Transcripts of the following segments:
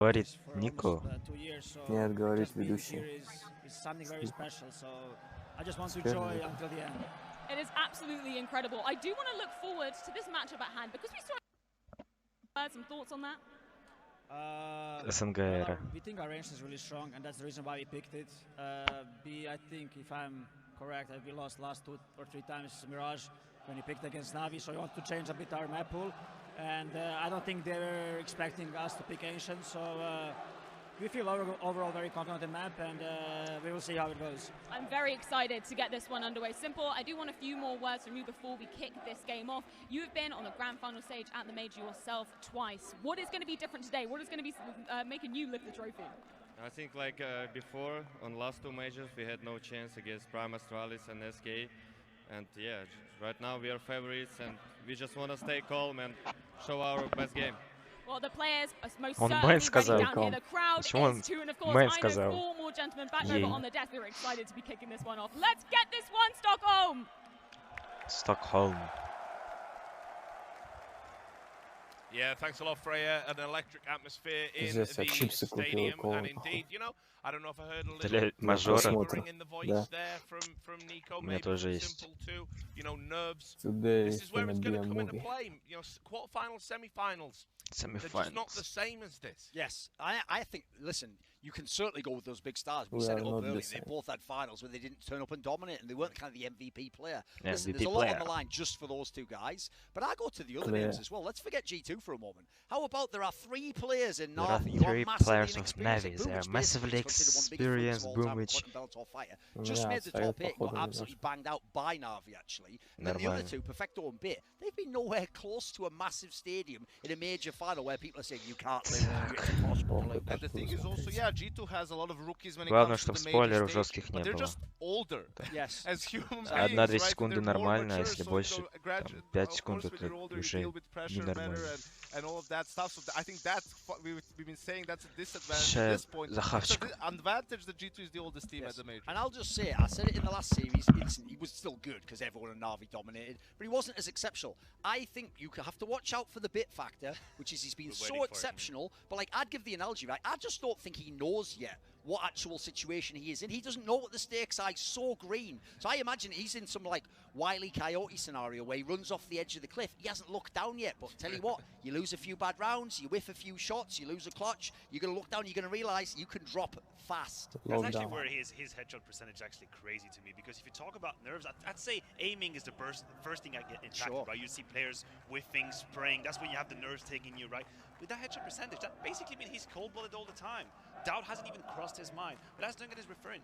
Говорит Нико. Нет, говорит ведущий. Спереди. It is absolutely incredible. I do want to look forward to this matchup at hand because we saw some thoughts on that. СНГ era. We think our range is really strong, and that's the reason why we picked it. B, I think, if I'm correct, we lost last 2 or 3 times Mirage when we picked against Navi, so we want to change a bit our map pool. And I don't think they were expecting us to pick Ancient, so we feel overall very confident in the map, and we will see how it goes. I'm very excited to get this one underway. Simple, I do want a few more words from you before we kick this game off. You've been on the grand final stage at the Major yourself twice. What is going to be different today? What is going to be making you lift the trophy? I think like before, on last 2 majors, we had no chance against Prime Astralis and SK. And yeah, right now we are favorites, and we just want to stay calm and show our best game. Well, the players are most Он certainly мэн сказал. ready down here. The crowd Почему он is too, and of course, мэн I know сказал? 4 more gentlemen back Ей. over on the desk. We're excited to be kicking this one off. Let's get this one, Stockholm! Stockholm. Yeah, thanks a lot, Freya. An electric atmosphere in Здесь the чипсы купил, stadium, кола, and походу. indeed, you know, I don't know if I heard a Для little мажора. whispering in the voice Да. there from Nico. У меня Maybe тоже from есть. Simple too. You know, nerves. Today This is is where gonna it's be going a to come into movie. play. You know, quarterfinals, semi-finals. They're just not the Semifinals. same as this. Yes, I think, listen, you can certainly go with those big stars. We We said are it up not the early. They same. both had finals where they didn't turn up and dominate, and they weren't kind of the MVP player. Yeah, Listen, MVP there's a lot on player. the line just for those 2 guys. But I go to the other Clear. names as well. Let's forget G2 for a moment. How about there are 3 players in There are Navi who 3 are massively players of inexperienced. Navi. They are Boomich massively basically is considered one of the biggest experienced. fronts of all time, Boomich. Cotton Bellator fighter. Just Yeah, made the стоит top 8, got походу absolutely немножко. banged out by Navi, actually. And then the other Нормально. 2, Perfecto and Bit, they've been nowhere close to a massive stadium in a major final where people are saying you can't live there, it's impossible to live there. And the thing is also, yeah, G2 has a lot of rookies when it Главное, comes to чтобы the major спойлеров stage, жестких but не they're было. just older Yes. as human beings, 1-2 right? секунды They're more нормально, а mature, если so, больше, you know, там, 5 of секунд, course, when это you're older, you уже deal with pressure better ненормально. and all of that stuff. So I think that's what we've been saying, that's a disadvantage Ще at this point. It's Захарчик. an advantage that G2 is the oldest team Yes. at the major. And I'll just say, I said it in the last series, he was still good because everyone in Navi dominated, but he wasn't as exceptional. I think you have to watch out for the bit factor, which is he's been so exceptional, but like I'd give the analogy, right? I just don't think he knows yet what actual situation he is in. He doesn't know what the stakes are. He's so green. So I imagine he's in some like Wile E. Coyote scenario where he runs off the edge of the cliff. He hasn't looked down yet, but tell you what, you lose a few bad rounds, you whiff a few shots, you lose a clutch, you're going to look down, you're going to realize you can drop fast. That's actually Lockdown. where his headshot percentage is actually crazy to me, because if you talk about nerves, I'd say aiming is the first thing I get impacted, Sure. right? You see players whiffing, spraying, that's when you have the nerves taking you, right? With that headshot percentage, that basically means he's cold-blooded all the time. Doubt hasn't even crossed his mind. But as Duncan is referring,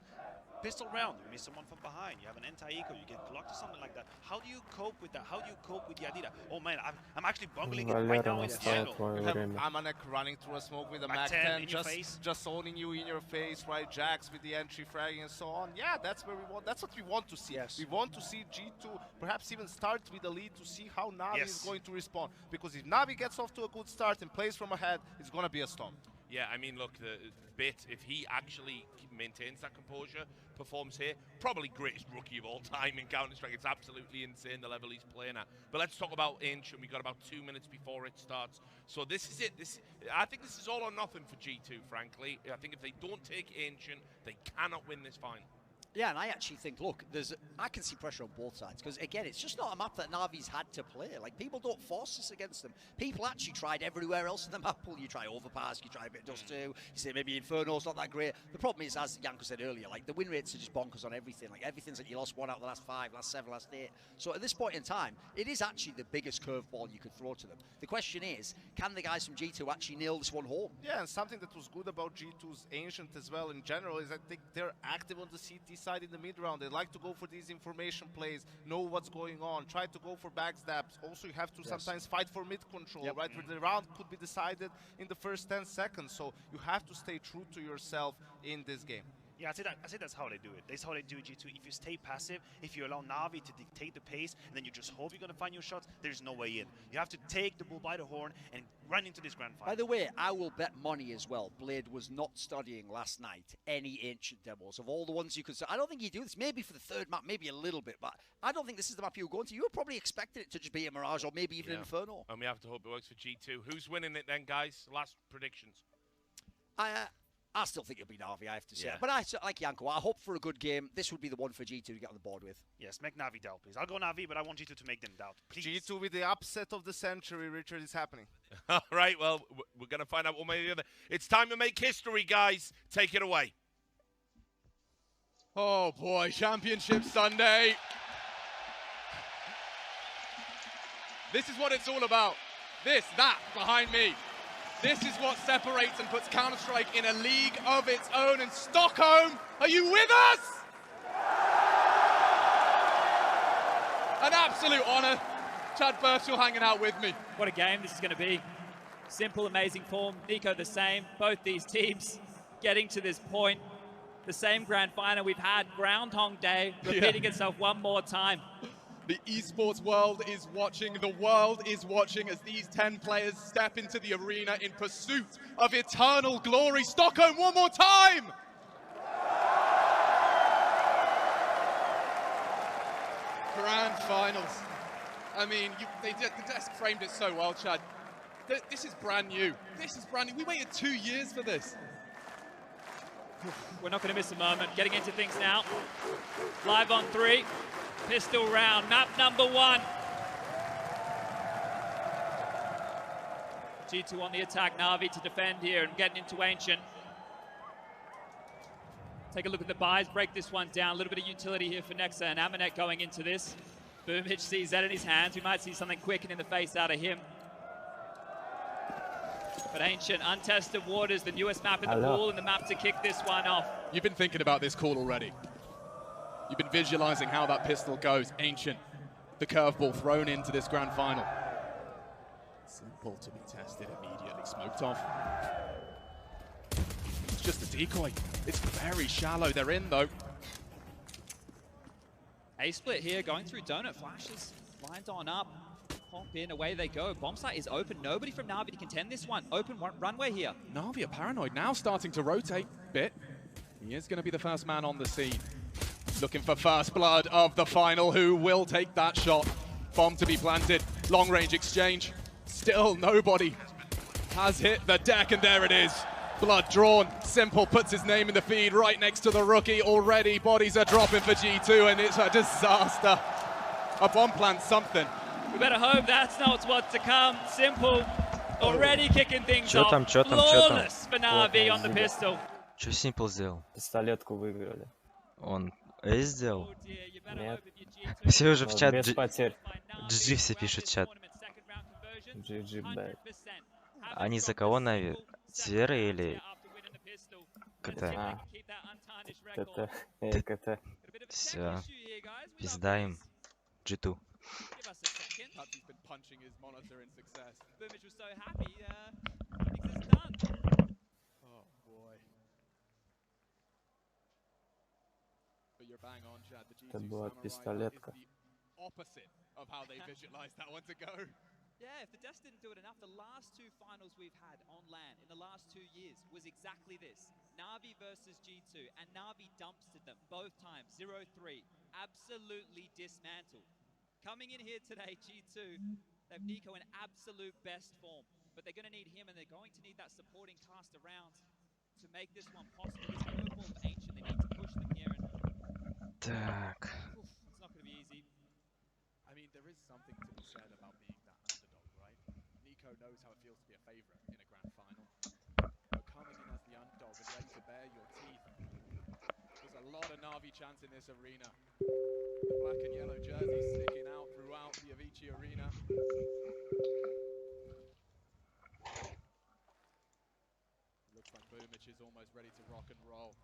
pistol round, you miss someone from behind, you have an anti-eco, you get blocked or something like that. How do you cope with that? How do you cope with the idea? Oh man, I'm actually bungling it right Валера now in the настал jungle. твое You have время. Amanek running through a smoke with a Mac Mac 10 10, in your face. just owning you in your face, right? Jax with the entry fragging and so on. Yeah, that's where we want. That's what we want to see. Yes. We want to see G2 perhaps even start with the lead to see how Navi is Yes. going to respond. Because if Navi gets off to a good start and plays from ahead, it's going to be a storm. Yeah, I mean, look, the Bit, if he actually maintains that composure, performs here, probably greatest rookie of all time in Counter-Strike. It's absolutely insane the level he's playing at. But let's talk about Ancient. We've got about 2 minutes before it starts. So this is it. I think this is all or nothing for G2, frankly. I think if they don't take Ancient, they cannot win this final. Yeah, and I actually think, look, I can see pressure on both sides, because again, it's just not a map that Navi's had to play. Like, people don't force this against them. People actually tried everywhere else in the map pool. You try Overpass, you try a bit of Dust 2, you say maybe Inferno's not that great. The problem is, as Janko said earlier, like, the win rates are just bonkers on everything. Like, everything's like you lost 1 out of the last 5, last 7, last 8. So at this point in time, it is actually the biggest curveball you could throw to them. The question is, can the guys from G2 actually nail this one home? Yeah, and something that was good about G2's Ancient as well in general is I think they're active on the CT side in the mid-round. They like to go for these information plays, know what's going on, try to go for backstabs. Also, you have to sometimes fight for mid-control, right? Where the round could be decided in the first 10 seconds. So you have to stay true to yourself in this game. Yeah, I say that's how they do it. That's how they do G2. If you stay passive, if you allow Navi to dictate the pace, and then you just hope you're going to find your shots, there's no way in. You have to take the bull by the horn and run into this grand final. By the way, I will bet money as well. Blade was not studying last night any Ancient demos. Of all the ones you could... I don't think you do this. Maybe for the third map, maybe a little bit, but I don't think this is the map you were going to. You were probably expecting it to just be a Mirage or maybe even an Inferno. And we have to hope it works for G2. Who's winning it then, guys? Last predictions. I still think it'll be Na'Vi, I have to say. Yeah. But like Yanko, I hope for a good game. This would be the one for G2 to get on the board with. Yes, make Na'Vi doubt, please. I'll go Na'Vi, but I want G2 to make them doubt. Please. G2 with the upset of the century, Richard, is happening. All right, well, we're going to find out one way or the other. It's time to make history, guys. Take it away. Oh boy, Championship Sunday. This is what it's all about. That behind me. This is what separates and puts Counter-Strike in a league of its own. And Stockholm, are you with us? An absolute honor. Chad Birchall hanging out with me. What a game this is going to be. Simple, amazing form. Nico the same. Both these teams getting to this point. The same grand final we've had. Groundhog Day repeating itself one more time. The esports world is watching, the world is watching as these 10 players step into the arena in pursuit of eternal glory. Stockholm, one more time! Grand finals. I mean, the desk framed it so well, Chad. This is brand new. This is brand new. We waited 2 years for this. We're not going to miss a moment. Getting into things now. Live on 3. Pistol round, map number 1. G2 on the attack, Na'Vi to defend here and getting into Ancient. Take a look at the buys, break this one down. A little bit of utility here for Nexa and Amanek going into this. Boomich sees that in his hands. We might see something quick in the face out of him. But Ancient, untested waters, the newest map in the pool and the map to kick this one off. You've been thinking about this call already. You've been visualizing how that pistol goes. Ancient, the curveball thrown into this grand final. Simple to be tested, immediately smoked off. It's just a decoy. It's very shallow. They're in though. A-split here, going through donut flashes, lined on up. Pop in, away they go. Bomb site is open. Nobody from Na'Vi to contend this one. Open runway here. Na'Vi are paranoid now, starting to rotate a bit. He is going to be the first man on the scene. Looking for first blood of the final. Who will take that shot? Bomb to be planted. Long range exchange. Still nobody has hit the deck, and there it is. Blood drawn. Simple puts his name in the feed right next to the rookie. Already bodies are dropping for G2, and it's a disaster. A bomb plants something. We better hope that's not what's to come. Simple already kicking things Чё off. там? Flawless for Na'Vi on the pistol. Что Simple сделал? Пистолетку выиграли. Он эйс сделал? Нет. Все уже в чат Без потерь. GG все пишут в чат. GG bad. Они за кого Нави? Сферы или КТ? КТ. КТ. Все. Пизда им. G2. He's been punching his monitor in success. Boomich was so happy. Thinks it's done. Oh boy. But you're bang on, Chad. The G2 Это была Samurai пистолетка. is the opposite of how they visualized that one to go. Yeah, if the Dest didn't do it enough, the last 2 finals we've had on LAN in the last 2 years was exactly this. Na'Vi versus G2, and Na'Vi dumpstered them both times, 0-3. Absolutely dismantled. Coming in here today, G2, they have Nico in absolute best form, but they're going to need him, and they're going to need that supporting cast around to make this one possible. This curveball of Ancient, they need to push them here, and Так. it's not going to be easy. I mean, there is something to be said about being that underdog, right? Nico knows how it feels to be a favorite in a grand final. But coming in as the underdog and ready to bare your teeth. There's a lot of Na'Vi chants in this arena. The black and yellow jerseys sticking out throughout the Avicii arena. Looks like Boomich is almost ready to rock and roll.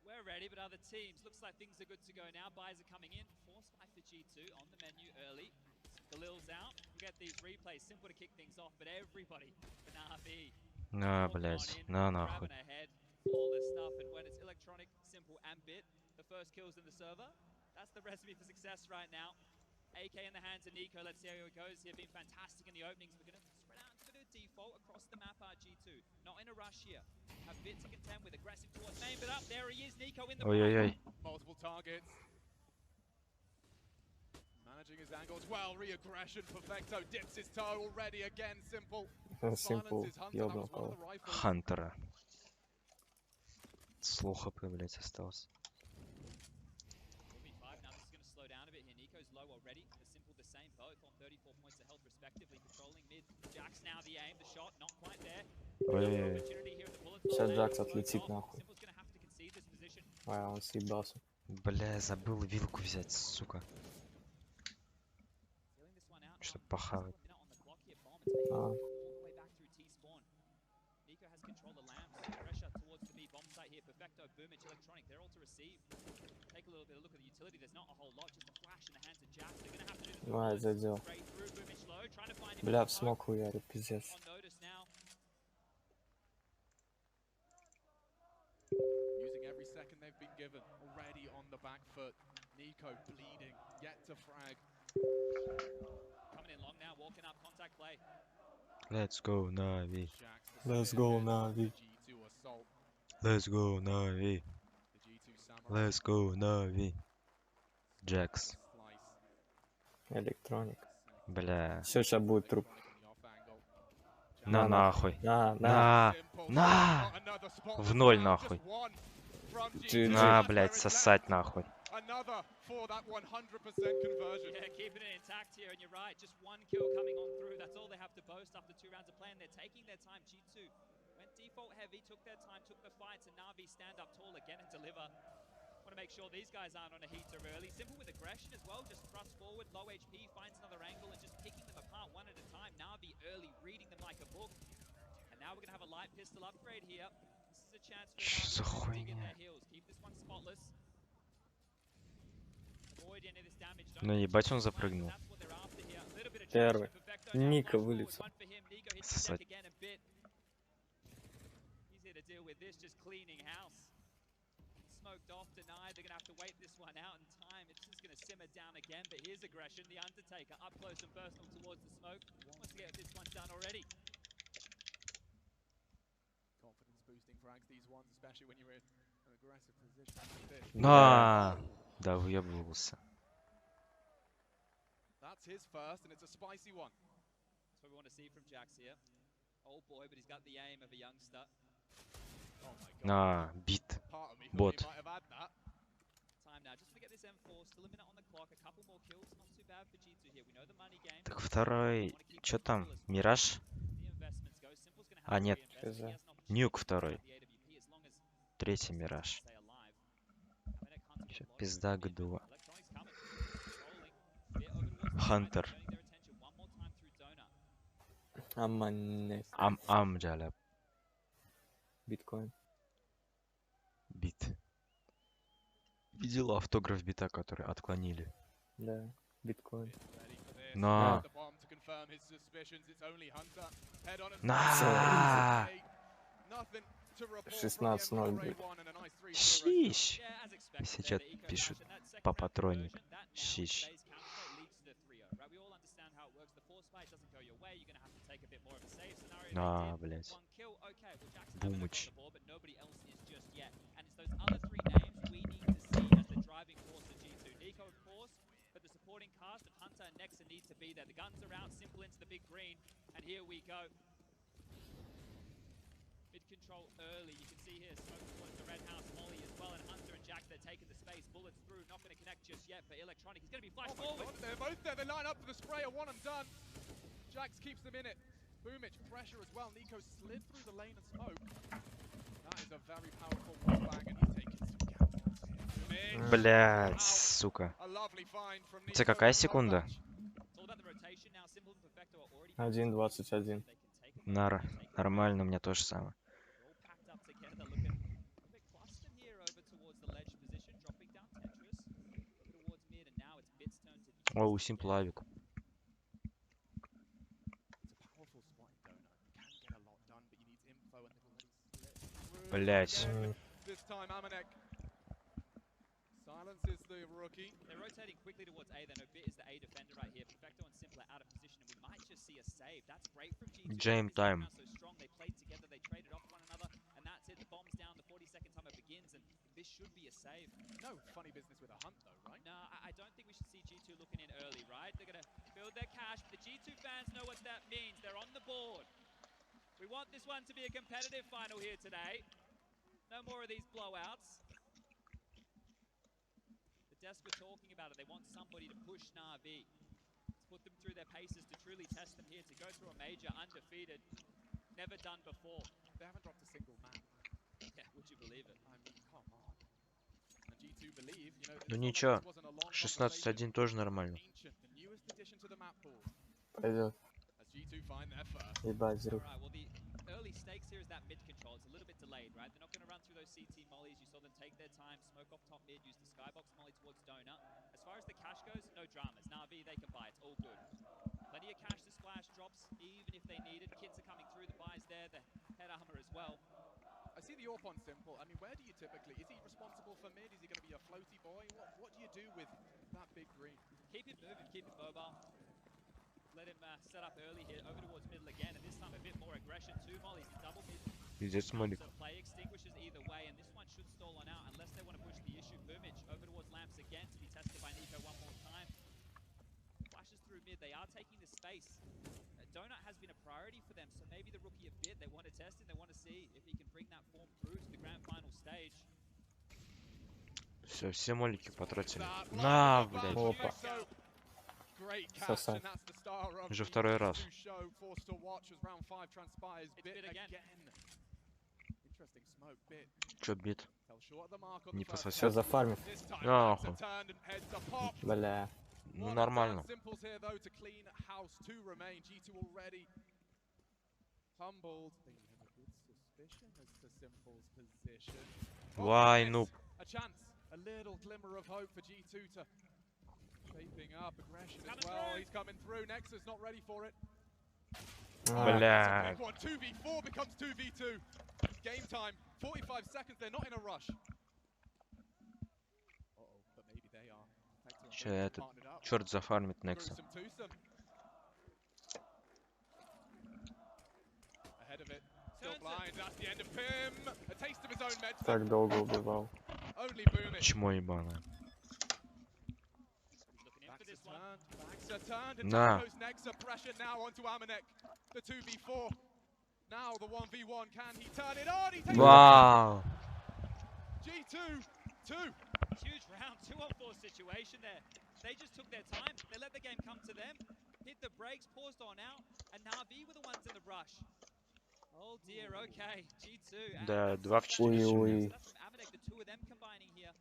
We're ready, but other teams, looks like things are good to go now. Buys are coming in. Force fight for G2 on the menu early. Galil's out. We get these replays. Simple to kick things off, but everybody for Na'Vi. Блядь. На нахуй. Ahead, flawless stuff, and when it's electronic, simple, and bit, the first kills in the server, that's the recipe for success right now. AK in the hands of Nico. Let's see how it goes here. Been fantastic in the openings. We're going to spread out into a bit of default Ой-ой-ой. Multiple targets. Managing his angles well. Re-aggression. Perfecto dips his toe already again. Simple. Simple, Silences Hunter. That ёбнул was one of кого. the rifles. Хантера. Слуха появлять осталось. Ой-ой-ой. Сейчас Джакс отлетит нахуй. А, он съебался. Бля, забыл вилку взять, сука. Чтоб похавать. А, давай, задел. Бля, в смог хуярит, пиздец. Using every second they've been given. Already on the back foot. Nico bleeding. Yet to frag. Coming in long now, walking up, contact play. Let's go, Navi. Let's go, Navi. G2 assault. Let's go, Navi. The G2 Samurai. Let's go, Navi. Джекс. Электроник. Бля. Все, сейчас будет труп. На нахуй. На. На. В ноль нахуй. GG. На, блядь, сосать нахуй. Another for that 100% conversion. Yeah, keeping it intact here, and you're right, just one kill coming on through. That's all they have to boast after 2 rounds of play, and they're taking their time. G2 went default heavy, took their time, took the fights, and Na'Vi stand up tall again and deliver. Want to make sure these guys aren't on a heater early. Simple with aggression as well, just thrust forward, low HP, finds another angle, and just picking them apart one at a time. Na'Vi early, reading them like a book. And now we're going to have a light pistol upgrade here. This is a chance for Что за Na'Vi to dig in хуйня? their heels. Keep this one spotless. Avoid any of this damage. Don't Ну ебать он запрыгнул. That's what they're after here. A little bit of Первый. traction. Perfecto now Ника flash forward, вылетел. one for him. Nico hits the Сосать. deck again a bit. He's here to deal with this, just cleaning house. Smoked off, denied. They're going to have to wait this one out in time. It's just going to simmer down again, but here's aggression. The Undertaker up close and personal towards the smoke. Wants to get this one done already. Confidence boosting frags these ones, especially when you're in an aggressive position like this. На. Да выебывался. That's his first, and it's a spicy one. That's what we want to see from Jax here. Old boy, but he's got the aim of a youngster. Oh my god. На, бит. Part of me thought Bot. he might have had that. Time now, just to get this M4, still a minute on the clock, a couple more kills, not too bad for G2 here. We know the money game. Так второй... Чё там? Мираж? А, нет. Нюк второй. Третий Мираж. Всё, пизда ГДУ. Хантер. Аманне. Ам джаляб. Биткоин. Бит. Видел автограф бита, который отклонили? Да, биткоин. На. The bomb to confirm his suspicions. It's only Hunter. Head on and На. nothing to report 16-0 будет. Щищ. Сейчас пишут по патроник. Щищ. На, блядь. Бумыч. But the supporting cast of Hunter and Nexa need to be there. The guns are out, Simple into the big green, and here we go. Mid control early, you can see here smoke towards the red house, Molly as well, and Hunter and Jax, they're taking the space. Bullets through, not going to connect just yet, but Electronic, he's going to be flashed forward. God, they're both there, they line up for the sprayer, one and done. Jax keeps them in it. Boomich, pressure as well. Nico slid through the lane of smoke. That is a very powerful one bang, and he's taking some gambles. Boomich. Блядь, сука. A lovely find from Nico. Это какая секунда? 1:21. Нормально, у меня то же самое. О, у Симплавик. Блять. This time Amanek silences the rookie. They're rotating quickly towards A. They know Bit is the A defender right here. Perfecto and Simple are out of position, and we might just see a save. That's great from G2. Jam time. So strong. They played together. They traded off one another. No funny business with a hunt, though, right? No, I don't think we should see G2 looking in early, right? They're going to build their cash, but the G2 fans know what that means. They're on the board. We want this one to be a competitive final here today. No more of these blowouts. The desk were talking about it. They want somebody to push Na'Vi, to put them through their paces, to truly test them here, to go through a major undefeated. Never done before. They haven't dropped a single map. Yeah, would you believe it? I mean, come on. And G2 believe, you know, Ну this ничего, wasn't a long conversation. 16-1 тоже нормально. Ancient, the newest addition to the map pool. Пойдет. As G2 find their first. Ебать, взрыв. Alright, well the early stakes here is that mid control. It's a little bit delayed, right? They're not going to run through those CT mollies. You saw them take their time, smoke off top mid, use the skybox molly towards Donut. As far as the cash goes, no dramas. Na'Vi, they can buy. It's all good. Plenty of cash to splash drops, even if they need it. Kids are coming through, the buys there, the head armor as well. I see the AWP on Simple. I mean, where do you typically... Is he responsible for mid? Is he going to be a floaty boy? What do you do with that big green? Keep it moving, keep it mobile. Let him set up early here, over towards middle again, and this time a bit more aggression. Two mollies, double mid. Пиздец, Молик. So play extinguishes either way, and this one should stall on out unless they want to push the issue. Boomage over towards Lamps again to be tested by Nico one more time. Flashes through mid, they are taking the space. Donut has been a priority for them, so maybe the rookie a bit. They want to test him, they want to see if he can bring that form through to the grand final stage. Все, все молики потратили. На, блядь. Опа. Сосать. Уже второй раз. Чё бит? Не Все пососет? зафармив. Нахуй. Бля. Ну нормально. Why, noob? A little glimmer of hope for G2 to shaping up aggression as well. He's coming through. Nexus not ready for it. Бля. 2v4 becomes 2v2. Game time. 45 seconds. They're not in a rush. Uh-oh, but maybe they are. Че этот черт зафармит Некса? Ahead of it. Still blind. That's the end of him. A taste of his own med. Так долго убивал. Only booming. Чмо ебаное. На. Nexa pressure now onto Amanek. The 2v4. Now the 1v1. Can he turn it on? He takes Wow. G2 2. Huge round 2-on-4 situation there. They just took their time. They let the game come to them. Hit the brakes, paused on out, and Na'Vi were the ones in the rush. Oh dear, okay. G2. Да, 2 в 4. Ой-ой. Amanek, the two of them combining here.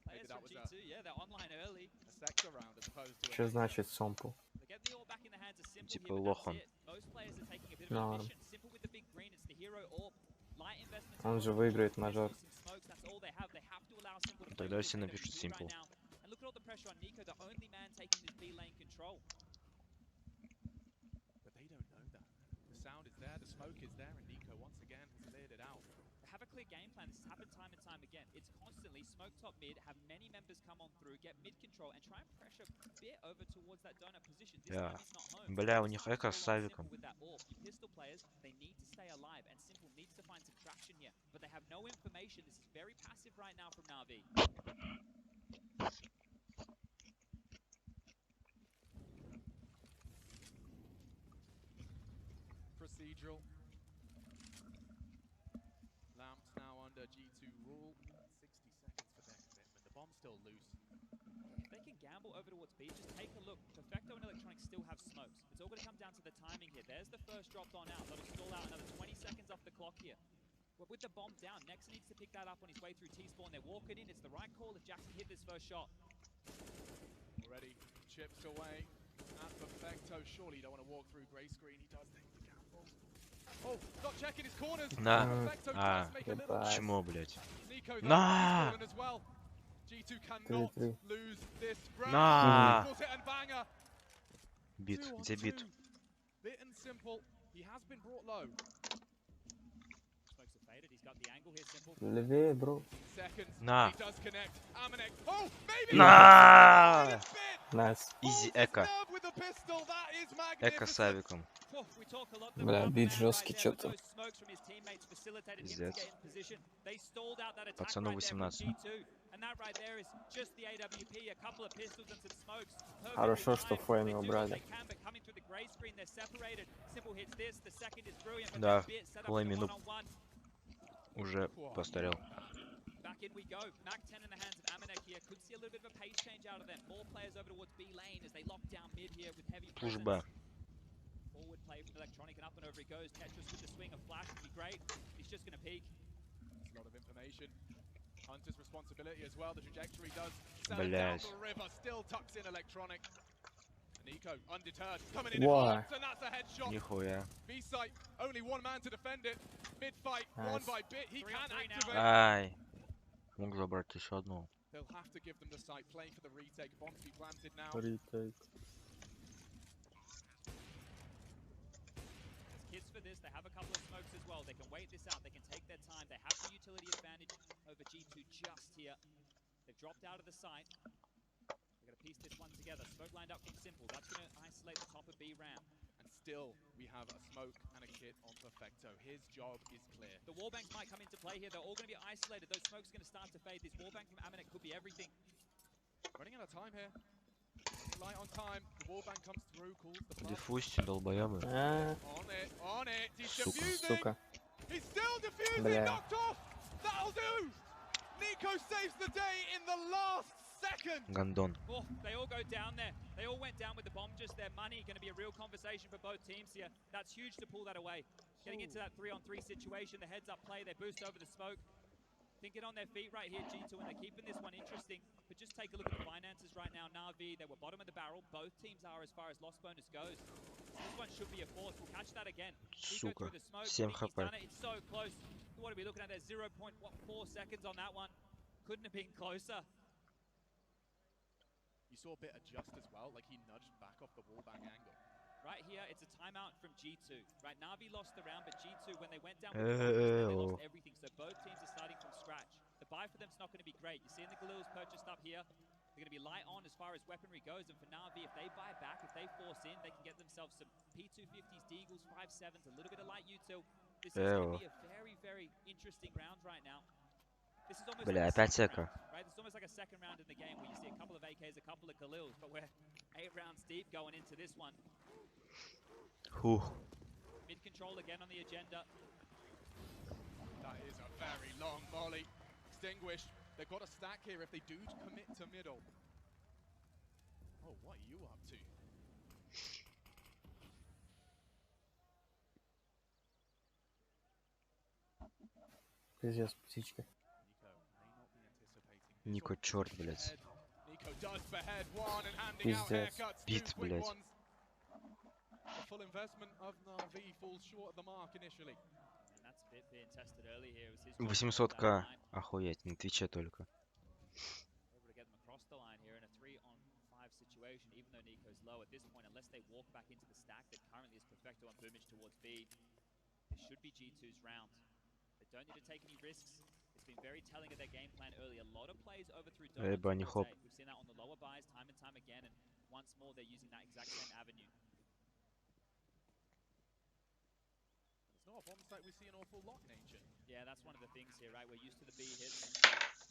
Players from G2, yeah, they're online early. Что значит Сомпу? They get the all back in the hands of Simple Типа here, but лох он. that's it. Most players are taking a bit of Норм. admission. Simple with the big green, it's the hero orb. Light investments. Он же выиграет мажор. That's all they have. They have to allow Simple to play Тогда with все this напишут right Simple. now. And look at all the pressure on Nico, the only man taking this B lane control. But they don't know that. The sound is there, the smoke is there, and Nico once again has cleared it out. They have a clear game plan. This has happened time and time again. It's constantly smoke top mid, have many members come on through, get mid control, and try and pressure a bit over towards that donut position. This Да. time it's not home. Бля, у них эко с Савиком. With that orb. The pistol players, they need to stay alive, and Simple needs to find some traction here. But they have no information. This is very passive right now from Na'Vi. Procedural. Lamps now under G2 rule. 60 seconds for their commitment. The bomb's still loose. They can gamble over towards B. Just take a look. Perfecto and Electronic still have smokes. It's all going to come down to the timing here. There's the first dropped on out. That'll stall out another 20 seconds off the clock here. But with the bomb down, Nexa needs to pick that up on his way through T-spawn. They're walking in. It's the right call if Jackson hit this first shot. Already chips away at Perfecto. Surely you don't want to walk through grey screen. He does take the gamble. Oh, not checking his corners. На. Perfecto А, does make a little чмо, блядь. Nico, though, На. he's fallen as well. G2 cannot 3-3. lose this ground. На. Equals it and banger. Бит, 2 on где бит? 2. Bit and Simple. He has been brought low. Smokes are faded. He's got the angle here. Simple. Левее, бро. Seconds. На. He does connect. Amanek. Oh, maybe. На. Найс. Изи эко. With the pistol. That is Эко с magnificent. Савиком. We talk a lot Бля, about бит man жесткий right there, but что-то. those smokes smokes from his teammates facilitated him to Пиздец. get in position. They stalled out that attack Пацану right there from 18. G2. And that right there is just the AWP, a couple of pistols and some smokes. Хорошо, что Фейми убрали. Да, Флейми уже постарел. Back in we go. Mac 10 in the hands of Amanek here. Could see a little bit of a pace change out of them. More players over towards B lane as they lock down mid here with heavy presence. Forward play from Electronic and up and over he goes. Tetris with the swing of flash would be great. He's just going to peek. That's a lot of information. Hunter's responsibility as well. The trajectory does send down the river. Still tucks in Electronic. Nico undeterred, coming in hard, and that's a headshot. Нихуя. B site, only one man to defend it. Mid fight, won by Bit. He can activate. Ай. Мог забрать еще одну. They'll have to give them the site, playing for the retake. Bomb to be planted now. Retake. Kids for this, they have a couple of smokes as well. They can wait this out, they can take their time. They have the utility advantage over G2 just here. They've dropped out of the site. They're going to piece this one together. Smoke lined up from Simple. That's going to isolate the top of B ramp. And still, we have a smoke and a kit on Perfecto. His job is clear. The wallbangs might come into play here. They're all going to be isolated. Those smokes are going to start to fade. This wallbang from Amanek could be everything. Running out of time here. Light on time. The wallbang comes through, calls the plug. Диффусти, долбоёбы. On it. He's defusing. Сука. He's still defusing. Knocked off. That'll do. Nico saves the day in the last second. Гандон. Oh, they all go down there. They all went down with the bomb just there. Money going to be a real conversation for both teams here. That's huge to pull that away. Getting into that 3-on-3 situation, the heads-up play, they boost over the smoke. Thinking on their feet right here, G2, and they're keeping this one interesting. But just take a look at the finances right now. Na'Vi, they were bottom of the barrel. Both teams are as far as loss bonus goes. This one should be a fourth. We'll catch that again. Сука. 7 хп. It's so close. What are we looking at there? 0.4 seconds on that one. Couldn't have been closer. You saw a bit adjust as well, like he nudged back off the wallbang angle. Right here, it's a timeout from G2. Right, Na'Vi lost the round, but G2, when they went down with the they lost everything. So both teams are starting from scratch. The buy for them's not going to be great. You're seeing the Galils purchased up here. They're going to be light on as far as weaponry goes. And for Na'Vi, if they buy back, if they force in, they can get themselves some P250s, Deagles, 5.7s, a little bit of light util. This is going to be a very, very interesting round right now. This is almost like a second round, right? It's almost like a second round in the game where you see a couple of AKs, a couple of Galils, but we're 8 rounds deep going into this one. Mid control again on the agenda. That is a very long volley. Extinguished. They've got a stack here if they do commit to middle. Oh, what are you up to? Пиздец, птичка. Нико, черт, блядь. Пиздец. Бит, блядь. The full investment of Na'Vi falls short of the mark initially. 800к. Охуеть, на Твиче только. Able to get them across the line here in a 3-on-5 situation, even though Nico's low at this point, unless they walk back into the stack that currently is Perfecto and Boomage towards B. This should be G2's round. They don't need to take any risks. It's been very telling of their game plan early. A lot of plays over through We've seen that on the lower buys time and time again, and once more they're using that exact same avenue. It's not a bomb site we see an awful lot in Ancient. Yeah, that's one of the things here, right? We're used to the B hits.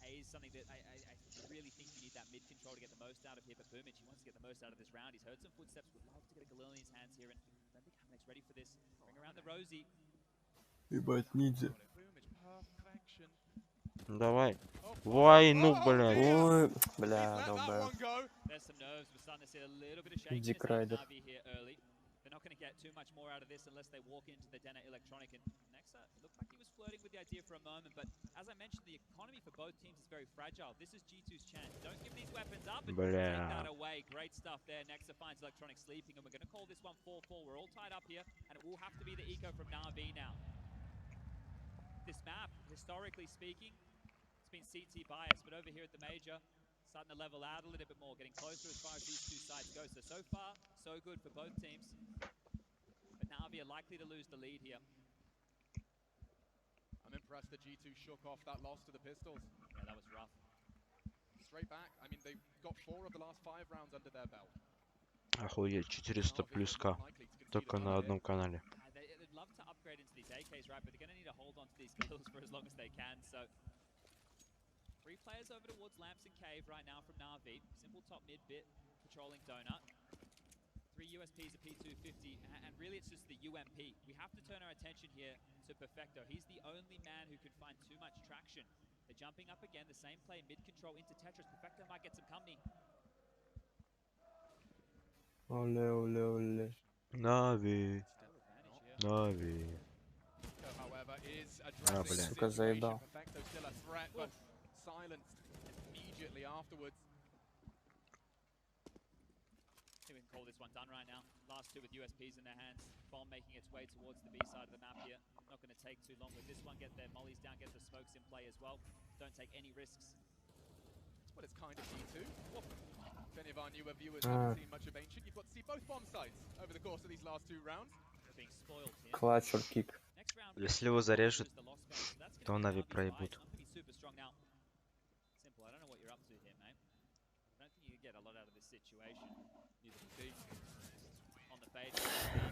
A is something that I really think you need that mid control to get the most out of here, but Boomage, he wants to get the most out of this round. He's heard some footsteps, would love to get a Galil in his hands here, and I don't think Hamanek's ready for this. Bring around the Rosie. Ебать, ниндзя. Давай. Ой, ну, блядь. Ой, бля, долбая. Дик Райдер. They're not going to get too much more out of this unless they walk into the den at Electronic. And Nexa, it looked like he was flirting with the idea for a moment, but as I mentioned, the economy for both teams is very fragile. This is G2's chance. Don't give these weapons up and take that away. Great stuff there. Nexa finds Electronic sleeping, and we're going to call this one 4-4. We're all tied up here, and it will have to be the eco from Na'Vi now. This map, historically speaking, it's been CT biased, but over here at the Major, starting to level out a little bit more, getting closer as far as these two sides go. So far, so good for both teams. But Na'Vi are likely to lose the lead here. I'm impressed that G2 shook off that loss to the Pistols. Yeah, that was rough. Straight back. I mean, they've got 4 of the last 5 rounds under their belt. Охуеть, 400 плюс К. Только на одном канале. They'd love to to upgrade into these AKs, right? But they're going to need to hold on to these kills for as long as they can. So 3 players over towards Lamps and Cave right now from Na'Vi. Simple top mid bit patrolling Donut. 3 USPs, a P250, and really it's just the UMP. We have to turn our attention here to Perfecto. He's the only man who can find too much traction. They're jumping up again, the same play, mid-control into Tetris. Perfecto might get some company. Ole, ole, ole. Na'Vi. Na'Vi. However, is addressing the блин. Сука, situation. заебал. Perfecto still a threat, but silenced immediately afterwards. I think we can call this one done right now. Last 2 with USPs in their hands. Bomb making its way towards the B side of the map here. Not going to take too long with this one. Get their mollies down, get the smokes in play as well. Don't take any risks. That's what it's kind of G2. If any of our newer viewers haven't seen much of Ancient, you've got to see both bomb sites over the course of these last 2 rounds. They're being spoiled here. Clutch or kick. Next round, Если его зарежут, the lost band, so that's то gonna be Na'Vi Na'Vi's проебут. fight. Not gonna be super strong now. Simple, I don't know what you're up to here, mate. I don't think you can get a lot out of this situation. Neither can see. On the fade,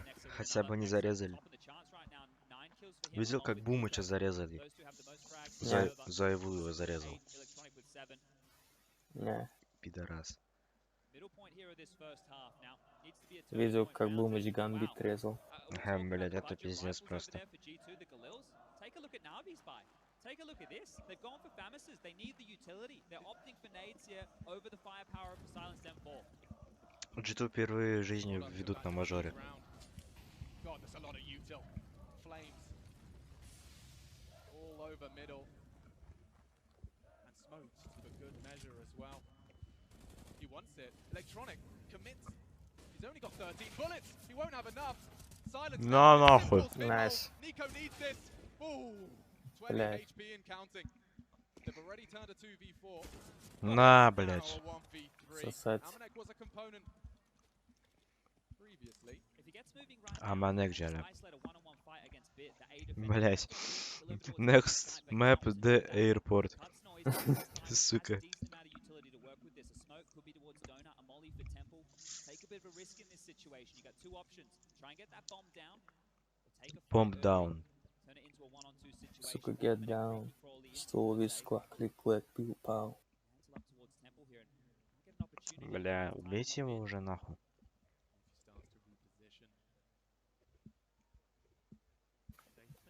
next to Хотя бы не зарезали. top of the charts right now. 9 kills for him Видел, along как with Бумыча Nico. зарезали? Those 2 have the most frags. За Еву его зарезал. Electronic with 7. Не. Пидорас. Middle point here of this first half. Now needs to be a Видел, turning point как for Бумыч Round гамбит Wow. резал. We're Ага, talking блядь, about the это budget пиздец rifles over просто. there for G2, the Galils. Take a look at Na'Vi's buy. Take a look at this. They've gone for Famis's. They need the utility. They're opting for nades here over the firepower of the Silenced M4. G2 впервые в жизни ведут на мажоре. God, there's a lot of util. Flames all over middle. And smokes for good measure as well. He wants it. Electronic commits. He's only got 13 bullets. He won't have enough. Silence. На нахуй. Nice. Nico needs this. Ooh, 20 Блядь. HP and counting. They've already turned a 2v4. На, Now блядь. a 1v3. Сосать. Amanek was a component previously. If he gets moving right А now, Манек жаль. Spice led a one-on-one fight against Bit. The A defender Блять. delivered towards Next the side, map but the counts airport. Cuts noise this time, Сука. has a decent amount of utility to work with this. A smoke could be towards Donut, a molly for Temple. Take a bit of a risk in this situation. You got 2 options. Try and get that bomb down, or take a fight Bomb early, down. turn it into a 1-on-2 situation. Сука, get down. Стол вис, клак, клик, клэк, пил, пау. Up towards Temple here and get an opportunity. Бля, убейте его уже нахуй.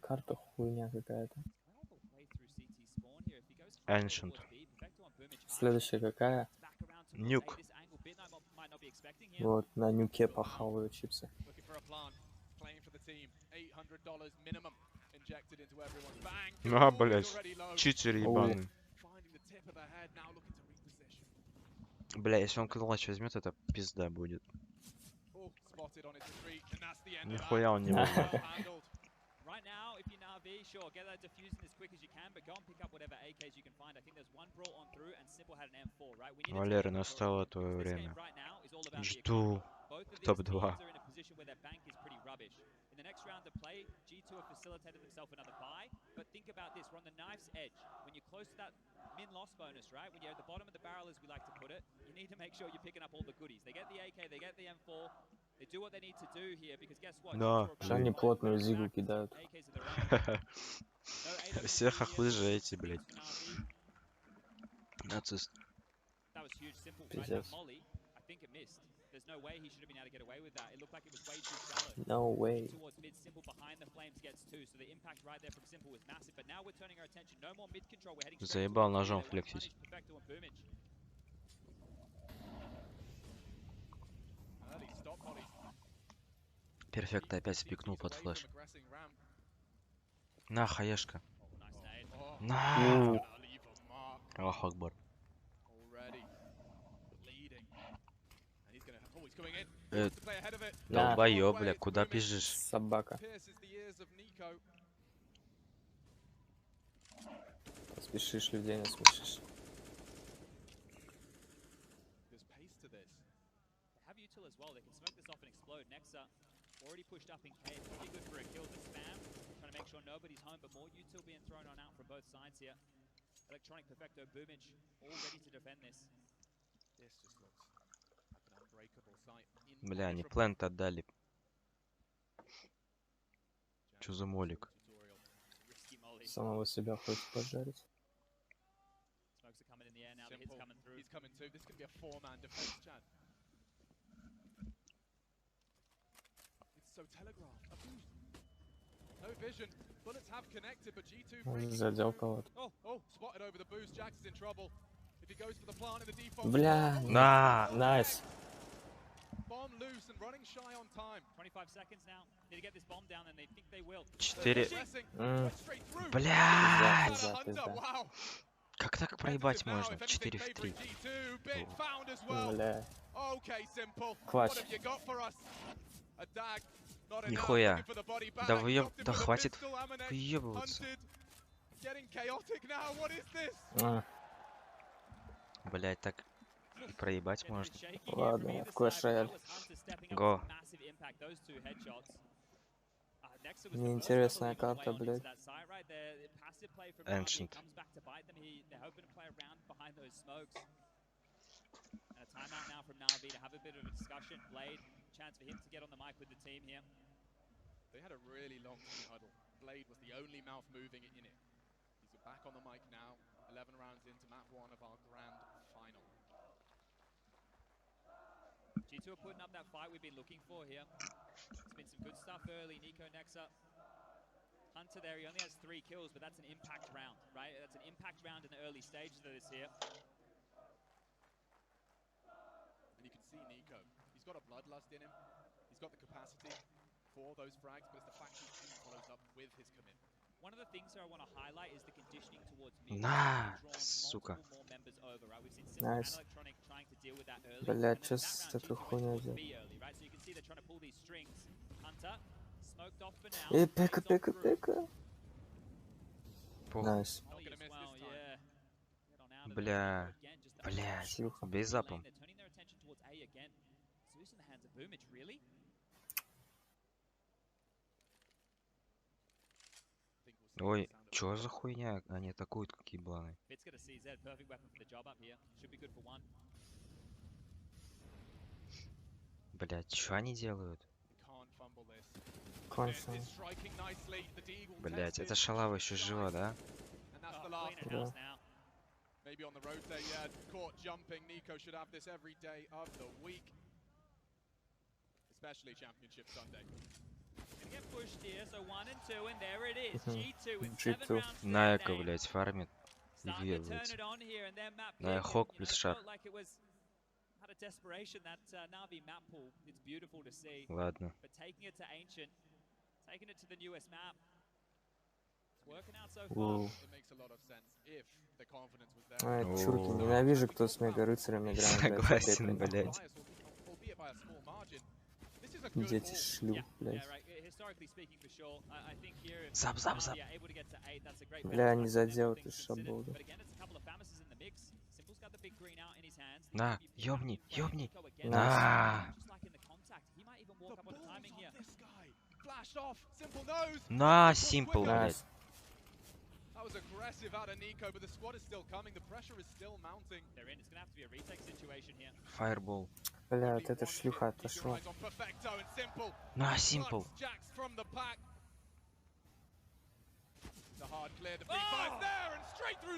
Карта хуйня какая-то. Ancient. Следующая какая? Нюк. Вот, на нюке похаваю чипсы. А, блять. Читер ебаный. Бля, если он клатч возьмет, это пизда будет. Нихуя он не возьмет. Right now, if you're Na'Vi, sure, get that diffusing as quick as you can, but go and pick up whatever AKs you can find. I think there's one brought on through, and Simple had an M4, right? We need to Валера, настало твое время. Жду топ-2. are in a position where their bank is pretty rubbish. In the next round to play, G2 have facilitated themselves another buy, but think about this, we're on the knife's edge. When you're close to that min-loss bonus, right? When you're at the bottom of the barrel, as we like to put it, you need to make sure you're picking up all the goodies. They get the AK, they get the M4, they do what they need to do here, because guess what? Да. Что они плотную зигу кидают. Все хохлы же эти, блядь. Нацист. Пиздец. There's no way he should have been able to get away with that. It looked like it was way too shallow. No way. Towards mid, Simple behind the flames gets 2, so the impact right there from Simple was massive. But now we're turning our attention. No more mid control. We're heading straight Заебал towards ножом mid. флексить. Perfecto and Boomage. Перфект опять спикнул под флеш. На, хаешка. На! Аллаху Акбар. Долбоёб, бля, куда бежишь? Собака. Смешишь людей, насмешишь. Have util as well. They can smoke this off and explode. Nexa already pushed up in cave. Pretty good for a kill to spam. Trying to make sure nobody's home, but more util being thrown on out from both sides here. Electronic Perfecto Boomage all ready to defend this. This just looks like an unbreakable sight. Бля, они плент отдали. Что за молик? Самого себя хочет пожарить. Smokes are coming in the air now. The hit's coming through. He's coming too. This could be a four-man defense, Chad. It's so telegraphed. A boost. No vision. Bullets have connected, but G2 Задел кого-то. Oh, spotted over the boost. Jax is in trouble. If he goes for the plant in the default. Бля. На! Найс. Bomb loose and running shy on time. 25 seconds now. Need to get this bomb down, and they think they will. 4. Straight through. Блядь! Wow. Как так проебать можно? 4 в 3. Бля. Клатч. Нихуя. Да выеб... Да хватит выебываться. Блять, так проебать может. Ладно, в Clash Royale. Го. Неинтересная карта, блядь. Ancient. Timeout now from Na'Vi to have a bit of a discussion. Blade, chance for him to get on the mic with the team here. They had a really long team huddle. Blade was the only mouth moving in it. He's back on the mic now. 11 rounds into map 1 of our grand final. G2 are putting up that fight we've been looking for here. It's been some good stuff early. Nico Nexa. Hunter there, he only has 3 kills, but that's an impact round, right? That's an impact round in the early stages of this here. And you can see Nico. He's got a bloodlust in him. He's got the capacity for those frags, but it's the fact he follows up with his commitment. One of the things that I want to highlight is the conditioning towards mid. На, сука. Найс. Блядь, что с этой хуйней делать? Пека. Найс. Бля. Блядь. Без запом. Ой, чё за хуйня? Они атакуют, какие бланы. Блядь, чё они делают? Блядь, эта шалава еще жива, да? Да. Maybe on the road there, yeah, caught jumping. Nico should have this every day of the week, especially Championship Sunday. Get pushed here, so 1 and 2, and there it is. G2 with 7 rounds. Найка, блядь, фармит. И въебывается. На хок плюс шар. Ладно. Чурки, ненавижу, кто с мега-рыцарем играет. Согласен, блядь. Дети шлюх, блядь. Зап. Бля, не задел ты шаболду. На, ёбни. На. На, Simple, блядь. Was aggressive out of Nico, but the squad is still coming. The pressure is still mounting. They're in. It's going to have to be a retake situation here. Fireball. Бля, вот эта шлюха отошла. На, Simple.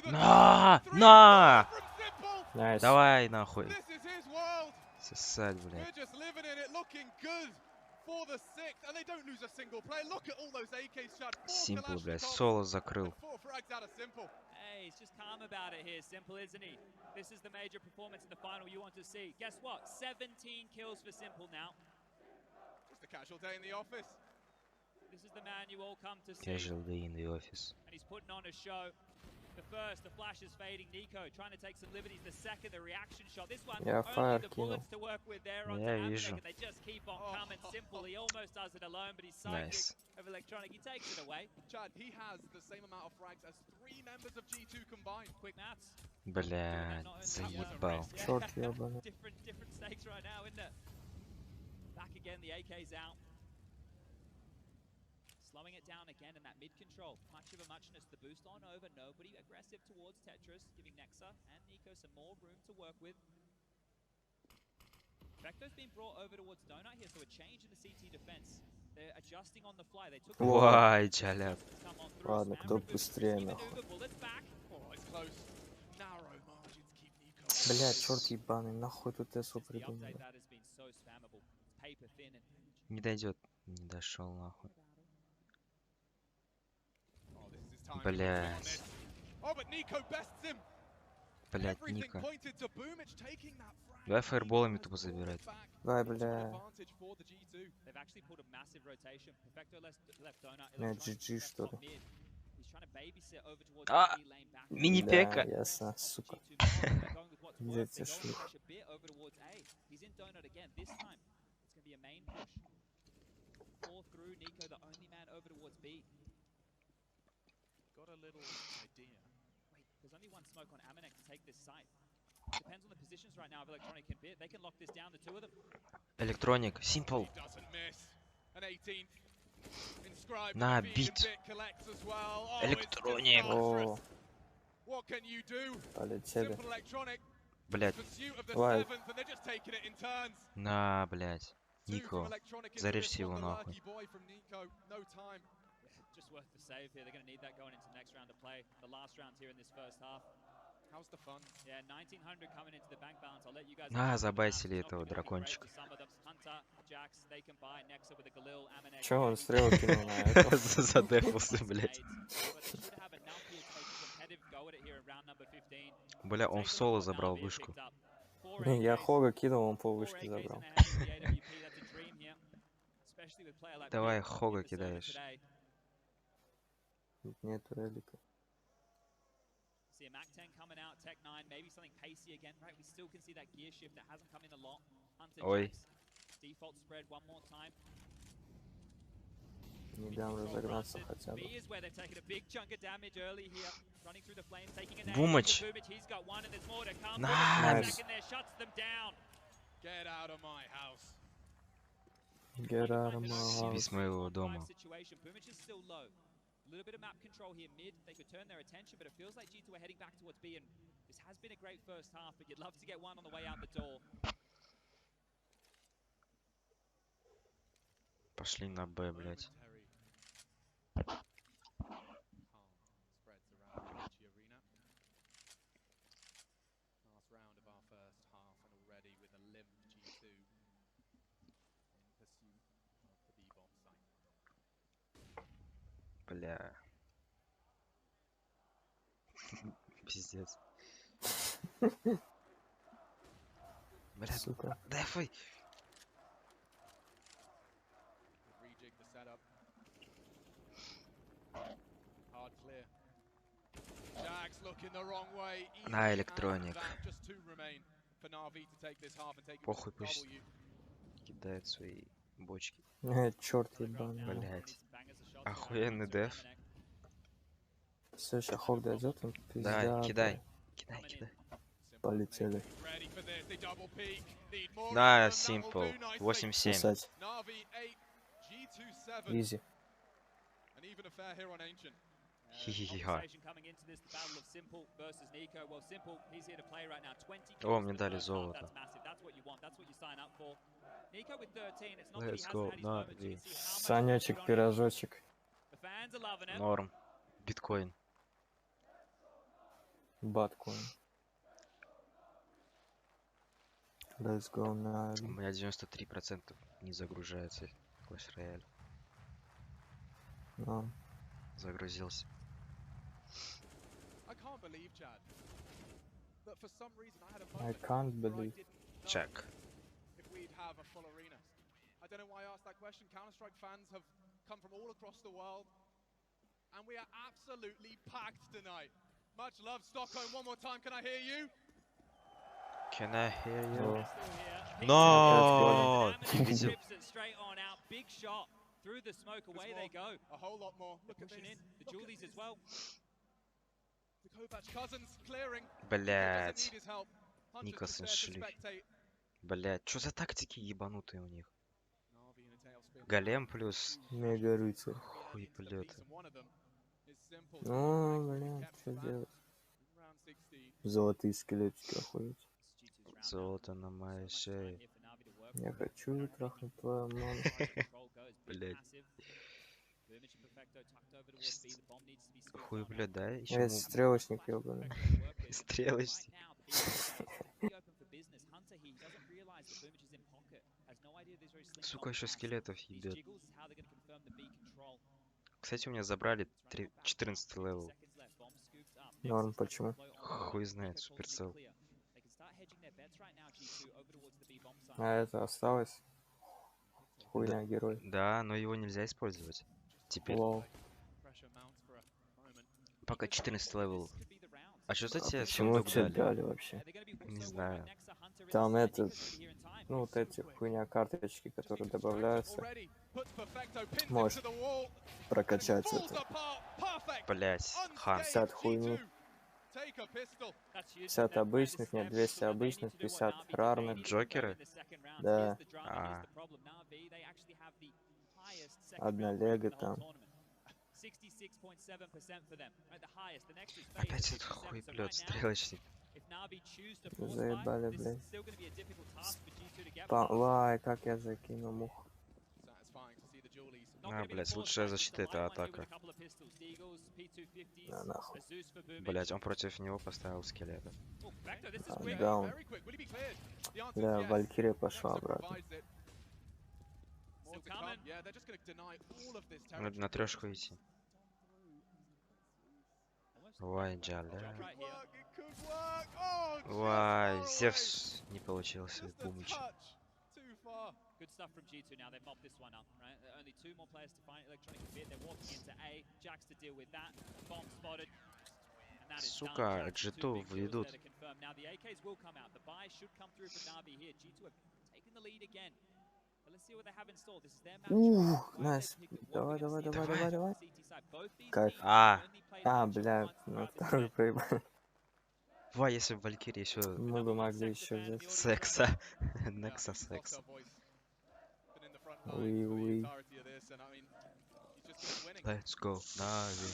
На! Найс. Давай нахуй. Сосать, блядь. Simple, блядь, соло закрыл. Hey, he's just calm about it here. Simple, isn't he? This is the major performance in the final you want to see. Guess what? 17 kills for Simple now. Just a casual day in the office. This is the man you all come to see. Casual day in the office. And he's putting on a show. The first, the flash is fading. Nico trying to take some liberties. The second, the reaction shot. This one, only the bullets to work with there on the Hamtech, and they just keep on coming. Simple, he almost does it alone, but he's psychic of electronic. He takes it away. Chad, he has the same amount of frags as 3 members of G2 combined. Quick maths. Блядь, заебал. Черт ебаный. Different stakes right now, isn't it? Back again, the AK's out. Slowing it down again in that mid-control. Much of a muchness. The boost on over. Nobody aggressive towards Tetris, giving Nexa and Nico some more room to work with. Vector's been brought over towards Donut here, so a change in the CT defense. Вай, джаляп. Ладно, кто быстрее, нахуй. Блядь, черт ебаный, нахуй тут ТСУ придумали. Не дойдет. Не дошел, нахуй. Блядь. Блядь, Ника. Давай фаерболами тупо забирать. Давай, бля. GG, что ли? А! Мини-пека! Да, ясно, сука. Где эти шлюх? There's only one smoke on Amanek to take this site. Depends on the positions right now of Electronic and Bit. They can lock this down, the two of them. Электроник, Simple. На, бит. Электроник. О, полетели. Блядь. Давай. На, блядь. Нико. Зарежьте его нахуй. Just worth the save here. They're going to need that going into the next round of play. The last round here in this first half. How's the fun? Yeah, 1900 coming into the bank balance. I'll let you guys. На, забайсили этого дракончика. Че он стрелы кинул на это? Задефался, блядь. Бля, он в соло забрал вышку. Не, я Хога кинул, он пол вышки забрал. Давай Хога кидаешь. Нету релика. See a Mac 10 coming out, Tech 9, maybe something pacey again, right? We still can see that gear shift that hasn't come in a lot. Hunter Ой. Default spread one more time. Не дам разогнаться хотя бы. B is where they're taking a big chunk of damage early here. Running through the flames, taking a Бумыч. He's got one and there's more to come. Nice. Back in there, shuts them down. Get out of my house. Get out of my Съеби с house. моего дома. Bumich is still low. A little bit of map control here mid. They could turn their attention, but it feels like G2 are heading back towards B, and this has been a great first half, but you'd love to get one on the way out the door. Пошли на Б, блядь. Бля. Пиздец. Бля, Сука. дефай. На, электроник. Похуй, пусть кидает свои бочки. Черт ебаный. Блять. Охуенный деф. Все, сейчас Хог дойдет, он Да, пизда. кидай. Кидай, кидай. Полетели. На, Simple. 8-7. Писать. Изи. Хи-хи-хи-ха. О, мне дали золото. Let's go, Нави. Санечек, пирожочек. Норм. Биткоин. Баткоин. Let's go, У Нави. меня 93% не загружается Clash Royale. No. Загрузился. I can't believe. Check. I don't know why I asked that question. Counter-Strike fans have come from all across the world, and we are absolutely packed tonight. Much love, Stockholm. One more time, can I hear you? Can I hear you? Oh. No! Видел? Straight on out, big shot through the smoke. Away they go. A whole lot more. Look at Pushing this. in the Julies as well. The Kovac cousins clearing. Блять. Need his help. Hunter's Николсон prepared to шлюх. spectate. Блять, что за тактики ебанутые у них? Голем плюс Мега рыцарь. хуй полета. Ну, блин, что делать? Золотые скелетики охуеть. Золото на моей шее. Я хочу трахнуть твою маму. Блять. Хуй, блядь, да? Еще Я стрелочник ебаный. Стрелочник. Сука, еще скелетов ебет. Кстати, у меня забрали 14 левел. Норм, почему? Хуй знает, суперцел. А это осталось? Хуйня, герой. Да, но его нельзя использовать. Теперь. Лол. Пока 14 левел. А что за А тебе почему сундук тебе дали? дали вообще? Не знаю. Там это, ну вот эти хуйня карточки, которые добавляются. Можешь прокачать это. Блять, хан. 50 хуйни. 50 обычных, нет, 200 обычных, 50 рарных. Джокеры? Да. А. Одна лего там. Опять этот хуй, блядь, стрелочник. Заебали, блядь. Лай, как я закину мух. А, блядь, лучшая защита это атака. На нахуй. Блять, он против него поставил скелета. Даун. Бля, Валькирия пошла обратно. Надо на трешку идти. Вай, джаля. Вай, Зевс не получился. Бумыч. Good stuff from G2 now. They mopped this one up, right? Only 2 more players to find Electronic a bit. They're walking into A. Jax to deal with that. Bomb spotted. And that is Сука, G2 ведут. Now the AKs will come out. The buy should come through for Navi here. G2 have taken the lead again. But let's see what they have in store. This is their match. Найс. Давай, давай, давай, давай, давай. Кайф. А, бля, на второй проебал. Вай, если бы Валькирия еще... Мы бы могли еще взять. Секса. Некса секса. Уи. Let's go, Navi.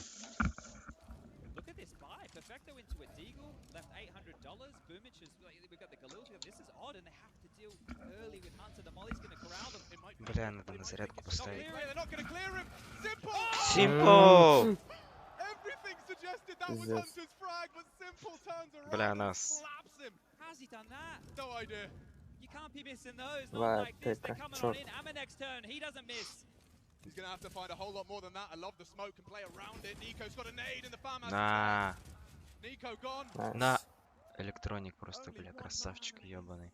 Look at this buy. Perfecto into a Deagle, left $800. Boomich is, we've got the Galils. This is odd, and they have to deal early with Hunter. The Molly's going to corral them. Бля, надо на зарядку поставить. Simple! Simple! Бля, нас. How's he done that? No idea. You can't be missing those. Not Ва, like this. ты They're как coming on чёрт. in. Amma next turn. He doesn't miss. He's going to have to find a whole lot more than that. I love the smoke and play around it. Nico's got a nade in the farmhouse. На. Nico gone. На. Электроник просто, бля, красавчик ебаный.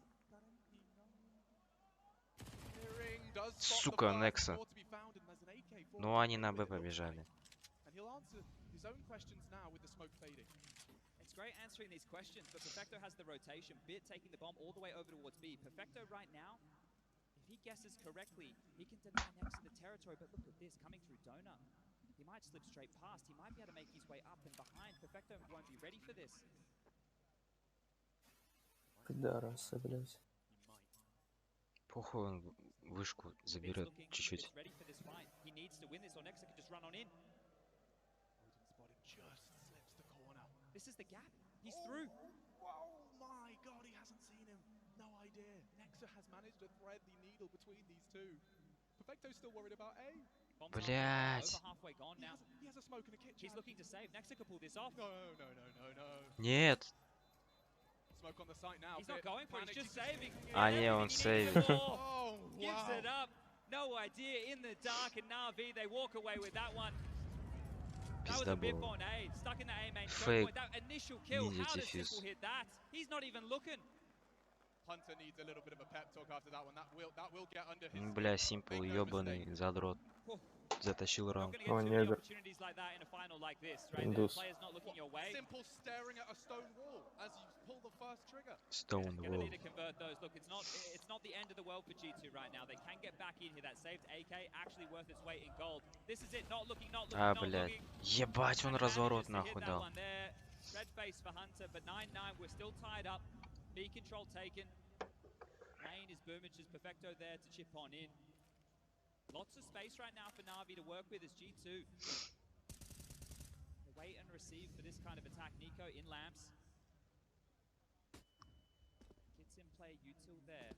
Сука, Некса. Ну, они на Б побежали. It's great answering these questions, but Perfecto has the rotation. Bit taking the bomb all the way over towards B. Perfecto right now, if he guesses correctly, he can deny Nex in the territory, but look at this, coming through Donut. He might slip straight past. He might be able to make his way up and behind. Perfecto won't be ready for this. Пидорасы, блядь. Похуй, он вышку заберет чуть-чуть. He needs to win this, or Nexa can just run on in. This is the gap. He's through. Oh my god, he hasn't seen him. No idea. Nexa has managed to thread the needle between these two. Perfecto's still worried about A. Блять. He has a smoke in the kitchen. He's looking to save. Nexa could pull this off. No. Нет. Smoke on the site now. He's not going for it. He's just saving. А не, он сейвит. Oh, Gives it up. No idea in the dark, and Na'Vi, they walk away with that one. That was a bit more nade. Stuck in the A main choke point. That initial kill, how does Simple hit that? He's not even looking. Hunter needs a little bit of a pep talk after that one. That will get under his. Бля, Simple ебаный задрот. Затащил раунд. О, негр. Индус. Simple staring at a stone wall as you pull the first trigger. Stone wall. To convert those. Look, it's not the end of the world for G2 right now. They can get back in here. That saved AK actually worth its weight in gold. This is it. Not looking. А, блядь. Ебать, он разворот нахуй дал. Red face for Hunter, but 9-9, we're still tied up. B control taken. Lane is Boomich, Perfecto there to chip on in. Lots of space right now for Na'Vi to work with as G2. They wait and receive for this kind of attack. Nico in lamps. Gets in play, util there.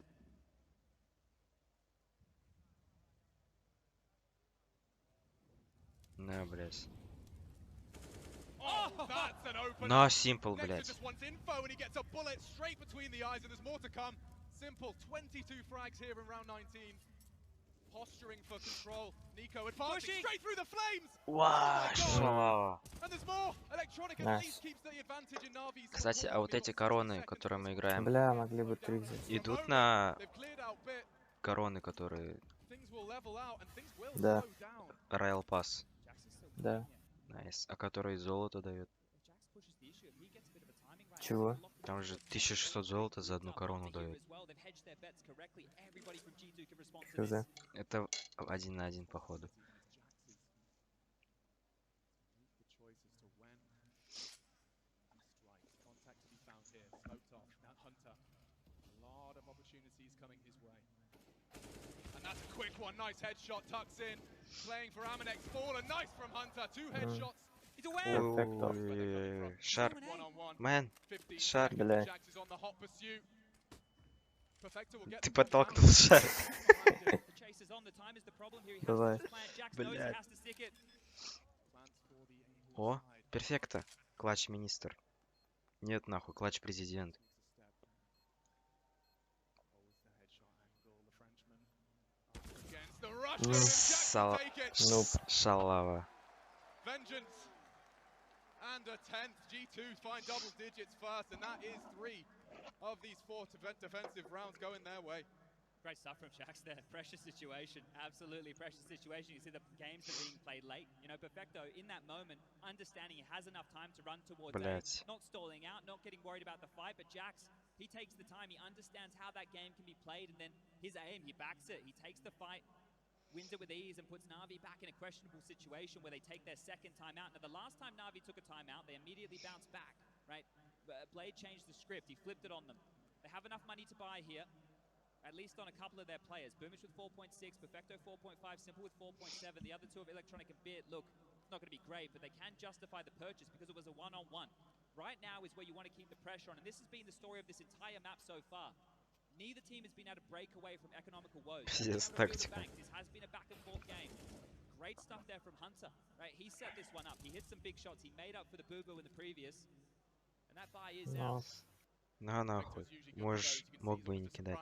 На, блядь. Oh, that's an opener. На, Simple, Nectar блядь. just wants info and he gets a bullet straight between the eyes, and there's more to come. Simple, 22 frags here in round 19. Posturing for control. Nico advancing straight through the flames. Вау, шалава. And there's more. Electronic at least keeps the advantage in Navi's. Кстати, а вот эти короны, которые мы играем, Бля, могли бы 3 взять. идут на короны, которые Да. Royal Pass. Да. Найс. А которые золото дают. Чего? Там же 1600 золота за одну корону дают. Хз. Это 1 на 1 походу. And that's a quick one. Nice headshot tucks in. Playing for Amanex. Fall and nice from Hunter. 2 headshots. He's away. Ой, шар. Мэн, шар. Бля. Ты подтолкнул шар. Бывает. Блядь. О, перфекто. Клатч министр. Нет, нахуй, клатч президент. Шалава. Vengeance and a 10th. G2 find double digits first, and that is 3 of these 4 defensive rounds going their way. Great stuff from Jax there. Pressure situation. Absolutely pressure situation. You see the games are being played late. You know, Perfecto in that moment, understanding he has enough time to run towards A, not stalling out, not getting worried about the fight, but Jax, he takes the time, he understands how that game can be played, and then his aim, he backs it, he takes the fight, wins it with ease, and puts Na'Vi back in a questionable situation where they take their second timeout. Now, the last time Na'Vi took a timeout, they immediately bounced back, right? Blade changed the script, he flipped it on them. They have enough money to buy here, at least on a couple of their players. Boomish with 4.6, Perfecto 4.5, Simple with 4.7. The other two of Electronic a bit, look, it's not going to be great, but they can justify the purchase because it was a one-on-one. Right now is where you want to keep the pressure on, and this has been the story of this entire map so far. Neither team has been able to break away from economical woes. Yes, tactical. This has been a back-and-forth game. Great stuff there from Hunter, right? He set this one up. He hit some big shots. He made up for the boo-boo in the previous, and that buy is out. На нахуй. Можешь, мог бы и не кидать.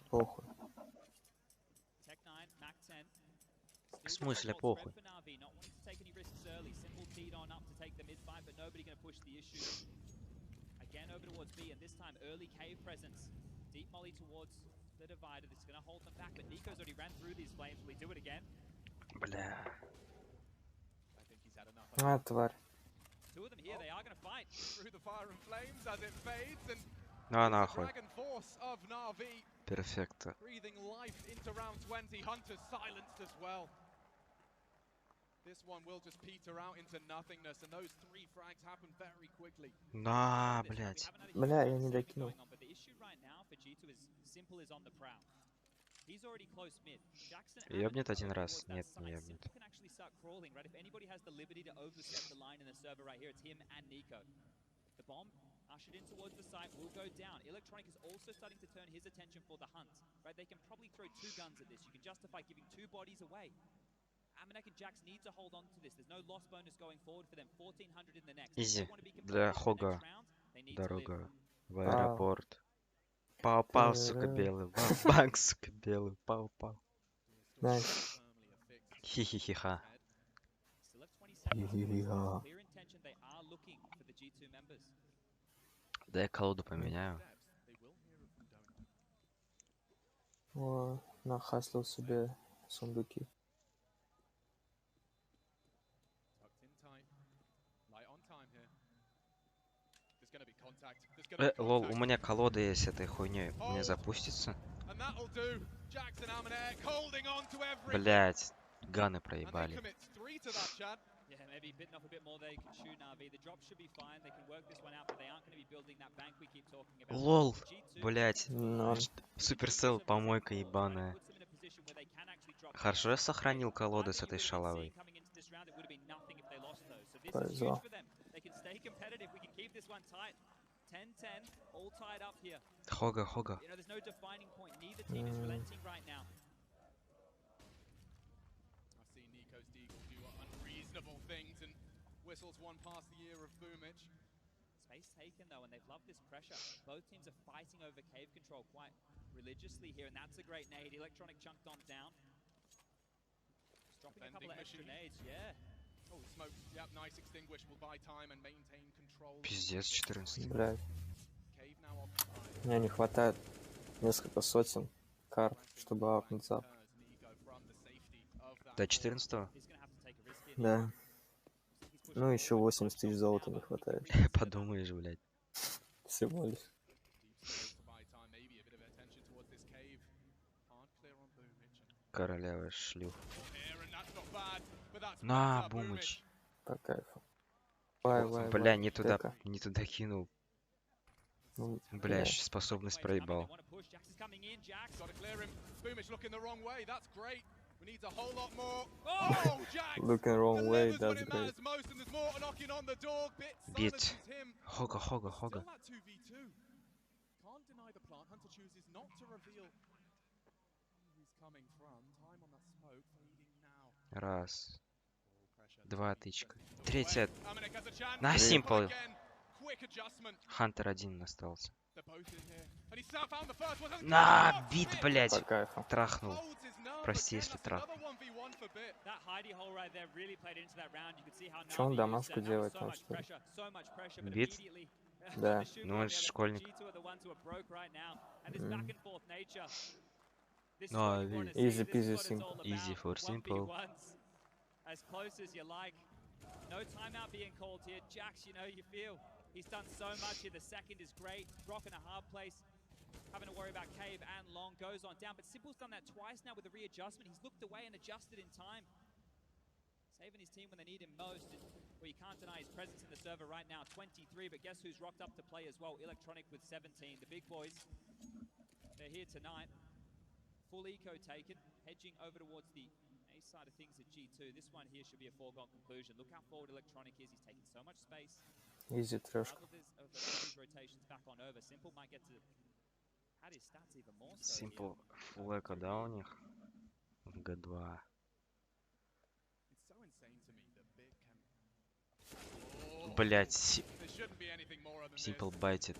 Похуй. В смысле похуй? Again over towards B, and this time early cave presence. Deep molly towards the divider. This is going to hold them back, but Nico's already ran through these flames. Will he do it again? Бля. А, тварь. Two of them here, they are going to fight. Through the fire and flames as it fades, and На нахуй. Dragon Force of Na'Vi Перфекто. breathing life into round 20. Hunter's silenced as well. This one will just peter out into nothingness, and those 3 frags happen very quickly. На, блядь. Бля, я не докинул. But the issue right now for G2 is Simple is on the prowl. He's already close mid. Jackson Ёбнет один раз. Нет, не ёбнет. can actually start crawling, right? If anybody has the liberty to overstep the line in the server right here, it's him and Nico. The bomb ushered in towards the site will go down. Electronic is also starting to turn his attention for the hunt, right? They can probably throw 2 guns at this. You can justify giving 2 bodies away. Amanek and Jax need to hold on to this. There's no loss bonus going forward for them. 1400 in the next. Изи. Для Хога. Дорога в аэропорт. Пау-пау, сука, белый. Бак, сука, белый. Пау-пау. Найс. Хи-хи-хи-ха. Хи-хи-хи-ха. Да я колоду поменяю. О, нахаслил себе сундуки. Лол, у меня колода есть с этой хуйней. Мне запустится. Блять, ганы проебали. Лол, блять. Суперсел, помойка ебаная. Хорошо я сохранил колоды с этой шалавой. Повезло. 10-10, all tied up here. Хога, Хога. You know, there's no defining point. Neither team is relenting right now. whistles one past the ear of Boomich. Space taken though, and they've loved this pressure. Both teams are fighting over cave control quite religiously here, and that's a great nade. Electronic chunked on down. Just dropping a couple of extra nades, yeah. Oh, smoke. Yep, nice extinguish. Will buy time and maintain control. Пиздец, 14. Блядь. Cave now occupied. Мне не хватает несколько сотен карт, чтобы апнуть зап. До 14-го? Да. Ну, еще 80 тысяч золота не хватает. Подумаешь, блядь. Всего лишь. Королева шлюх. На, Бумыч. По кайфу. Вай, бля, не туда кинул. Ну, бля, способность проебал. Looking wrong way, that's great. Бит. Хога. Раз. Два тычка. Третья. На, Симпл. Хантер один остался. На, бит, блядь. Трахнул. Прости, если трахнул. Че он домашку делает там, что ли? Бит? Да. Ну, он школьник. No, easy peasy simple. Easy for simple. As close as you like. No timeout being called here. Jax, you know, you feel he's done so much here. The second is great. Brock in a hard place. Having to worry about Cave and Long goes on down. But Simple's done that twice now with the readjustment. He's looked away and adjusted in time. Saving his team when they need him most. Well, you can't deny his presence in the server right now. 23, but guess who's rocked up to play as well? Electronic with 17. The big boys, they're here tonight. Full eco taken, hedging over towards the A side of things at G2. This one here should be a foregone conclusion. Look how forward Electronic is. He's taking so much space. Easy трешка. Rotations back on over. Simple might get to add his stats even more so. Simple full eco, да, у них? В G2. Блять, Simple байтит.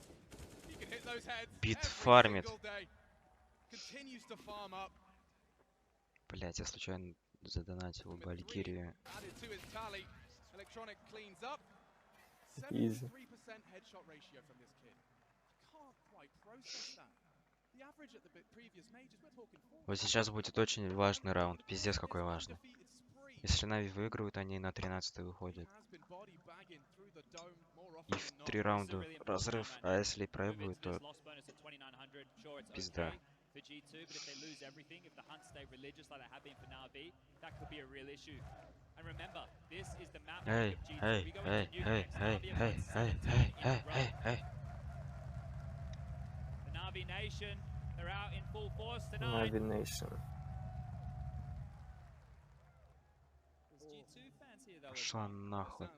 Бит фармит. Блять, я случайно задонатил Валькирию. Easy. Вот сейчас будет очень важный раунд. Пиздец, какой важный. Если Нави выиграют, они на 13 выходят. И в 3 раунда разрыв. А если проебают, то пизда. Эй. Navi Nation. Пошла нахуй.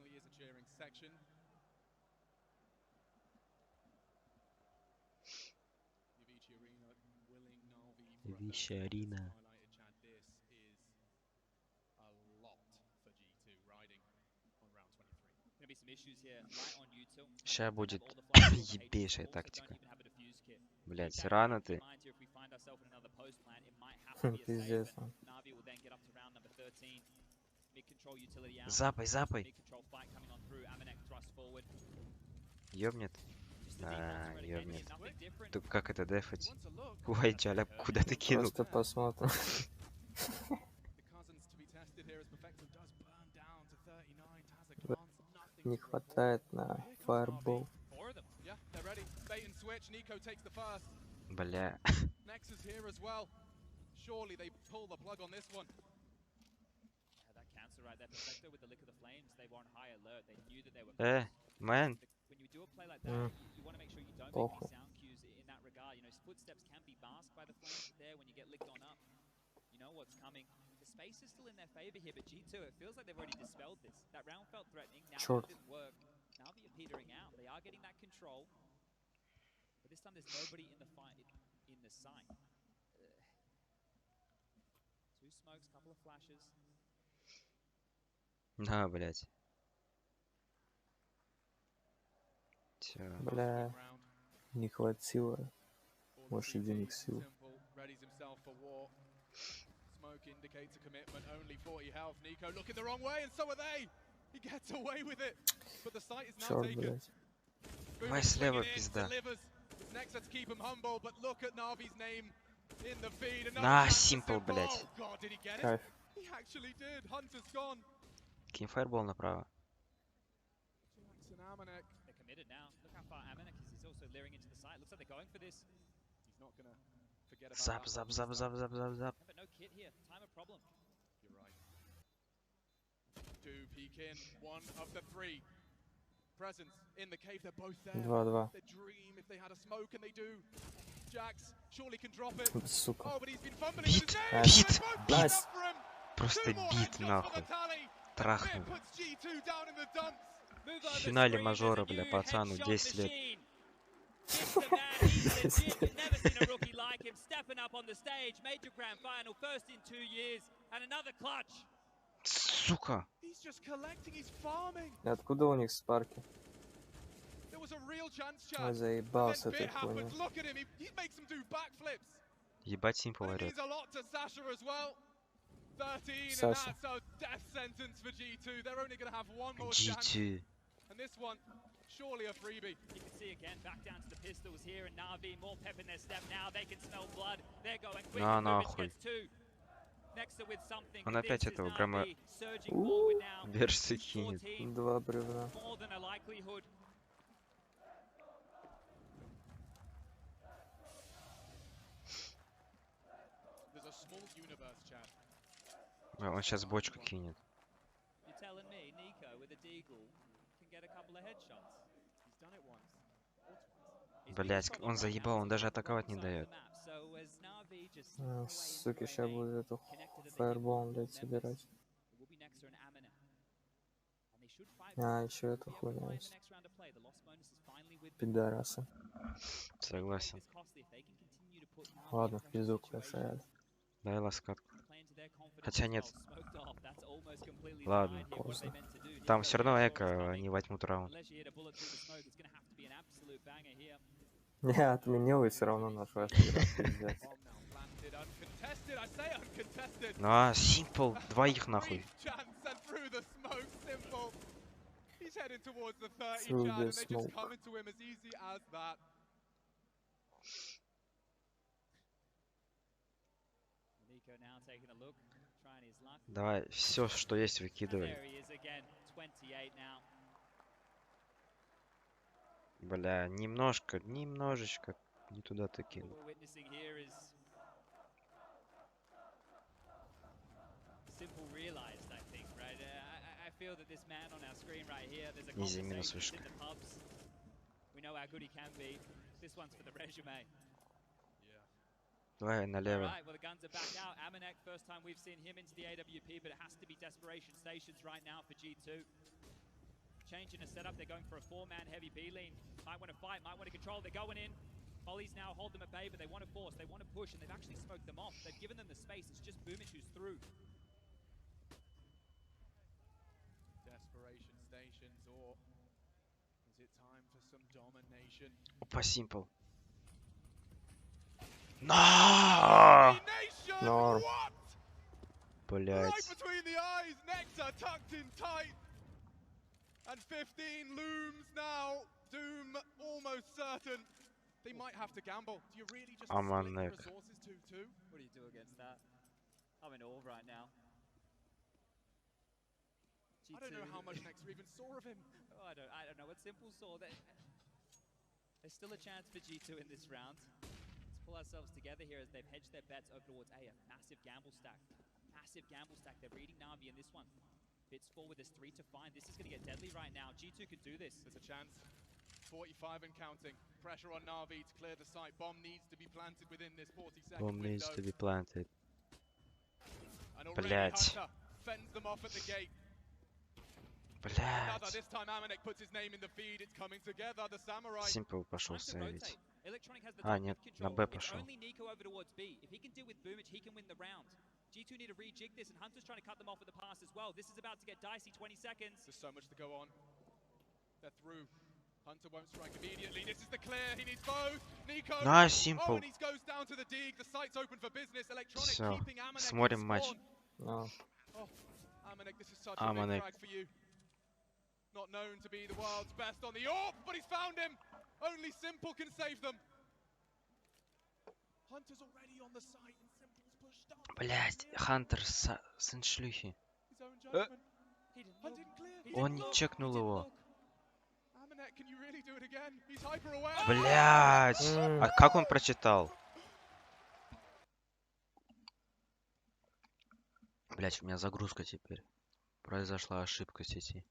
Вещарина. Сейчас будет ебейшая тактика. Блять, рано ты. Пиздец. Запай. Ёбнет? А, ёбнет. Тут как это дефать? Ой, Чаля, куда ты кинул? Просто посмотрим. Не хватает на Fireball. Бля. Man. Похуй. Space is still in their favor here, but G2, it feels like they've already dispelled this. That round felt threatening, now it didn't work. Now they're petering out. They are getting that control. But this time there's nobody in the fight, in the site. Two smokes, couple of flashes. На, блять. Бля, не хватило. Может, единик сил. Smoke indicates a commitment, only 40 health. Nico looking the wrong way, and so are they. He gets away with it, but the site is now Черт, taken. блядь. Давай слева, пизда. Next to keep him humble, but look at Navi's name in the feed. На, Simple, блядь. God, did he get it? Кайф. He actually did. Hunter's gone. Кинь фаербол направо. They're committed now. Look how far Amanek is also leering into the site. Looks like they're going for this. He's not gonna forget about Zap, zap, zap, zap, zap, zap, zap. But no kit here. Time of problem. You're right. Two peek in, one of the three. Presence in the cave, they're both there. 2-2. They dream if they had a smoke, and they do. Jax surely can drop it. Сука. Oh, but he's been fumbling Бит, with his бит, aim. бит. Nice. Просто бит, нахуй. Трахнул. Puts G2 down in the dumps. В финале мажора, бля, пацану 10 лет. Never seen a rookie like him stepping up on the stage. Major grand final, first in 2 years, and another clutch. Сука. He's just collecting, he's farming. И откуда у них спарки? There was a real chance, Ой, Chad. заебал с Then этой bit хуйней. happens. Look at him. He makes them do backflips. Ебать Simple And it орёт. means a lot to Sasha as well. 13, and Sasha. that's a death sentence for G2. They're only going to have one more chance. G2. And this one, surely a freebie. You can see again, back down to the pistols here, and Na'Vi more pep in their step now. They can smell blood. They're going quick. На, Boobic нахуй. gets two. Next with something. Он опять This is этого грамма Na'Vi surging forward now. версы кинет. 14, 2 бревна. more than a likelihood. There's a small universe, Chad. Он сейчас бочку кинет. You're telling me Nico with a deagle can get a couple of headshots? He's done it once. Блять, он заебал, он даже атаковать не дает. Суки, сейчас будет эту фаербол, блядь, собирать. А, еще эту хуйню есть. Пидорасы. Согласен. Ладно, в пизду Clash Royale. Дай ласкатку. Хотя нет. Ладно. Поздно. Там все равно эко, они возьмут раунд. Не, отменил и все равно нашу отыграть, пиздец. Ну а Simple, двоих нахуй. He's heading towards the 30, Through Chad, the and they just smoke. come into him as easy as that. Nico now taking a look, trying his luck. Давай, все, что есть, And выкидывай. there he is again, 28 now. Бля, немножечко не туда ты What кинул. we're witnessing here is Simple realized, I think, right? I feel that this man on our screen right here, there's a Easy minus conversation wishka. in the pubs. We know how good he can be. This one's for the resume. Давай налево. Right, well the guns are back out. Amanek, first time we've seen him into the AWP, but it has to be desperation stations right now for G2. Changing the setup, they're going for a 4-man heavy B lean. Might want to fight, might want to control, they're going in. Hollies now hold them at bay, but they want to force, they want to push, and they've actually smoked them off. They've given them the space, it's just Boomish who's through. Desperation stations, or is it time for some domination? Опа, Simple. На! Domination! Норм. What? Блять. Right between the eyes, Nectar tucked in tight. And 15 looms now. Doom almost certain. They might have to gamble. Do you really just I'm on split the neck. resources 2-2? What do you do against that? I'm in awe right now. I don't know how much Nectar even saw of him. Oh, I don't know what Simple saw. There's still a chance for G2 in this round. Let's pull ourselves together here as they've hedged their bets over towards A. A massive gamble stack. Massive gamble stack. They're reading Na'Vi in this one. Bits forward, there's 3 to find. This is going to get deadly right now. G2 could do this. There's a chance. 45 and counting. Pressure on Na'Vi to clear the site. Bomb needs to be planted within this 40-second Bomb needs window. to be planted. And already Блять. Hunter fends them off at the gate. Блять. Another, this time Amanek puts his name in the feed. It's coming together. The Samurai. Simple пошел Time to сейвить. rotate. Electronic has the А, top нет, mid на control. Б It's пошел. only Nico over towards B. If he can deal with Boomage, he can win the round. G2 need to rejig this, and Hunter's trying to cut them off at the pass as well. This is about to get dicey, 20 seconds. There's so much to go on. They're through. Hunter won't strike immediately. This is the clear. He needs both. Nico. На, Oh, simple. and he goes down to the dig. The site's open for business. Electronic Всё. keeping Amanek Смотрим in матч. spawn. Ну, Oh, Amanek, this is such a big Amanek. frag for you. Not known to be the world's best on the AWP, but he's found him. Only Simple can save them. Hunter's already on the site and Simple's pushed up. Блять, Хантер сын шлюхи. His own judgment. Hunt didn't clear. Он не чекнул его. Amanek, can you really do it again? He's hyper aware. Блять! А как он прочитал? Блять, у меня загрузка теперь. Произошла ошибка сети.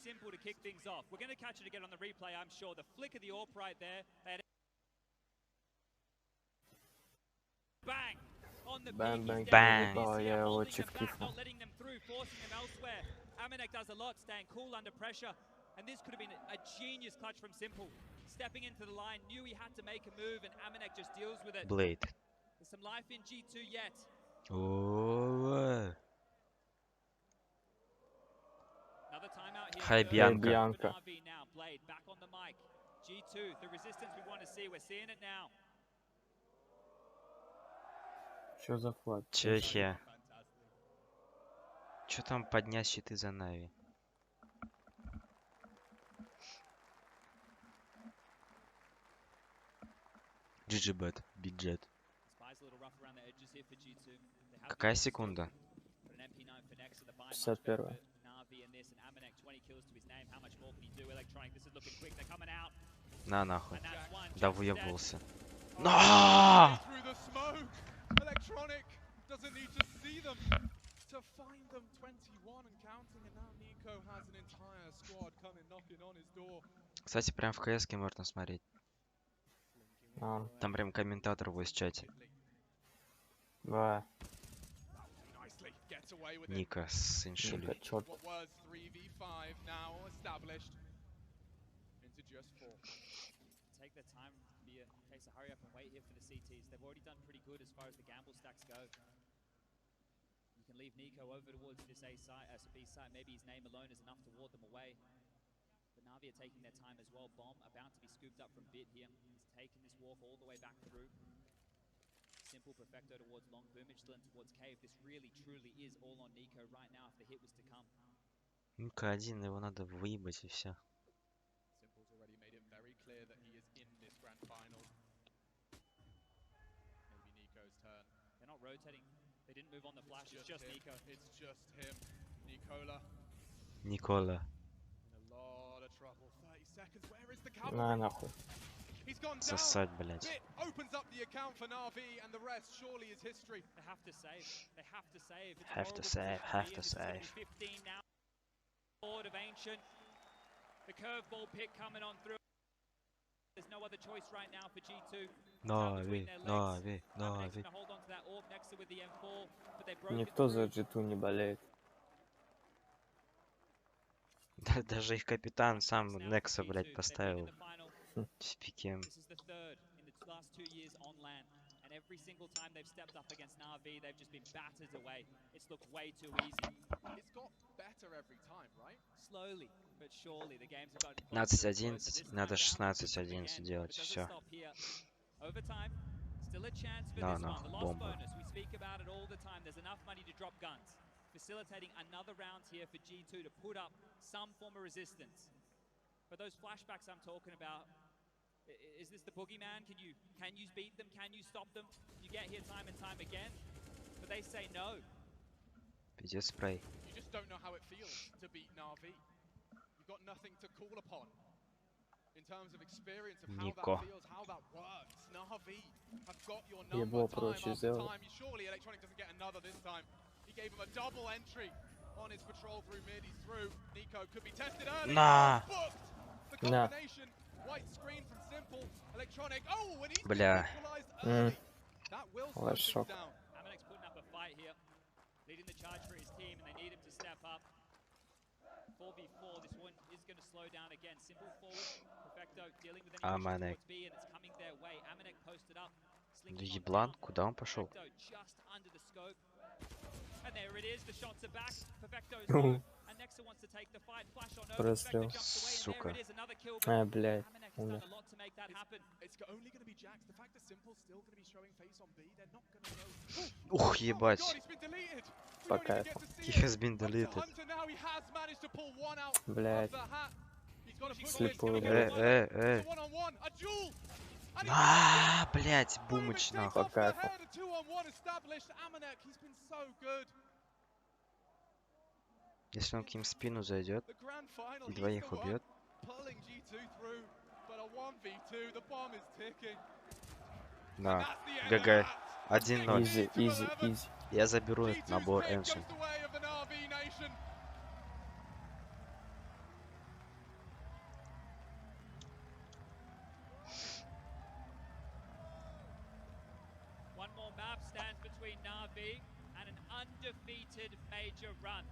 Simple to kick things off. We're going to catch it again on the replay, I'm sure. The flick of the AWP right there. Bang! On the Bang, peak, he's bang, down. bang. Oh, He's yeah, holding вот them back, чекифа. not letting them through, forcing them elsewhere. Amanek does a lot, staying cool under pressure. And this could have been a genius clutch from Simple. Stepping into the line, knew he had to make a move, and Amanek just deals with it. Blade. There's some life in G2 yet. О, Another timeout here. Хай Бьянка. Бьянка. Now, Blade back on the mic. G2, the resistance we want to see, we're seeing it now. Что за флаг? Чехия. Чё там поднять щиты за Нави? GGBet, Big Какая секунда? 51. На нахуй. Да выебывался. На! Electronic doesn't need to see them to find them 21 and counting, and now Nico has an entire squad coming knocking on his door. Кстати, прям в КС-ке можно смотреть. А, Там прям комментатор в чате. да. Ника сын Ника, Шили. чёрт. What was 3v5 now established into just 4. Take their time, be a case of hurry up and wait here for the CTs. They've already done pretty good as far as the gamble stacks go. You can leave Nico over towards this A site, B site. Maybe his name alone is enough to ward them away. But Na'Vi are taking their time as well. Bomb about to be scooped up from Bit here. He's taking this walk all the way back through. Simple Perfecto towards Long, Boomage still in towards Cave. This really, truly is all on Nico right now if the hit was to come. Ника один, его надо выебать и все. Simple's already made it very clear that he is in this grand final. Maybe Nico's turn. They're not rotating. They didn't move on the flash. It's just him. Nico. It's just him. Nicola Никола. in a lot of trouble. 30 seconds. Where is the На cavalry? нахуй. He's gone down. Сосать, блядь. Bit opens up the account for Na'Vi, and the rest surely is history. They have to save. They have to save. It's a Have to horrible save, position have be to in. It's gonna be save. 15 now. Lord of Ancient. The curveball pick coming on through. There's no other choice right now for G2. Нави, Нави, Нави. Gonna hold on to that orb next to with the M4, but they broke it Никто за through. G2 не болеет. Даже их капитан сам Некса, блядь, поставил в пике. This is the third in the last 2 years on LAN, and every single time they've stepped up against Na'Vi, they've just been battered away. It's looked way too easy. It's got better every time, right? Slowly, but surely the games have gotten 15-11, надо 16-11 делать, все. Over time, still a chance for Да, this one. нахуй, The lost бомба. bonus, we speak about it all the time. There's enough money to drop guns, facilitating another round here for G2 to put up some form of resistance. But those flashbacks I'm talking about, is this the boogeyman? Can you beat them? Can you stop them? You get here time and time again, but they say no. Пиздец спрей. You just don't know how it feels to beat Na'Vi. You've got nothing to call upon in terms of experience of how Nico. that feels, how that works. Na'Vi have got your Его number time проще after сделать. time. Surely Electronic doesn't get another this time. He gave him a double entry on his patrol through mid. He's through. Nico could be tested early. На. Booked. The На. combination. White screen from Simple. Electronic. Oh, and he's Бля. equalized early. That will slow things шок. down. Amanek's putting up a fight here, leading the charge for his team, and they need him to step up. 4v4, this one is going to slow down again. Simple forward, Perfecto dealing with any Amanek. towards B, and it's coming their way. Amanek posted up, Да slinking on еблан, down. куда он пошел? Perfecto just under the scope. And And there it is. The shots are back. Perfecto's through. And Nexa wants to take the fight. Flash on over. Perfecto jumps away. And there it is. Another kill. Блядь. Has done a lot to make that happen. It's only going to be Jax. The fact that Simple's still going to be showing face on B, they're not going to know. Ух, ебать. По кайфу. He has been deleted. Блядь. Слепую. Блядь, бумыч нахуй. По кайфу. Если он к ним в спину зайдет и двоих убьет. Да, ГГ. 1-0. Изи, изи, изи. Я заберу этот набор Ancient. One more map stands between Na'Vi and an undefeated major run.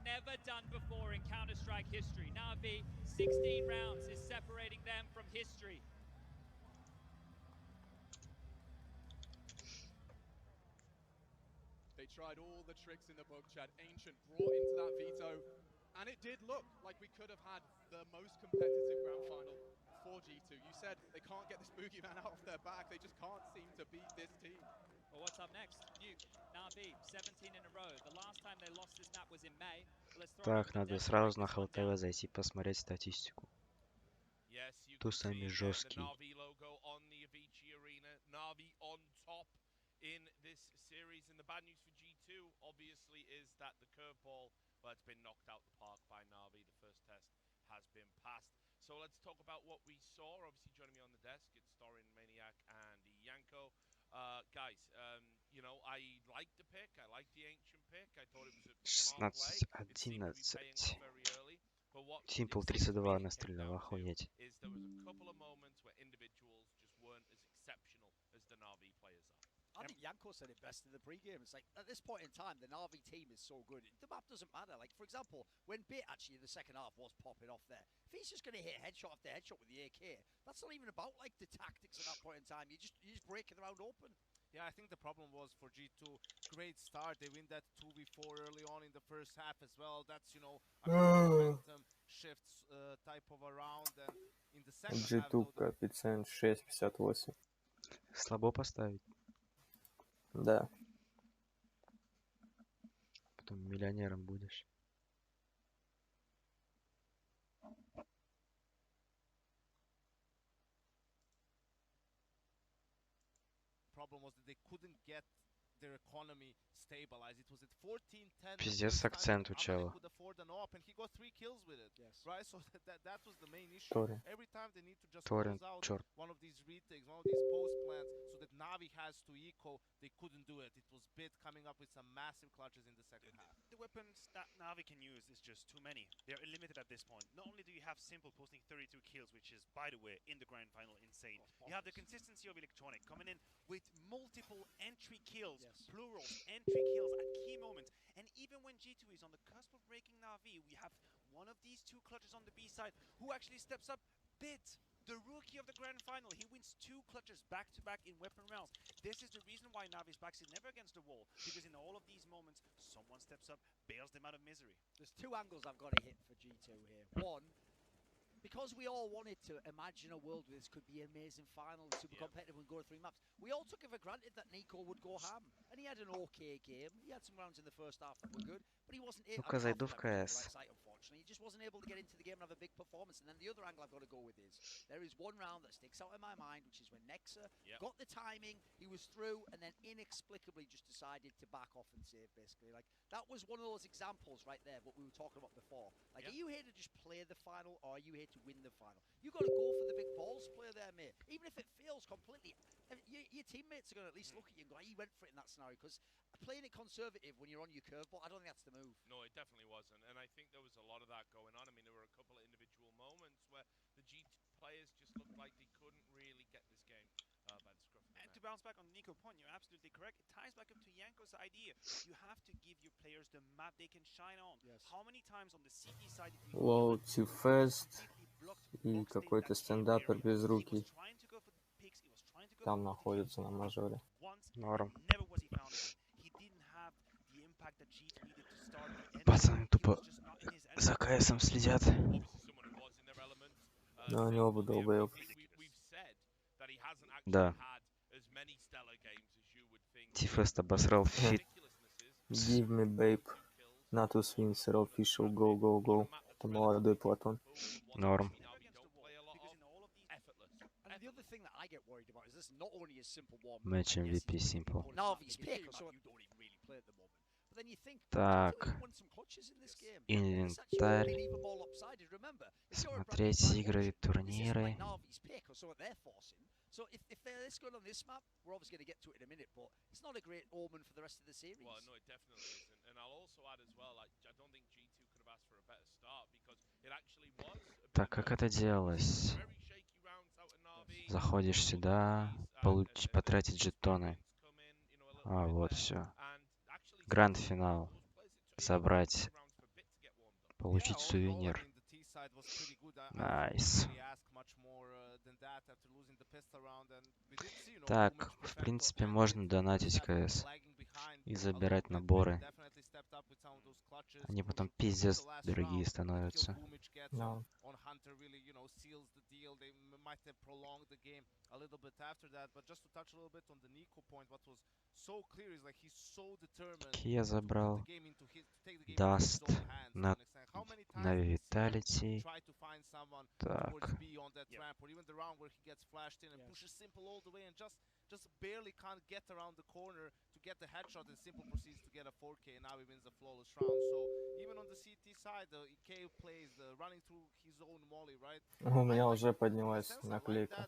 Never done before in Counter-Strike history. Na'Vi, 16 rounds is separating them from history. They tried all the tricks in the book, Chad. Ancient brought into that veto, and it did look like we could have had the most competitive grand final for G2. You said they can't get this boogeyman out of their back. They just can't seem to beat this team. Well, what's up next? Nuke, Na'Vi, 17 in a row. The last time they lost this map was in May. Так, надо сразу на ХЛТВ зайти посмотреть статистику. Кто самый жесткий? In this series, and the bad news for G2 obviously is that the curveball, well, it's been knocked out the park by Na'Vi. The first test has been passed. So let's talk about what we saw. Obviously joining me on the desk, it's Dorin, Maniac, and Yanko. Guys, you know, I liked the pick. I liked the Ancient pick. I thought it was a smart play. It seemed to be paying off very early. But what Simple 32 настрелял, охуеть. is there was a couple of moments where individuals just weren't as exceptional as the Na'Vi players are. I think Yanko said it best in the pre-game. It's like, at this point in time, the Na'Vi team is so good. The map doesn't matter. Like, for example, when Bit actually in the second half was popping off there, if he's just going to hit headshot after headshot with the AK, that's not even about, like, the tactics at that point in time. You're just breaking the round open. Yeah, I think the problem was for G2, great start. They win that 2v4 early on in the first half as well. That's, you know, a momentum shifts type of a round. And in the second half, G2 коэффициент 6,58. Слабо поставить. Да. Потом миллионером будешь. problem was that they couldn't get their economy stabilized. It was at 14-10. Пиздец акцент у чела. Could afford an op, and he got 3 kills with it. Yes. Right, so that was the main issue. Torrent. Every time they need to just Torrent, close out черт. one of these retakes, one of these post plants, so that Na'Vi has to eco. They couldn't do it. It was Bit coming up with some massive clutches in the second half. The weapons that Na'Vi can use is just too many. They're limited at this point. Not only do you have Simple posting 32 kills, which is, by the way, in the grand final, insane. You have the consistency of Electronic coming in with multiple entry kills, plurals, entry kills at key moments. And even when G2 is on the cusp of breaking Na'Vi, we have one of these two clutches on the B side who actually steps up. Bit, the rookie of the grand final, he wins 2 clutches back-to-back in weapon rounds. This is the reason why Navi's backs is never against the wall, because in all of these moments, someone steps up, bails them out of misery. There's 2 angles I've got to hit for G2 here. One, because we all wanted to imagine a world where this could be an amazing final, super competitive and go 3 maps, we all took it for granted that Nico would go ham. And he had an okay game. He had some rounds in the first half that were good, but he wasn't able Ну-ка, зайду в КС. unfortunately. He just wasn't able to get into the game and have a big performance. And then the other angle I've got to go with is, there is one round that sticks out in my mind, which is when Nexa got the timing, he was through, and then inexplicably just decided to back off and save, basically. Like, that was one of those examples right there, what we were talking about before. Like, are you here to just play the final, or are you here to win the final? You got to go for the big balls player there, mate. Even if it fails completely, your teammates are going to at least look at you and go, he went for it in that scenario. Because playing it conservative when you're on your curveball, I don't think that's the move. No, it definitely wasn't. And I think there was a lot of that going on. I mean, there were a couple of individual moments where the G2 players just looked like they couldn't really get this game by the scruff of the neck. And to bounce back on Nico's point, you're absolutely correct. It ties back up to Yanko's idea. You have to give your players the map they can shine on. How many times on the CT side did we Low to first и какой-то стендапер без руки там находится на мажоре. Норм. Never was he found again. He didn't have the impact that за КСом следят. Но они оба долбоёб. Да. Тифест обосрал фит. Give me babe. Natus Windsor official. Go, go, go. Это молодой Платон. Норм. And the other thing that I get worried about is this not only is Simple one. Match MVP simple. Navi's pick, or something you don't even really play at the moment. But then you think, Так. won some clutches in this game. Инвентарь. Even more lopsided. Remember, if you're a Смотреть игры, турниры. Navi's pick or something they're forcing. So if they're this good on this map, we're obviously going to get to it in a minute, but it's not a great omen for the rest of the series. Well, no, it definitely isn't. And I'll also add as well, like, I don't think G2 could have asked for a better start because it actually was. Так, как это делалось? Заходишь сюда, потратить жетоны. А, вот все. Гранд-финал. Собрать. Получить сувенир. Найс. Так, в принципе, можно донатить КС и забирать наборы. Они потом пиздец дорогие становятся. No. Я забрал Даст на Виталити. Так. Just barely can't get around the corner to get the headshot, and Simple proceeds to get a 4K, and now he wins the flawless round. So even on the CT side, the EK plays running through his own molly, right? У меня уже поднялась наклейка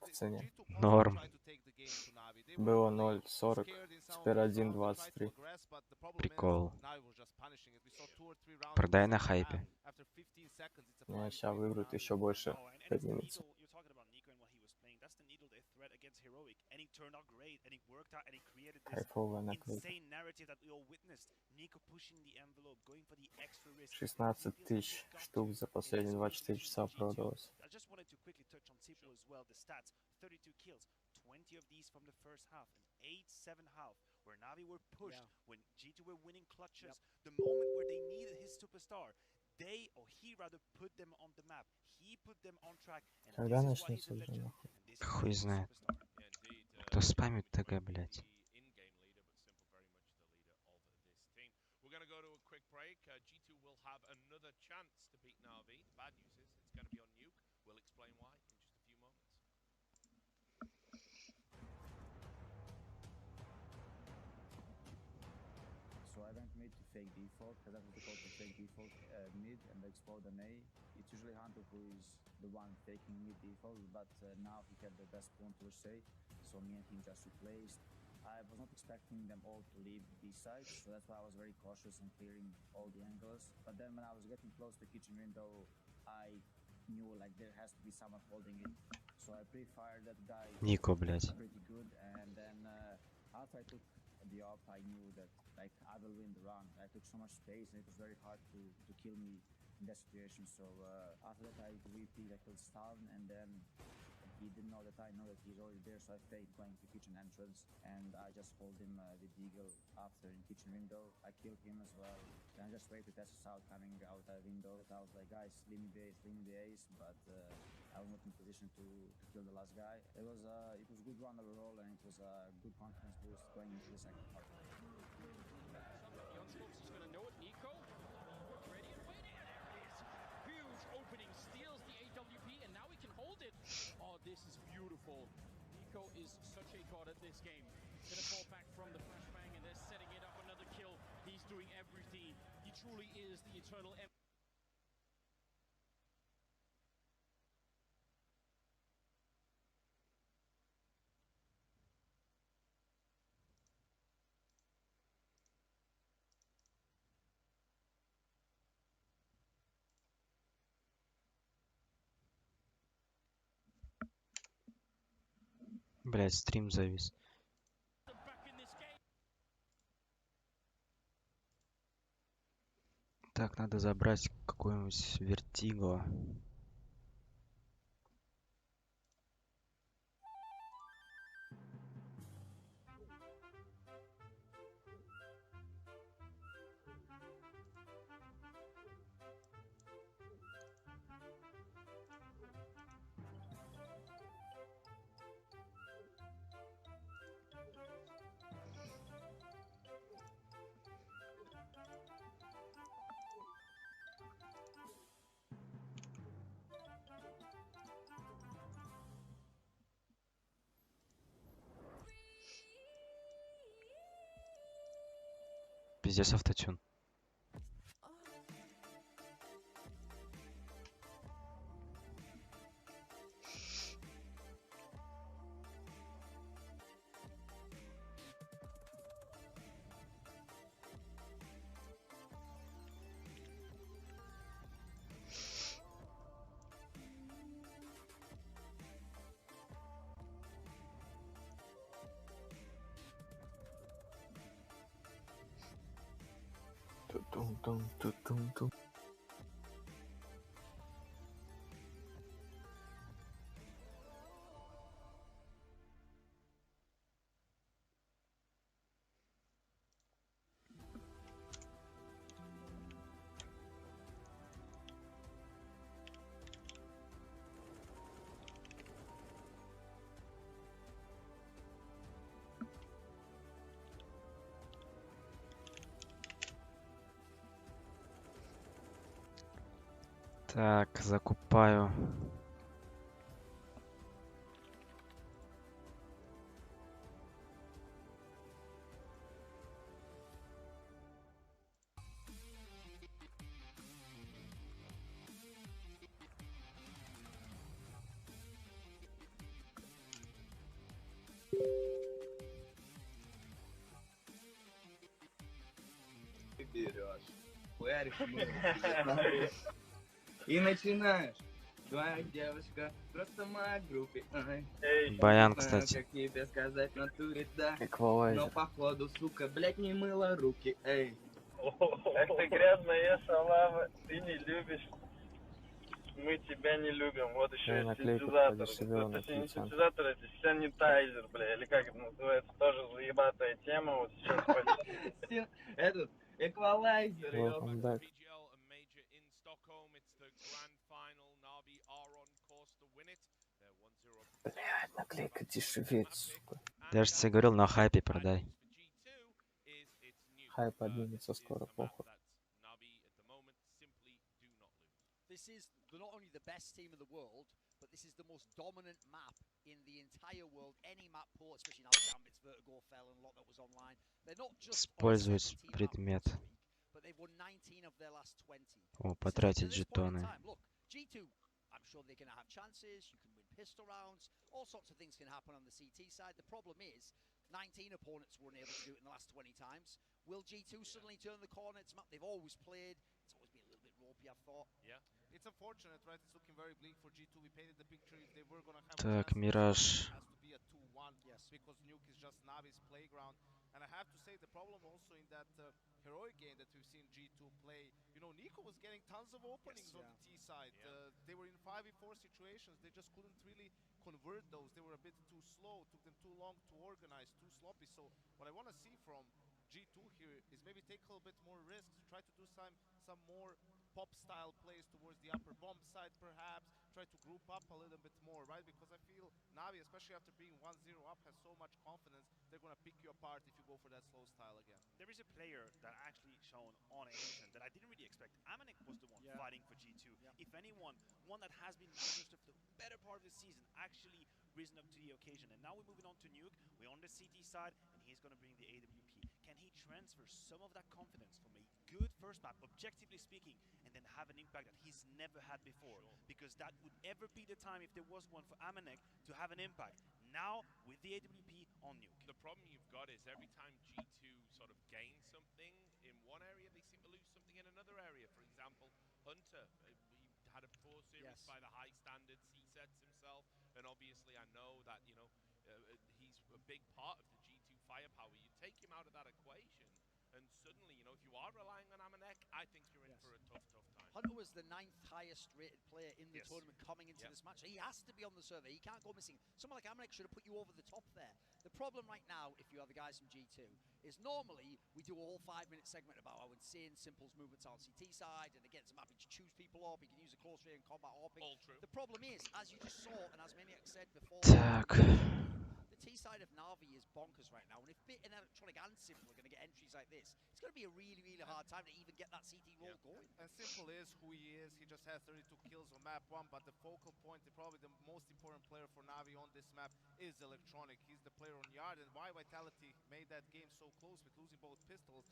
в цене. Норм. Было 0.40, теперь 1.23. Прикол. Продай на хайпе. Ну, сейчас выиграют, еще больше поднимется. Кайфовая наклейка. 16 тысяч штук за последние 24 часа продалось. 20 of these from the first half, and 8-7 half, where Navi were pushed, when G2 were winning clutches, the moment where they needed his superstar, they, or he rather, put them on the map. He put them on track, and Когда this is why he's начнется a уже legend. нахуй? Хуй знает. Кто спамит ТГ, блядь? We're going to go to a quick break. G2 will have another chance to beat Navi. The bad news is it's going to be on Nuke. We'll explain why in just a few moments. So I went mid to fake default, because that was the call to fake default mid and explode an A. It's usually Hunter who is the one faking mid default, but now he had the best point to say, so me and him just replaced. I was not expecting them all to leave B side, so that's why I was very cautious in clearing all the angles. But then when I was getting close to kitchen window, I knew like there has to be someone holding it. So I pre-fired that guy. Nico, блядь. Pretty good, and then after I took the op, I knew that like I will win the round. I took so much space, and it was very hard to kill me in that situation. So after that, I VP, I killed Stalin, and then he didn't know that I know that he's already there, so I faked going to kitchen entrance, and I just hold him with Deagle after in kitchen window. I killed him as well, and I just waited to test out coming out that window. I was like, guys, leave me the ace, but I was not in position to kill the last guy. It was a good run overall, and it was a good confidence boost going into the second part. Youngslopes is going to know it. Nico, ready and waiting, and there it is. Huge opening, steals the AWP, and now he can hold it. Oh, this is beautiful. Nico is such a god at this game. Gonna fall back from the flashbang, and they're setting it up another kill. He's doing everything. He truly is the eternal M. Блядь, стрим завис. Так, надо забрать какой-нибудь вертиго. Пиздец автотюн. Ту-тум-тум-ту-тум-тум. Так, закупаю. Берешь, хуяришь и начинаешь. Твоя девушка просто моя группе. Баян, кстати. Как тебе сказать в натуре, да. Эквалайзер. Но походу, сука, блять, не мыла руки, эй. Эх ты грязная шалава, ты не любишь. Мы тебя не любим. Вот еще есть синтезатор. Точнее, не синтезатор, это санитайзер, бля, или как это называется, тоже заебатая тема. Вот сейчас почти. Этот, эквалайзер, Welcome back. PGL Major in Stockholm. It's the grand final. Navi are on course to win it. They're 1-0. Блядь, наклейка дешевеет, сука. Я же тебе говорил, на хайпе продай. Хайп поднимется скоро, похуй. This is not only the best team in the world, but this is the most dominant map in the entire world. Any map pool, especially now Gambit's Vertigo fell and a lot that was online. They're not just Использовать предмет. but they've won 19 of their last 20. О, потратить жетоны. Look, G2, I'm sure they're going to have chances. You can win pistol rounds. All sorts of things can happen on the CT side. The problem is 19 opponents were unable to do it in the last 20 times. Will G2 suddenly turn the corner? It's a map they've always played. It's always been a little bit ropey, I thought. Yeah. It's unfortunate, right? It's looking very bleak for G2. We painted the picture if they were going to have Так, a chance, Мираж. it has to be a 2-1 because Nuke is just Navi's playground. And I have to say the problem also in that heroic game that we've seen G2 play, you know, Nico was getting tons of openings on the T side. They were in 5v4 situations. They just couldn't really convert those. They were a bit too slow. Took them too long to organize, too sloppy. So what I want to see from G2 here is maybe take a little bit more risks, try to do some more pop style plays towards the upper bomb side perhaps, try to group up a little bit more, right? Because I feel Navi, especially after being 1-0 up, has so much confidence, they're going to pick you apart if you go for that slow style again. There is a player that actually shown on Ancient that I didn't really expect. Amanek was the one fighting for G2. If anyone, one that has been managed of the better part of the season, actually risen up to the occasion. And now we're moving on to Nuke. We're on the CT side, and he's going to bring the AWP. Can he transfer some of that confidence from a good first map, objectively speaking, and then have an impact that he's never had before? Because that would ever be the time, if there was one for Amanek, to have an impact. Now, with the AWP on Nuke. The problem you've got is every time G2 sort of gains something in one area, they seem to lose something in another area. For example, Hunter, he had a poor series by the high standards he sets himself, and obviously I know that, you know, he's a big part of the G2 firepower. You take him out of that equation, and suddenly, you know, if you are relying on Amanek, I think you're in for a tough time. Hunter was the 9th highest rated player in the tournament coming into this match. He has to be on the server. He can't go missing. Someone like Amanek should have put you over the top there. The problem right now, if you are the guys from G2, is normally we do a whole 5-minute segment about how insane Simple's movements are on CT side, and again, it's happy to choose people up. He can use a close range combat hopping. All true. The problem is, as you just saw, and as Maniac said before, Так. the T side of Na'Vi is bonkers right now, and if Bit and Electronic and Simple are going to get entries like this, it's going to be a really, really hard time to even get that CT roll going. And Simple is who he is. He just has 32 kills on map 1, but the focal point, probably the most important player for Na'Vi on this map is Electronic. He's the player on Yard, and why Vitality made that game so close with losing both pistols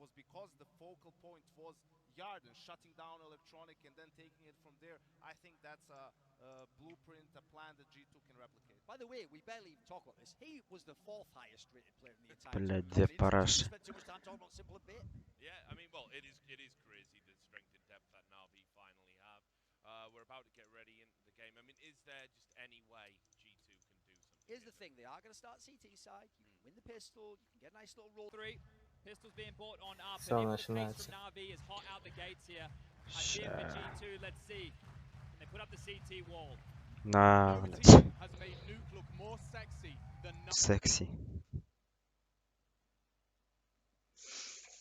was because the focal point was Yard and shutting down Electronic and then taking it from there. I think that's a blueprint, a plan that G2 can replicate. By the way, we barely even talk about this. He was the 4th highest rated player in the entire Блядь, tournament. две We параши. spent too much time talking about Simple a bit. Yeah, I mean, well, it is crazy the strength and depth that Na'Vi finally have. We're about to get ready into the game. I mean, is there just any way G2 can do something? Here's the thing, they are going to start CT side. You can win the pistol, you can get a nice little roll. 3. Pistols being bought on up. Все And pace начинается. from Na'Vi is hot out the gates here. Idea for G2, let's see. Can they put up the CT wall? На, блядь. Has made Nuke look more sexy than Секси.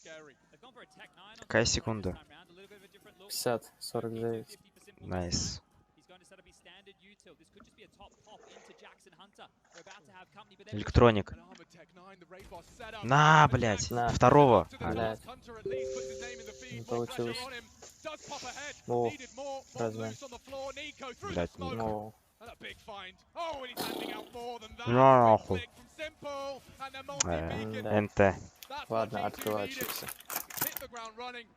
Scary. They've gone for a Tech 9 on Какая this секунда? time round, a little bit of a different look. 50, 49. 50% Найс. He's going to set up his standard util. This could just be a top pop into Jackson Hunter. They're about to have company, but they're Электроник. An armored Tech 9, the raid boss set up. На, блядь. На. Второго. Блядь. Hunter at least puts his name in the feed. Не More pressure получилось. on him. Does pop ahead. О, Needed more. Bomb размен. loose on the floor. Nico through the Блядь, smoke. Ну, And a big find. Oh, and he's handing out more than that. На, Big нахуй. flick from Simple. And the multi-beacon. да. НТ. That's what Ладно, G2 открывай needed. чипсы. Hit the ground running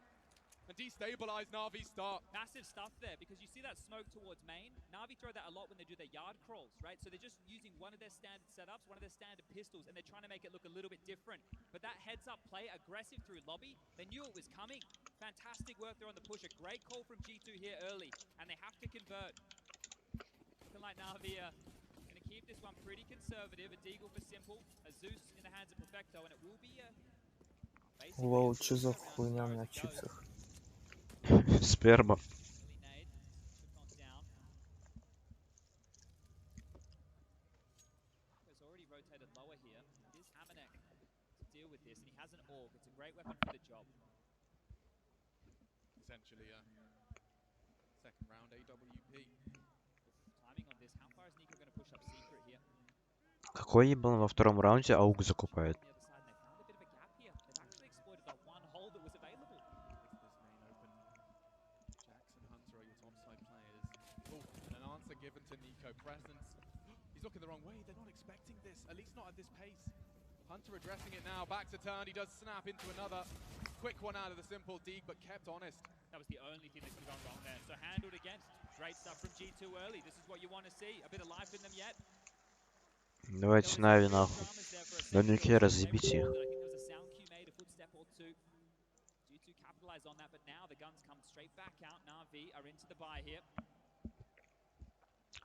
and destabilize Na'Vi's start. massive stuff there because you see that smoke towards main. Na'Vi throw that a lot when they do their yard crawls, right? So they're just using one of their standard setups, one of their standard pistols, and they're trying to make it look a little bit different. But that heads-up play, aggressive through lobby, they knew it was coming. Fantastic work there on the push. A great call from G2 here early, and they have to convert. Looking like Na'Vi going to keep this one pretty conservative. A Deagle for Simple, a Zeus in the hands of Perfecto, and it will be basically Лоу, что за хуйня на чипсах? Сперма. already rotated lower here. It is Amanek to deal with this, and he has an AUG. It's a great weapon for the job. Essentially, second round AWP. Timing on this. How far is Nico going to push up secret here? Какой ебан во втором раунде ауг закупает? Given to Nico presence. He's looking the wrong way. They're not expecting this, at least not at this pace. Hunter addressing it now. Back to turn. He does snap into another. Quick one out of the Simple Deeg, but kept honest. That was the only thing that could have gone wrong there. So handled against. Great stuff from G2 early. This is what you want to see. A bit of life in them yet. Давайте Нави нахуй. Да нике разъебите их. G2 capitalize on that, but now the guns come straight back out. Na'Vi are into the buy here.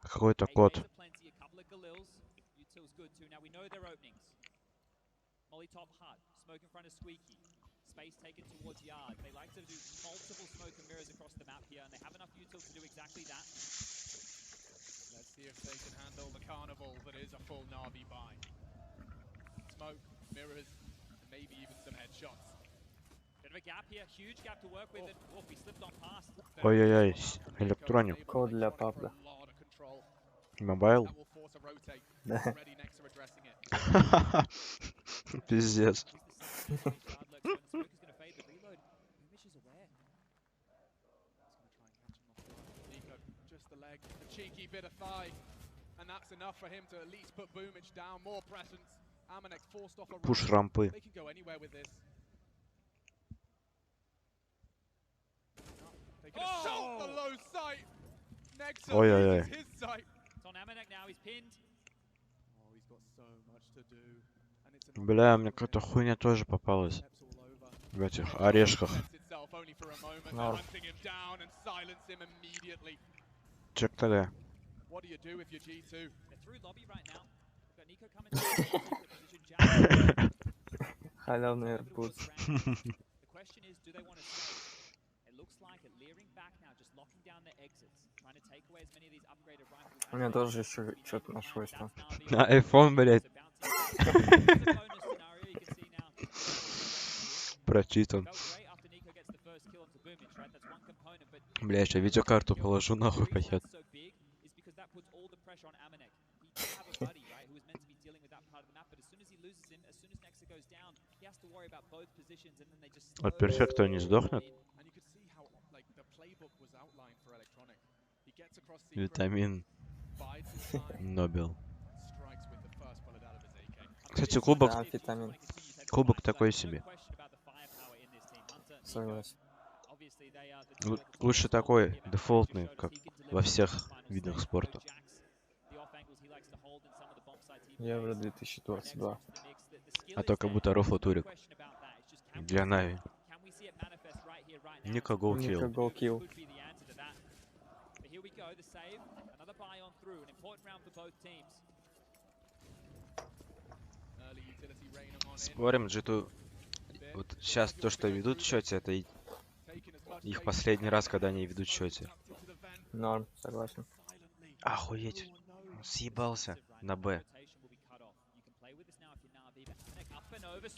Какой-то код. Plenty, a couple of Galils. Util's good too. Now we know their openings. Molly top hut, smoke in front of Squeaky. Space taken towards Yard. They like to do multiple smoke and mirrors across the map here, and they have enough Util to do exactly that. Let's see if they can handle the carnival that is a full Na'Vi buy. Smoke, mirrors, and maybe even some headshots. Bit of a gap here, huge gap to work with, and we slipped on past. Ой-ой-ой, электроник. Код для пабга. Мобайл? Да. Пиздец. Just the leg, a cheeky bit of thigh, and that's enough for him to at least put Boomich down. More presence. Amanek forced off a Push рампы. They can go anywhere with this. Taking a shot, the low sight. Next Ой-ой-ой. his sight. It's on Amanek now, he's pinned. Oh, he's got so much to do. And it's Бля, мне какая-то хуйня тоже попалась. В этих орешках. Норм. Чек тогда. What do you do if you're G2? They're through lobby right now. Got Nico coming to the position. Халявный AirPods. The question is, do they want to stay? It looks like it leering back now, just locking down the exits, trying to take away as many of these upgraded rifles. У меня тоже еще что-то нашлось там. На iPhone, блядь. Прочитан. Бля, сейчас видеокарту положу, нахуй пойдет. От перфекта не сдохнет? Витамин. Нобел. Кстати, кубок. Да, витамин. Кубок такой себе. Согласен. Лучше такой, дефолтный, как во всех видах спорта. Евро 2022. А то как будто рофл-турик. Для Нави. Ника голкил. Ника голкил. Спорим, G2. Вот сейчас то, что ведут в счете, это их последний раз, когда они ведут в счете. Норм, согласен. Охуеть. Съебался на Б.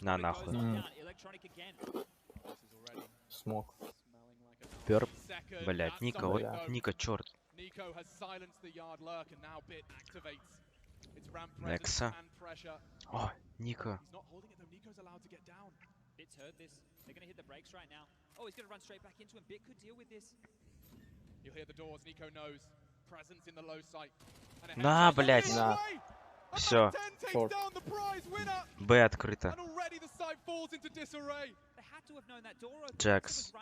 На нахуй. Смог. Пёр. Блять, Ника, вот Ника, черт. Некса. О, Ника. На, блять. На. Все. Б открыто. Джекс.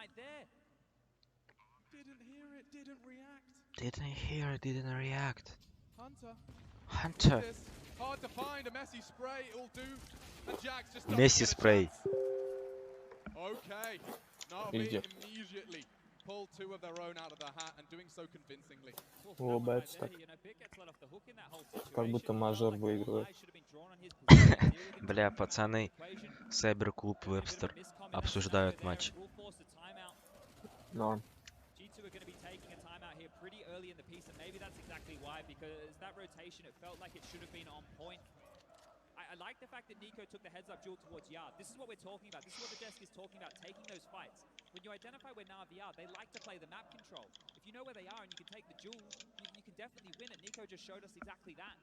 Didn't hear it, didn't react. Hunter. Месси спрей. Иди. О, бэтс так. Как будто мажор выигрывает. Бля, пацаны, Сайберклуб Вебстер обсуждают матч. Норм. I like the fact that Nico took the heads-up duel towards Yard. This is what we're talking about. This is what the desk is talking about, taking those fights. When you identify where Na'Vi are, they like to play the map control. If you know where they are and you can take the duel, you can definitely win it. Nico just showed us exactly that.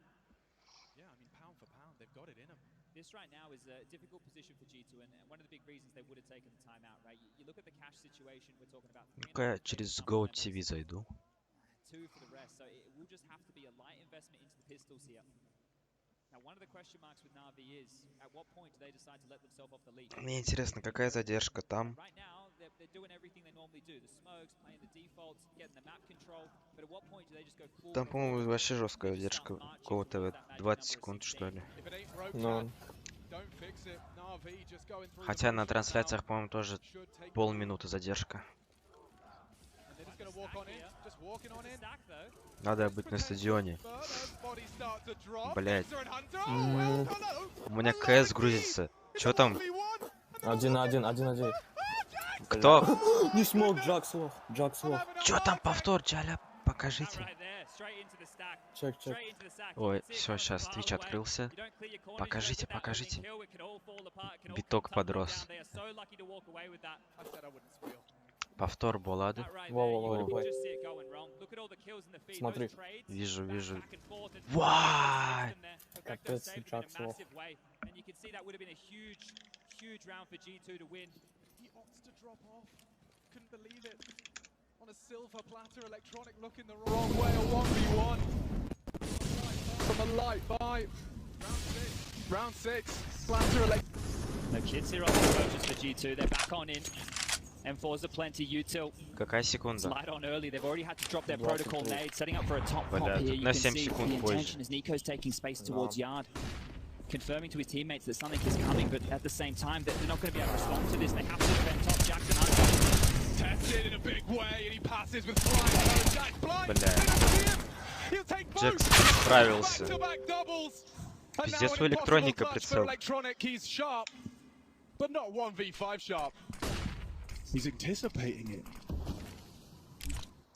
Yeah, I mean, pound for pound, they've got it in them. This right now is a difficult position for G2, and one of the big reasons they would have taken the timeout, right? You look at the cash situation, we're talking about... Ну-ка я через Go TV зайду. 2 for the rest, so it will just have to be a light investment into the pistols here. Мне интересно, какая задержка там? Там, по-моему, вообще жесткая задержка. Какого-то 20 секунд, что ли. Но... Хотя на трансляциях, по-моему, тоже полминуты задержка. Надо быть на стадионе. Блять. У меня КС грузится. Чё там? 1-1. Кто? Не смог, Джакс лох. Чё там повтор, Джаля? Покажите. Чек. Ой, все, сейчас Twitch открылся. Покажите. Биток подрос. Повтор Болады. Во. Смотри. Вижу. Вай! Капец, Джакс лох. On a silver platter, Electronic looking the wrong way, a 1v1 from a light 5. Round 6, Platter Electronic. No kids here on the approaches for G2, they're back on in. M4s are plenty, util. Какая секунда? Slide on early, they've already had to drop their protocol nade, setting up for a top pop Бля, here. тут You на can 7 see the секунд intention позже. as Nico's taking space towards Yard. Confirming to his teammates that something is coming, but at the same time, they're not going to be able to respond to this. They have to defend top. Jackson tested in a big way, and he passes with flying. Jack's blind. Джекс справился. Пиздец, у электроника прицел. But not 1v5 sharp. He's anticipating it.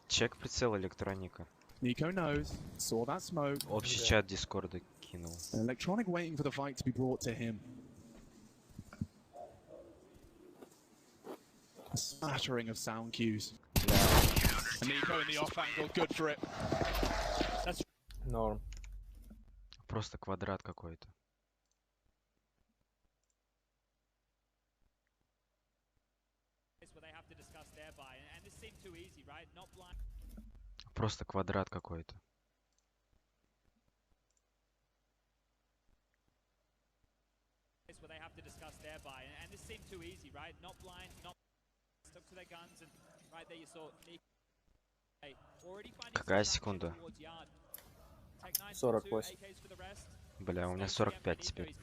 Чек прицел электроника. Nico knows, saw that smoke. Общий чат Дискорда кинул. Electronic waiting for the fight to be brought to him. A smattering of sound cues. And Nico in the off angle, good for it. Норм. Просто квадрат какой-то. Просто квадрат какой-то. to discuss thereby, and this seemed too easy, right? Not blind, not stuck to their guns, and right there you saw already finding Какая секунда? towards yard. Tech 9 for 2, 48. AKs for the rest. Бля, у меня 45 теперь.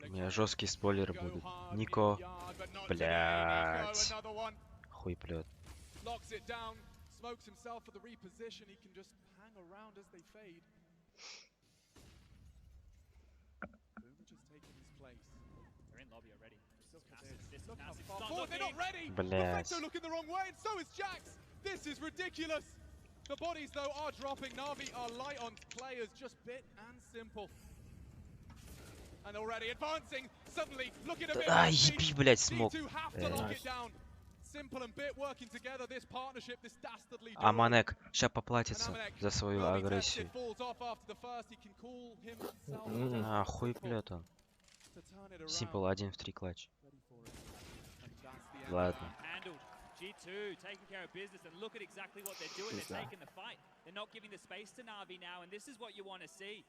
У меня жесткие спойлеры будут. Нико. Блядь. Хуй плет. Locks it down, smokes himself for the reposition. He can just hang around as they fade. Boomer just taking his place. They're in lobby already. Look at Massive. this. This is Look how massive. far Not forward. They're not ready. Блядь. Perfecto looking the wrong way, and so is Jax. This is ridiculous. The bodies, though, are dropping. Na'Vi are light on players, just bit and simple. And already advancing. Suddenly, look at a bit. А, еби, блядь, смог. G2 have to lock it down. Simple and bit working together. This partnership, this dastardly duo. А Манек ща поплатится за свою агрессию. Falls off after the first. He can call himself. А, хуй плет он. Simple 1 в 3 клатч. Ладно. G2 taking care of business, and look at exactly what they're doing. They're taking the fight. They're not giving the space to Na'Vi now, and this is what you want to see.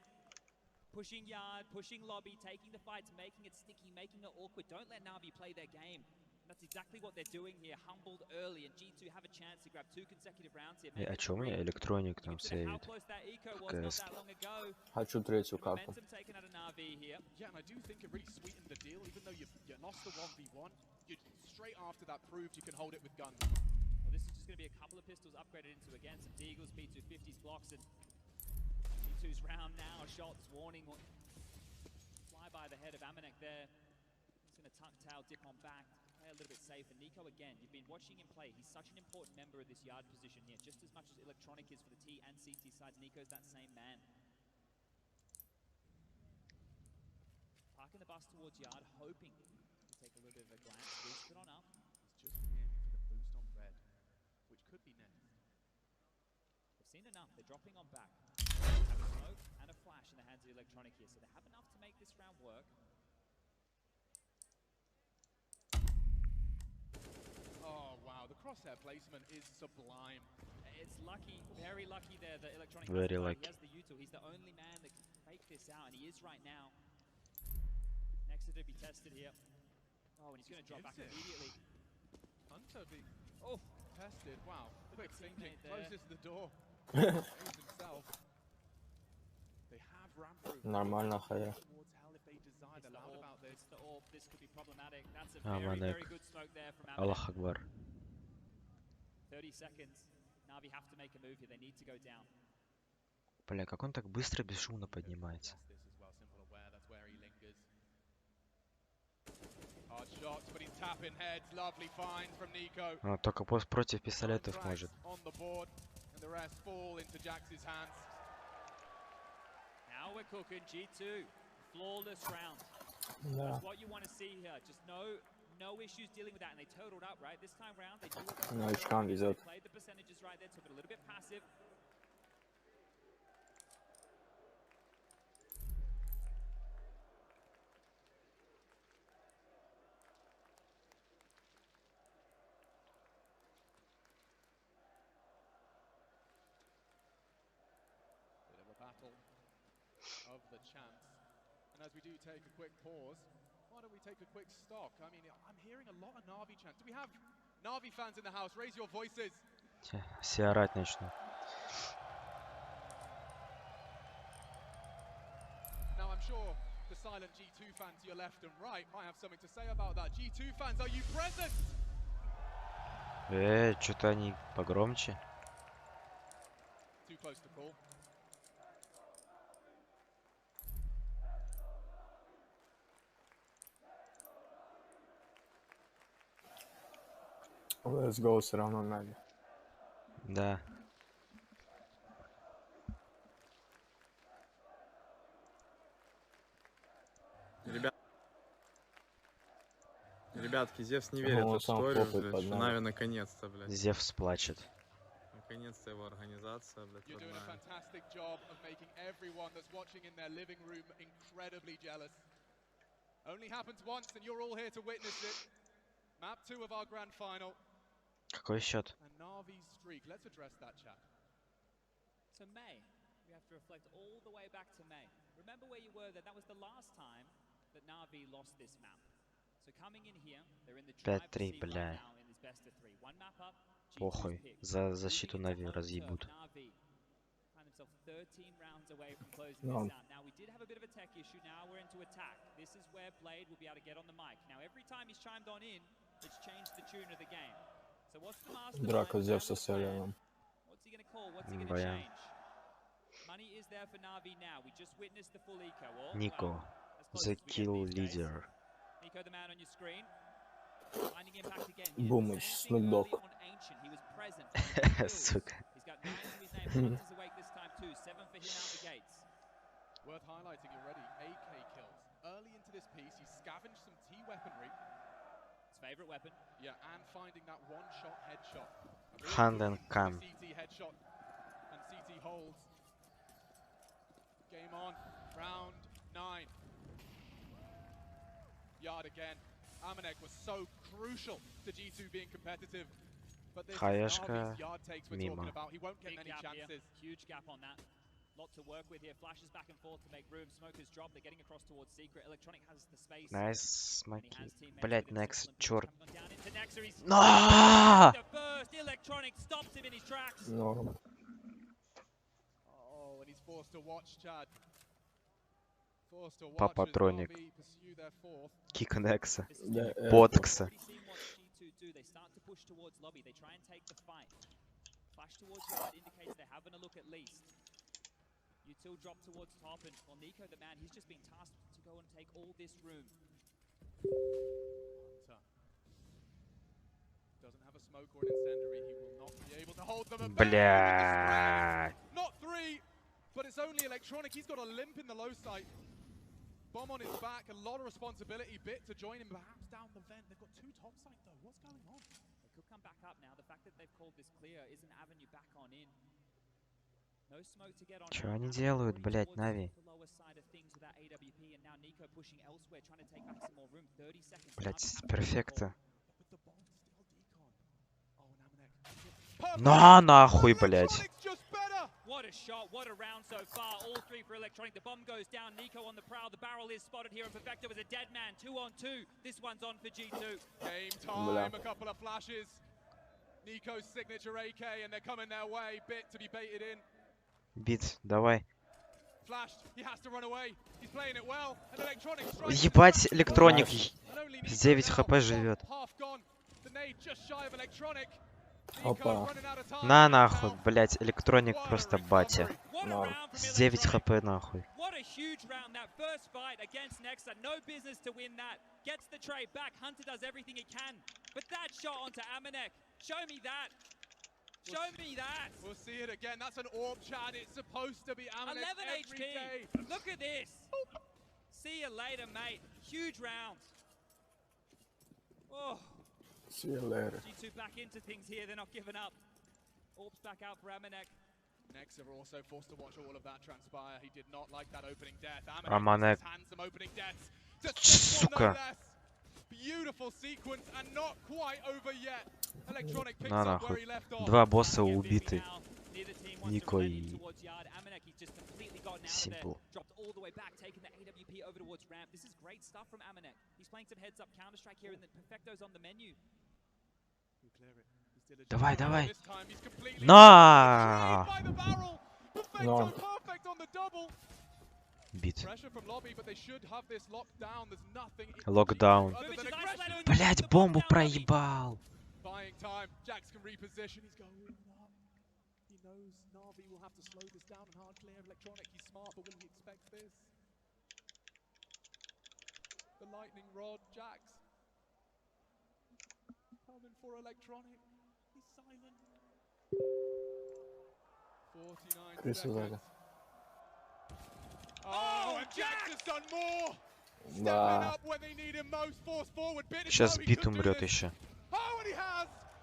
Pushing yard, pushing lobby, taking the fights, making it sticky, making it awkward. Don't let Na'Vi play their game. And that's exactly what they're doing here. Humbled early, and G2 have a chance to grab 2 consecutive rounds here. А чё у меня электроник там сейвит? КС. Хочу третью карту. Yeah, and I do think it really sweetened the deal, even though you lost the 1v1. You straight after that proved you can hold it with guns. Well, this is just going to be a couple of pistols upgraded into again some Deagles, P250s, blocks, and P2's round now. Shots, warning, fly by the head of Amanek there. He's going to tuck tail, dip on back, play a little bit safe. And Nico again, you've been watching him play. He's such an important member of this yard position here, just as much as Electronic is for the T and CT sides. Nico's that same man. Parking the bus towards yard, hoping to take a little bit of a glance. Boost it on up. He's just aiming for the boost on red, which could be next. They've seen enough. They're dropping on back. They have a smoke and a flash in the hands of Electronic here, so they have enough to make this round work. Oh wow, the crosshair placement is sublime. It's lucky, very lucky there that Electronic Very has lucky. He has the util. He's the only man that can fake this out, and he is right now. Next to be tested here. Oh, and he's going to drop back immediately. Hunter being oh tested. Wow, quick thinking. there. Closes the door. Moves himself. They have ramp room. Нормально, Хая. Towards hell if they desire. They're loud about this. It's the orb. This could be problematic. That's a Amanek. very good smoke there from Amanek. Аллах Акбар. 30 seconds. Na'Vi have to make a move here. They need to go down. Бля, как он так быстро, бесшумно поднимается? Hard shots, but he's tapping heads. Lovely find from Nico. Он только против пистолетов может. On the board, and the rest fall into Jax's hands. Now we're cooking. G2, flawless round. Yeah. That's what you want to see here. Just no issues dealing with that, and they totaled up right this time round. They knew what No, очкам везет. played the percentages right there, took it a little bit passive. Bit of a battle of the chance. And as we do take a quick pause, why don't we take a quick stock? I mean, I'm hearing a lot of Na'Vi chants. Do we have Na'Vi fans in the house? Raise your voices. Все орать начнут. Now, I'm sure the silent G2 fans to your left and right might have something to say about that. G2 fans, are you present? Что-то они погромче. Too close to call. Let's go, все равно Нави. Да. Ребятки, Зевс не верит в историю, блядь, что Нави наконец-то, блядь. Зевс плачет. Наконец-то его организация, блядь, You're doing a родная. fantastic job of making everyone that's watching in their living room incredibly jealous. Only happens once, and you're all here to witness it. Map 2 of our grand final. Какой счет? And Na'Vi's streak. Let's address that, chat. So May, we have to reflect all the way back to May. Remember where you were there. That was the last time 5-3, бля. Похуй. За защиту Нави разъебут. No. Now we did have a bit of a tech issue. Now we're into attack. This is where Blade will be able to get on the mic. Now every time he's chimed on in, it's changed the tune of the game. So what's the master? Драка Зевса с Эленом. What's he gonna call? What's he gonna change? Money is there for Navi now. We just witnessed the full eco. Nico, the kill leader. Nico, the man on your screen. Finding impact again. Бумыч, Snoop Dogg. He was present. Сука. He's got 9 to his name. Hunters awake this time too. 7 for him out the gates. Worth highlighting already, AK kills. Early into this piece, he scavenged some T weaponry. His favorite weapon. Yeah, and finding that one-shot headshot. Hand and cam. CT headshot, and CT holds. Game on, round 9. Yard again. Amanek was so crucial to G2 being competitive. But this is Navi's yard takes we're talking about. He won't get many chances. Huge gap on that. Lot to work with here. Flashes back and forth to make room. Smokers drop. They're getting across towards Secret. Electronic has the space. Nice смоки. Блять, Nex, черт. No! Electronic stops him in his tracks. No. Oh, and he's forced to watch, Chad. Forced to watch Papatronic. as Navi pursue their fourth. Kick Nexa. Подкса. They start to push towards lobby. They try and take the fight. Flash towards yard indicates they're having a look at least. Util drop towards top, and well, Nico, the man, he's just been tasked to go and take all this room. Hunter doesn't have a smoke or an incendiary. He will not be able to hold them at Бля. Not 3, but it's only Electronic. He's got a limp in the low side. Bomb on his back, a lot of responsibility. Bit to join him, perhaps down the vent. They've got 2 top side though. What's going on? They could come back up now. The fact that they've called this clear is an avenue back on in. No smoke to get on. Чё они делают, блять, Нави? Блять, перфекта. На нахуй, блять. What a shot, what a round so far. All 3 for Electronic. The bomb goes down. Nico on the prowl. The barrel is spotted here, and Perfecto is a dead man. 2 on 2. This one's on for G2. Game time, a couple of flashes. Nico's signature AK, and they're coming their way. Bit to be baited in. Бит, давай. Flashed. He has to run away. He's playing it well. And Electronic Ебать, Электроник. 9 хп живет. Опа. На нахуй, блять, Электроник просто батя. С 9 хп нахуй. What a huge round, that first fight against Nexa. No business to win that. Gets the trade back. Hunter does everything he can. But that shot onto Amanek. Show me that. Show me that. We'll see it again. That's an orb, Chad. It's supposed to be Amanek 11 every HP. day. Look at this. See you later, mate. Huge round. Oh. See you later. G2 back into things here. They're not giving up. Orbs back out for Amanek. Nexa are also forced to watch all of that transpire. He did not like that opening death. Amanek. Handsome opening deaths. Сука. Beautiful sequence and not quite over yet. Electronic picks На up where нахуй. he left off. 2 босса убиты. Нико и Simple. Dropped all the way back, taking the AWP over towards ramp. This is great stuff from Amanek. He's playing some heads up Counter Strike here, and then Perfecto's on the menu. Давай, давай. На! No. Бит. Локдаун. Блять, бомбу проебал. He knows Na'Vi will have to slow this down and hard clear Electronic. He's smart, but will he expect this? The lightning rod, Jax. Coming for Electronic. He's silent. 49 seconds. Oh, and Jax has done more! Stepping up when they need him most, force forward. Сейчас Бит умрет еще.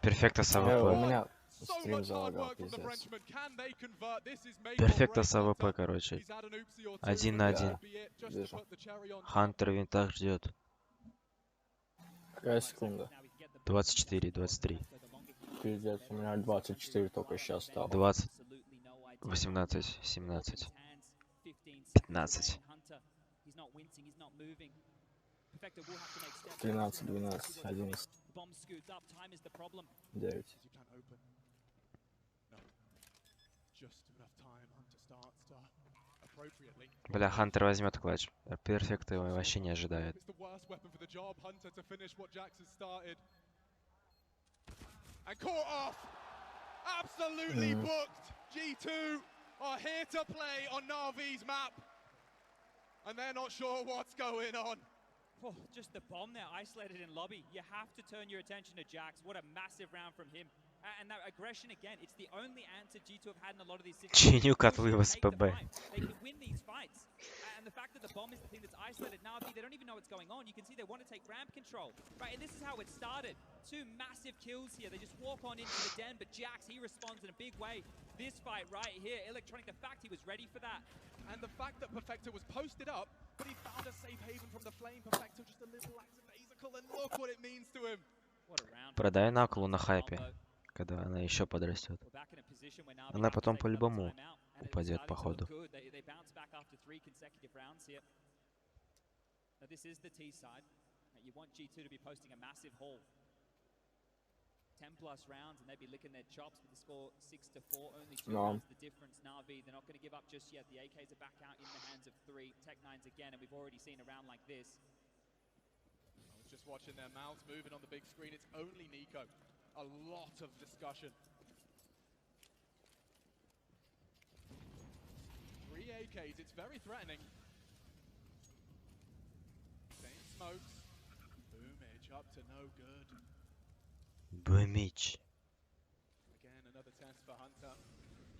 Перфекта с У АВП. меня стрим залагал, пиздец. Перфекта с АВП, короче. 1 на 1. Вижу. Хантер винтах ждет. Какая секунда? 24, 23. Пиздец, у меня 24 только сейчас стало. 20, 18, 17, 15. 13, 12, 11, 9. Бля, Хантер возьмет клатч. Перфект его вообще не ожидает. And caught off! Absolutely booked! G2 are here to play on Na'Vi's map. And they're not sure what's going on. Oh, just the bomb there, isolated in lobby. You have to turn your attention to Jax. What a massive round from him. And that aggression again, it's the only answer G2 have had in a lot of these situations. Чиню котлы в СПБ. They can win these fights. And the fact that the bomb is the thing that's isolated Na'Vi, they don't even know what's going on. You can see they want to take ramp control. Right, and this is how it started. 2 massive kills here. They just walk on into the den, but Jax, he responds in a big way. This fight right here, Electronic, the fact he was ready for that. And the fact that Perfecto was posted up, but he found a safe haven from the flame. Perfecto just a little lackadaisical, and look what it means to him. Продай Наклу на хайпе, когда она еще подрастет. Она потом по-любому упадет, походу. This is the T side. You want G2 to be posting a massive haul. 10+ rounds and they'd be licking their chops with the score 6-4. Only 2 rounds the difference. Na'Vi, they're not going to give up just yet. The AKs are back out in the hands of 3. Tech9s again, and we've already seen a round like this. I was just watching their mouths moving on the big screen. It's only Nico. A lot of discussion. 3 AKs, it's very threatening. Same smokes. Boomage up to no good. Boomage. Again, another test for Hunter.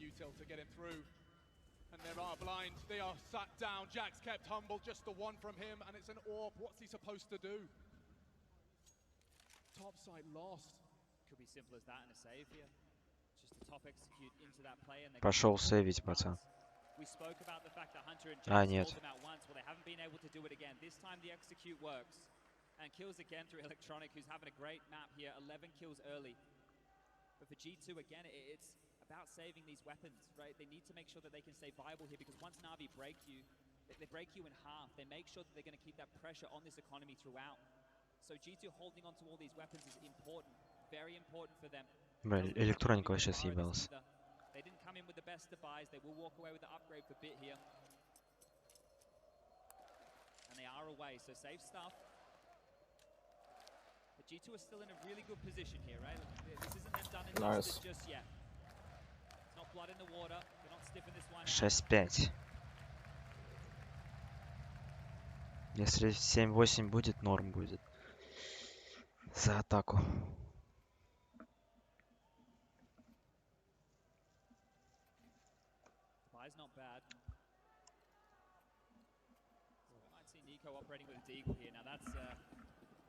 Util to get him through. And there are blind. They are sat down. Jax kept humble. Just the one from him. And it's an AWP. What's he supposed to do? Topside lost. Could be simple as that in a save here. Just to top execute into that play and Пошел сейвить, пацан. We spoke about the fact that Hunter and Jax called them out once. Well, they haven't been able to do it again. This time the execute works. And kills again through Electronic, who's having a great map here. 11 kills early. But for G2, again, it's about saving these weapons, right? They need to make sure that they can stay viable here, because once Na'Vi break you, they break you in half. They make sure that they're going to keep that pressure on this economy throughout. So G2 holding on to all these weapons is important. Very important for them. Электроника вообще съебался. They didn't come in with the best of buys. They will walk away with the upgrade for Bit here. And they are away, so safe stuff. But G2 are still in a really good position here, right? This isn't them done and dusted just yet. It's not blood in the water. They're not stiffing this one out. 6-5. Если 7-8 будет, норм будет. За атаку. Buy's not bad. So we might see Nico operating with a Deagle here. Now that's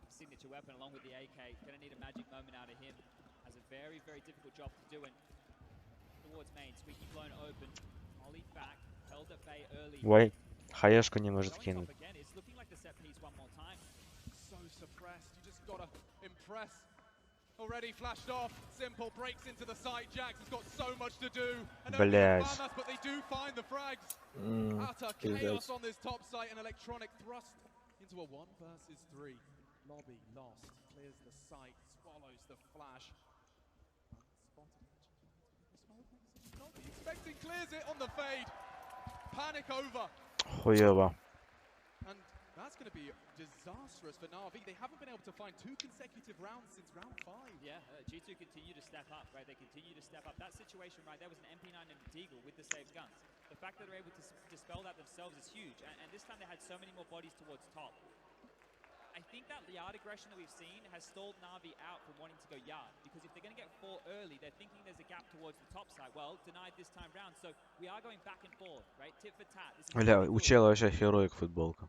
signature weapon along with the AK. Gonna need a magic moment out of him. Has a very, very difficult job to do it. Towards main, Squeaky blown open. Ollie back, held at bay early. Ой, хаешку не может кинуть. It's looking like the set piece one more time. So suppressed, you just gotta impress. Already flashed off. Simple breaks into the site. Jax has got so much to do. And Блядь. but they do find the frags. Utter chaos on this top site, and Electronic thrust into a 1 versus 3. Lobby lost, clears the site, swallows the flash. Not expecting, clears it on the fade. Panic over. Хуёво. And that's going to be disastrous for Na'Vi. They haven't been able to find 2 consecutive rounds since round 5. Yeah, G2 continue to step up, right? They continue to step up. That situation right there was an MP9 and a Deagle with the saved guns. The fact that they're able to dispel that themselves is huge. And this time they had so many more bodies towards top. I think that yard aggression that we've seen has stalled Na'Vi out from wanting to go yard, because if they're going to get 4 early, they're thinking there's a gap towards the top side. Well, denied this time round, so we are going back and forth, right? Tit for tat. Бля, у чела вообще heroic футболка.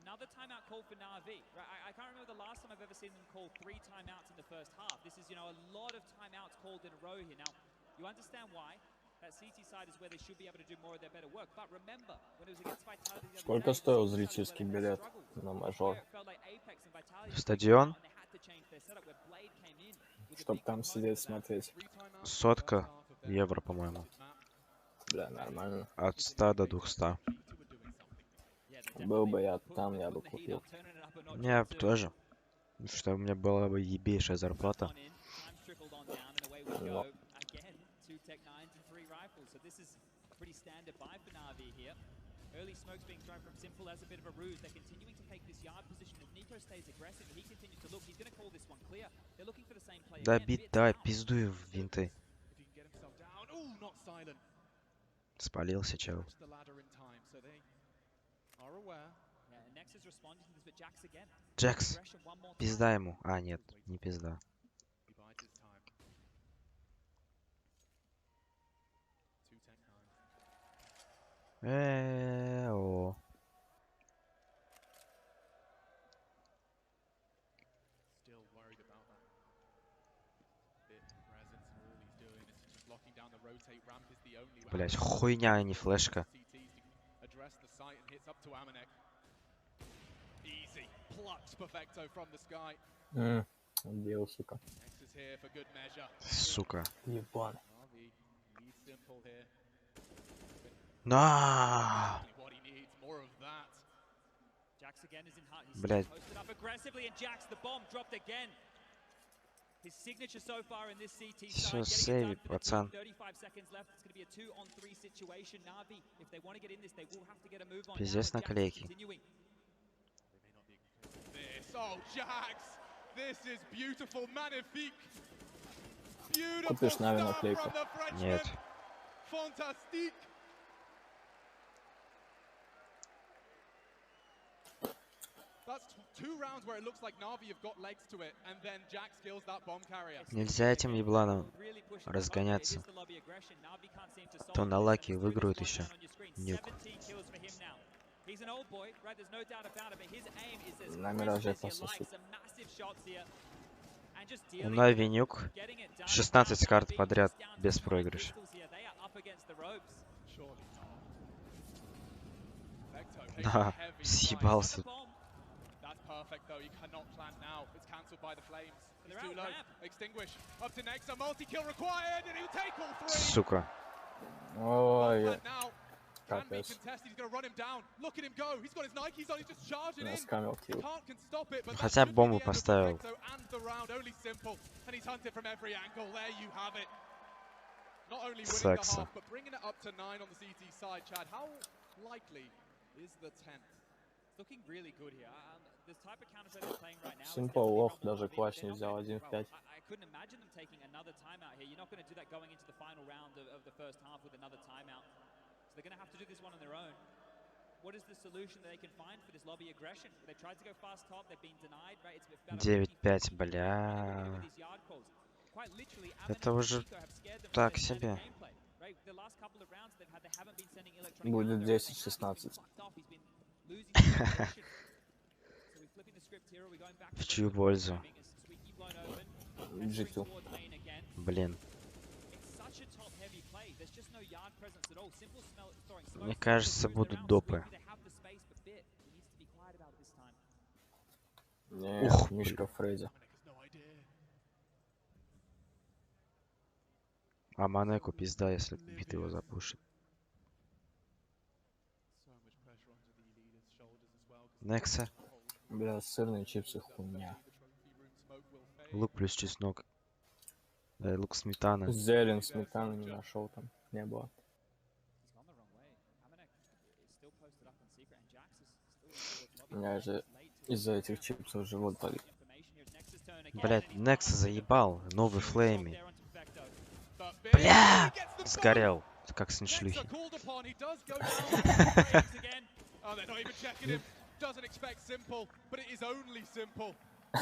Another timeout call for Na'Vi. Right? I can't remember the last time I've ever seen them call 3 timeouts in the first half. This is, a lot of timeouts called in a row here. Now, you understand why. That CT side is where they should be able to do more of their better work. But remember, when it was against Vitality, сколько стоил зрительский билет на мажор? Стадион? Чтоб там сидеть смотреть. 100 евро, по-моему. Бля, нормально. От 100 до 200. Был бы я там, я бы купил. Я бы тоже. Что у меня была бы ебейшая зарплата. Но. Early smokes being thrown from Simple as a bit of a ruse. They're continuing to take this yard position. As Nico stays aggressive, he continues to look. He's going to call this one clear. They're looking for the same play again. Да, пиздуй в винты. Спалился, чел. Джакс. Пизда ему. А, нет, не пизда. О. Блять, хуйня, а не флешка. Убил, сука. Сука. Ебан. На! Блять. Все, сейви, пацан. Пиздец наклейки. Купишь Нави наклейку? Нет. Нельзя этим ебланом разгоняться. То на лаки выиграют еще. Нюк. На Мираже пососут. У Нави нюк. 16 карт подряд без проигрыша. Да, съебался. Сука. Ой, капец. Наскамил килл. Хотя бы бомбу поставил. Секса. Simple лох даже клатч не взял 1 в 5. What is the solution that they can find for this lobby aggression? They tried to go fast top, they've been denied, right? It's about 9-5, бля. Это уже так себе. Будет 10-16. В чью пользу? G2. Блин. Мне кажется, будут допы. Не, ух, Мишка Фредди. А Манеку пизда, если бит его запушит. Некса. Бля, сырные чипсы хуйня. Лук плюс чеснок. Лук сметана. Зелень, сметаны не нашел там. Не было. У меня же из-за этих чипсов живот болит. Блять, Некса заебал. Новый флейми. Бля! Сгорел. Как сын шлюхи.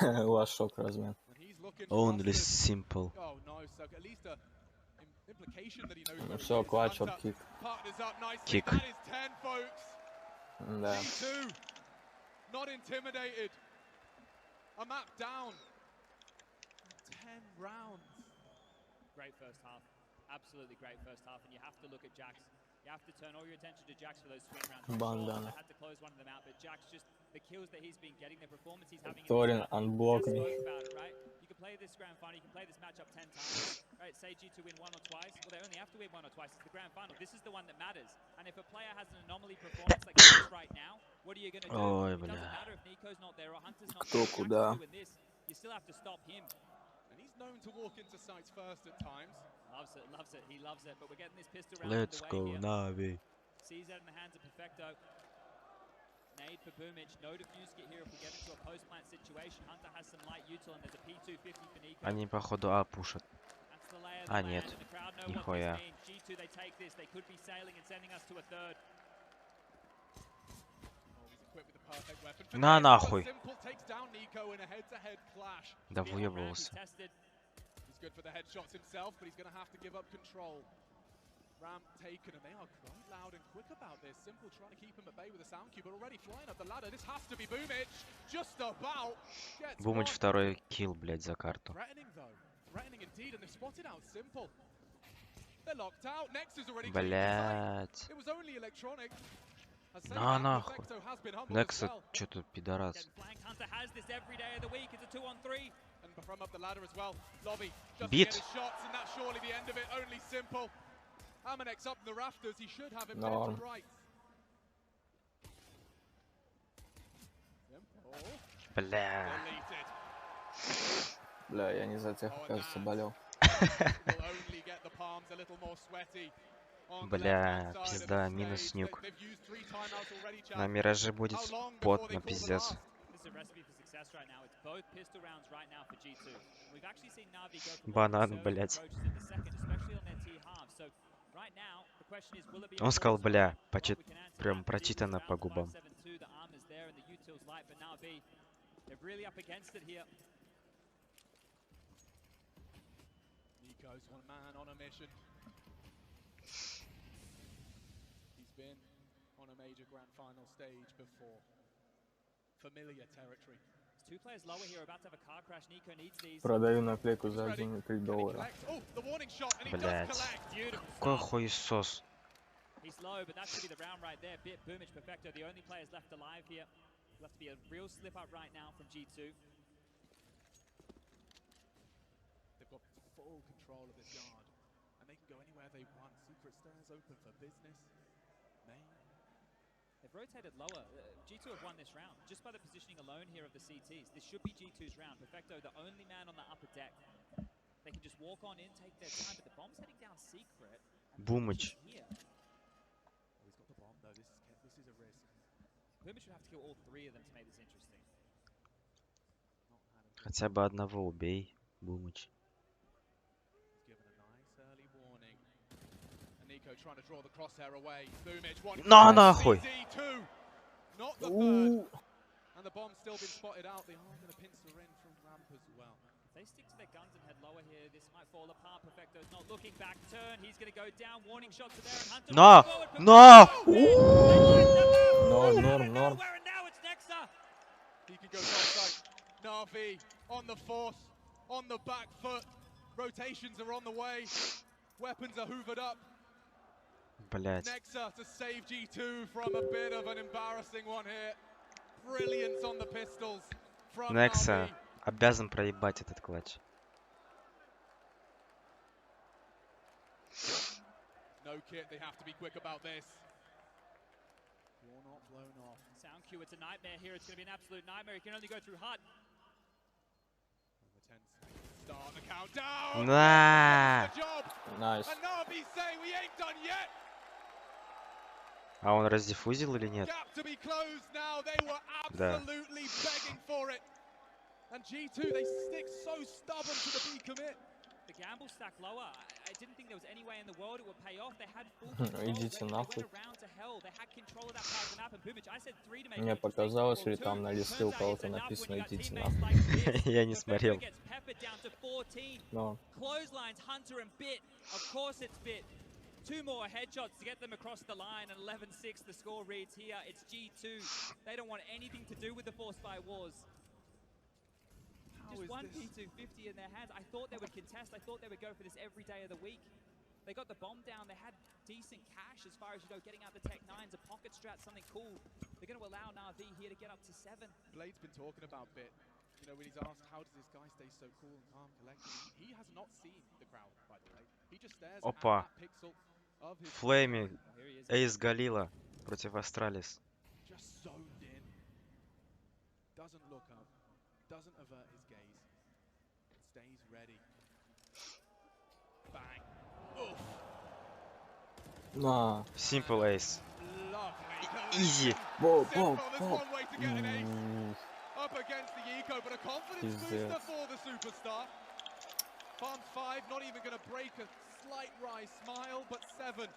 Лошок размен. Only simple. Ну все, клатч от кик. Кик. Да. Not intimidated. A map down. 10 rounds. Great first half. Absolutely great first half. And you have to look at Jax. You have to turn all your attention to Jax for those swing rounds. Bandana. I had to close one of them out, but Jax just the kills that he's been getting, the performance he's having. Торин, unblock me. Right? You can play this grand final, you can play this matchup 10 times. say G2 win one or twice, well, they only have to win one or twice. It's the grand final. This is the one that matters. And if a player has an anomaly performance like this right now, what are you going to do? It doesn't matter if Nico's not there or Hunter's not there. Куда? Doing this, you still have to stop him. And he's known to walk into sites first at times. Loves it, loves it. He loves it. But we're getting this pistol round Let's go, here. Navi. Sees that in the hands of Perfecto. Nade for Boomic. No defuse kit here if we get into a post-plant situation. Hunter has some light util and there's a P250 for Nico. Они походу А пушат. А нет, нихуя. G2 they take this. They could be sailing and sending us to a third. На нахуй. Да выебывался. He's good for the headshots himself, but he's going to have to give up control. Ramp taken, and they are quite loud and quick about this. Simple trying to keep him at bay with a sound cube, but already flying up the ladder. This has to be Boomic. Just about. Бумыч второй килл, блядь, за карту. Threatening though. Threatening indeed, and they've spotted out Simple. They're locked out. Next is already. Блядь. It was only electronic. На нахуй. Некса что-то пидорас. Бит. Норм. Бля. Бля, я не за тех, кажется, болел. Бля, пизда, минус нюк. На Мираже будет потно, пиздец. Банан, блядь. Он сказал, бля, прям прочитано по губам. Nico's one man on a mission. He's been on a major grand final stage before. Familiar territory. Two players lower here about to have a car crash. Nico needs these. Продаю наклейку за $1.3. Блять. Какой хуесос. He's low, but that should be the round right there. Bit, Boomic, Perfecto, the only players left alive here. Will have to be a real slip up right now from G2. They've got full control of this yard, and they can go anywhere they want. Secret stairs open for business. Main. They've rotated lower. G2 have won this round just by the positioning alone here of the CTs. This should be G2's round. Perfecto, the only man on the upper deck. They can just walk on in, take their time, but the bomb's heading down secret. Бумыч. He's got the bomb though. This is a risk. Boomic would have to kill all three of them to make this interesting. Хотя бы одного убей, Бумыч. На нахуй! And the bomb's still been spotted out. They are going to pincer in from ramp as well. If they stick to their guns and head lower here, this might fall apart. Perfecto's not looking back. Turn. He's going to go down. Warning shots are there. And Hunter. No! No! Norm. And now it's Nexa. He can go outside. Na'Vi on the force, on the back foot. Rotations are on the way. Weapons are hoovered up. Блять. Nexa to save G2 from a bit of an embarrassing one here. Brilliance on the pistols from Nexa обязан проебать этот клатч. No kit, they have to be quick about this. You're not blown off. Sound Q, it's a nightmare here. It's going to be an absolute nightmare. He can only go through HUD. Over 10 seconds. Start the countdown. Nah. Nice. And Na'Vi say we ain't done yet. А он раздиффузил или нет? Да. And G2, they stick so stubborn to the B commit. The gamble stack lower. I didn't think there was any way in the world it would pay off. They had full control. Идите нахуй. Мне показалось, или там на листе у кого-то написано «Идите нахуй». Я не смотрел. Но. Clotheslines, Hunter and Bit. Of course it's Bit. Two more headshots to get them across the line, and 11-6 the score reads here. It's G2. They don't want anything to do with the Force Fire Wars. Just one P250 in their hands. I thought they would contest. I thought they would go for this every day of the week. They got the bomb down. They had decent cash as far as, getting out the Tech 9s, a pocket strat, something cool. They're going to allow Na'Vi here to get up to 7. Blade's been talking about Bit. You know, when he's asked how does this guy stay so cool and calm, collected, he has not seen the crowd, by the way. He just stares at Опа. that pixel of his Флейми. Эйс Галила против Астралис. just zoned in. Doesn't look up, doesn't avert his gaze, stays ready. Bang. Oof. На. Simple Ace. Lovely. Easy. Воу, Simple, воу, there's воу. one way to get an ace. Up against the eco, but a confidence booster for the superstar. Farm 5 not even going to break a slight rise smile, but 7.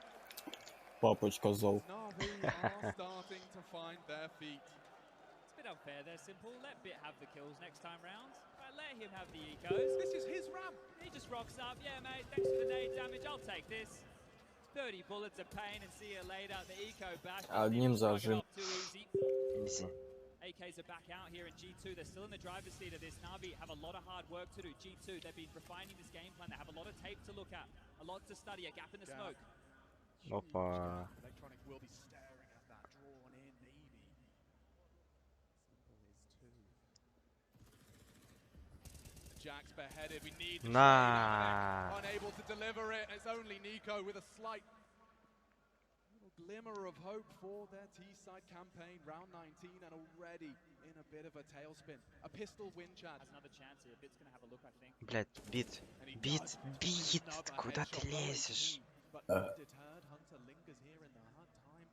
Папочка зол. Na'Vi are starting to find their feet. It's a bit unfair there, Simple. Let Bit have the kills next time round. Right, let him have the ecos. This is his ramp. He just rocks up. Yeah, mate, thanks for the nade damage. I'll take this. 30 bullets of pain and see you later. The eco bash. Одним зажим. Easy. AKs are back out here in G2. They're still in the driver's seat of this. Na'Vi have a lot of hard work to do. G2, they've been refining this game plan. They have a lot of tape to look at, a lot to study, a gap in the smoke. Опа. Electronic will be staring at that drawn in Navy. Simple is 2. Jack's beheaded. We need the Nah. unable to deliver it. It's only Nico with a slight little glimmer of hope for their T-side campaign. Round 19 and already in a bit of a tailspin. A pistol win, Chad. Has another chance here. Bit's gonna have a look, I think. Блять, бит. Бит, бит. Куда ты лезешь? Deterred, Hunter lingers here in the hard time.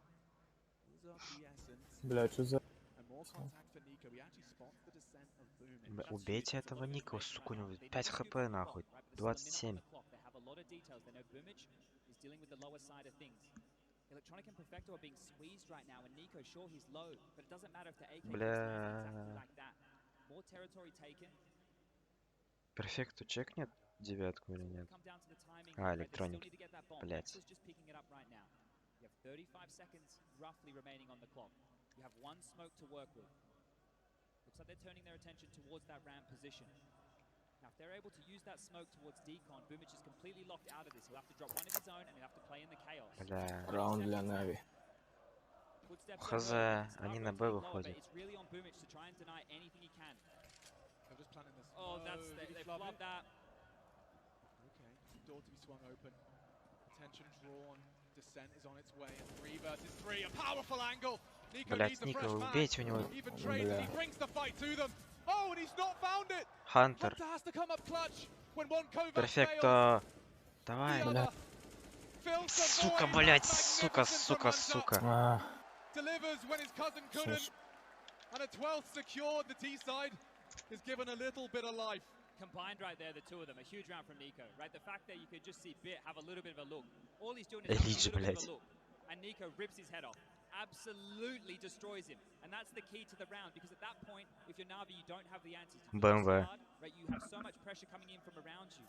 Is of the essence. Бля, что за... And more contact for Nico. He actually spots the descent of Boom. Бля, убейте этого Ника, сука, у него 5 хп нахуй. 27. They have a lot of details. They know Boomage is dealing with the lower side of things. Electronic and Perfecto are being squeezed right now, and Nico, sure, he's low, but it doesn't matter if the AK is exactly like that. More territory taken. Перфекту чекнет девятку или нет? А, электроник. Блять. Just picking it up right now. You have 35 seconds roughly remaining on the clock. You have one smoke to work with. Looks like they're turning their attention towards that ramp position. Now, if they're able to use that smoke towards Decon, Boomage is completely locked out of this. He'll have to drop one of his own and he'll have to play in the chaos. Бля. Раунд для Нави. Хз, они на Б выходят. It's really on Boomage to try and deny anything he can. I'm just planning this. Oh, that's they flubbed that. Okay, door to be swung open. Attention drawn. Descent is on its way. And 3 versus 3. A powerful angle. Nico Блять, needs a Ника, fresh man. убейте у него. Even trades and he brings the fight to them. Oh, and he's not found it. Хантер. Hunter has to come up clutch when one covert Перфекто. fails. Давай. The other fills the Сука, void. блять, That's сука, magnificent сука, from сука. А, delivers when his cousin couldn't. And a 12th secured. The T-side is given a little bit of life. Combined right there, the two of them. A huge round from Nico. Right, the fact that you could just see Bit have a little bit of a look. All he's doing is having a little bit of a look. And Nico rips his head off. Absolutely destroys him. And that's the key to the round, because at that point, if you're Na'Vi, you don't have the answers. BMW. Right, you have so much pressure coming in from around you.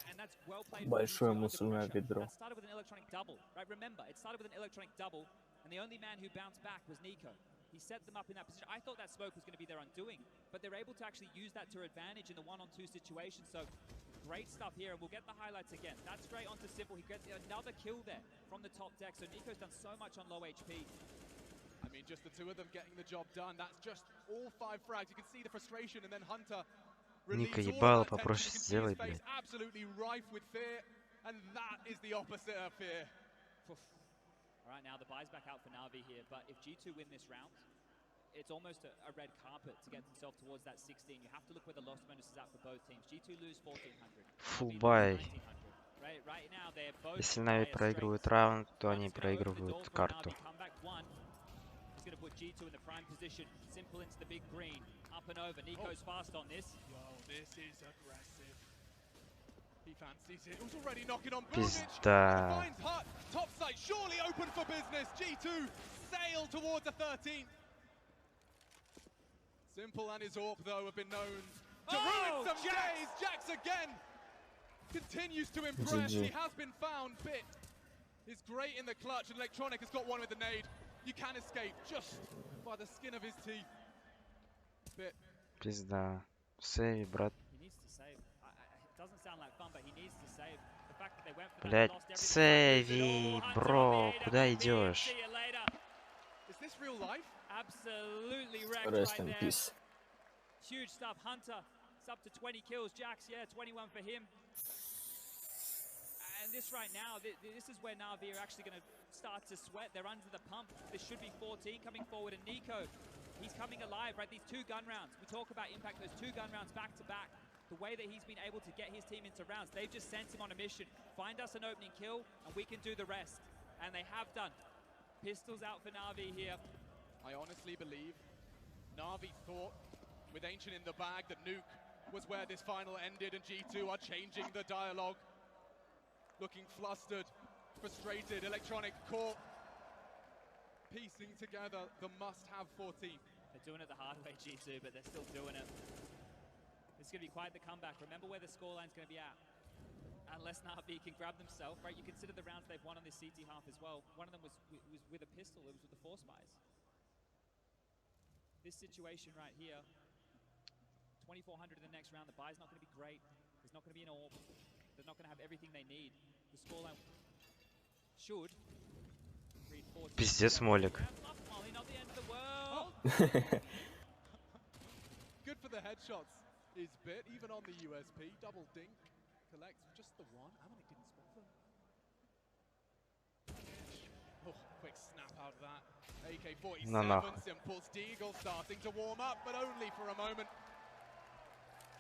And that's well played. большое мусульное ведро. That started with an electronic double. Right, remember, it started with an electronic double, and the only man who bounced back was Nico. He set them up in that position. I thought that smoke was going to be their undoing, but they're able to actually use that to advantage in the one-on-two situation. So great stuff here, and we'll get the highlights again. That's straight onto Simple. He gets another kill there from the top deck. So Nico's done so much on low HP. I mean, just the two of them getting the job done. That's just all 5 frags. You can see the frustration, and then Hunter Ника ебало попроще сделай, блядь. Absolutely rife with fear, and that is the opposite of fear. All right, now the buy's back out for Na'Vi here, but if G2 win this round, it's almost a red carpet to get themselves towards that 16. You have to look where the loss bonus is at for both teams. G2 lose 1400. Full buy. Right now they're both. Если Нави проигрывают раунд, то они проигрывают карту. He's going to put G2 in the prime position. Simple into the big green. Up and over. Nico's fast on this. Yo, this is aggressive. He fancies it. It was already knocking on Boomage. Пизда. Finds Hut. Top side surely open for business. G2 sail towards the 13th. Simple and his AWP though have been known to ruin some days. Jax again continues to impress. He has been found. Bit is great in the clutch, and Electronic has got one with the nade. You can escape just by the skin of his teeth. Bit. Пизда. Сейв, брат. He needs to save. It doesn't sound like fun, but he needs to save. The fact that they went for Блять, that, lost сейви, бро, куда идешь? Is this real life? Absolutely wrecked Rest right in there. peace. Huge stuff. Hunter, it's up to 20 kills. Jax, yeah, 21 for him. And this right now, this is where Na'Vi are actually going to start to sweat. They're under the pump. This should be 14 coming forward. And Nico, he's coming alive, right? These 2 gun rounds. We talk about impact, those 2 gun rounds back to back. The way that he's been able to get his team into rounds, they've just sent him on a mission. Find us an opening kill, and we can do the rest. And they have done. Pistols out for Na'Vi here. I honestly believe Na'Vi thought, with Ancient in the bag, that Nuke was where this final ended, and G2 are changing the dialogue. Looking flustered, frustrated, Electronic caught, piecing together the must-have 14. They're doing it the hard way, G2, but they're still doing it. It's going to be quite the comeback. Remember where the scoreline's going to be at. Unless Na'Vi can grab themselves, right? You consider the rounds they've won on this CT half as well. One of them was with a pistol. It was with the 4 spies. This situation right here, 2,400 in the next round. The buy's not going to be great. There's not going to be an AWP. They're not going to have everything they need. The scoreline should read 14. Пиздец, Молик. Good for the headshots is Bit, even on the USP. Double dink, collects just the one. Amonic didn't spot them. Oh, quick snap out of that. AK-47, Simple's Deagle starting to warm up, but only for a moment.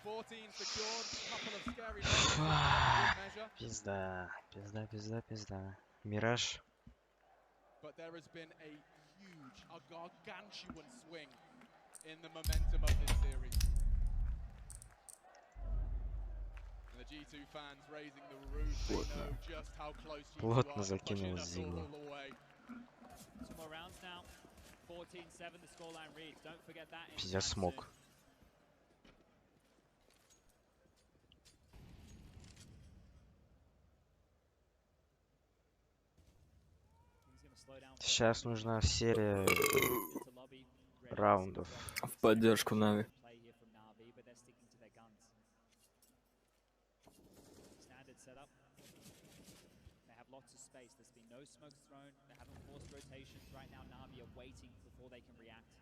14 secured, couple of scary measure. Пизда. Мираж. But there has been a huge, a gargantuan swing in the momentum of this series. And the G2 fans raising the roof, they know just how close G2 Плотно are, pushing закинул us Зиглу. all the way. 2 more rounds now. 14-7 the scoreline reads. Don't forget that. Пиздец, смог. Сейчас нужна серия раундов. В поддержку Нави. Lots of space. There's been no smokes thrown. They haven't forced rotations. Right now, Na'Vi are waiting before they can react.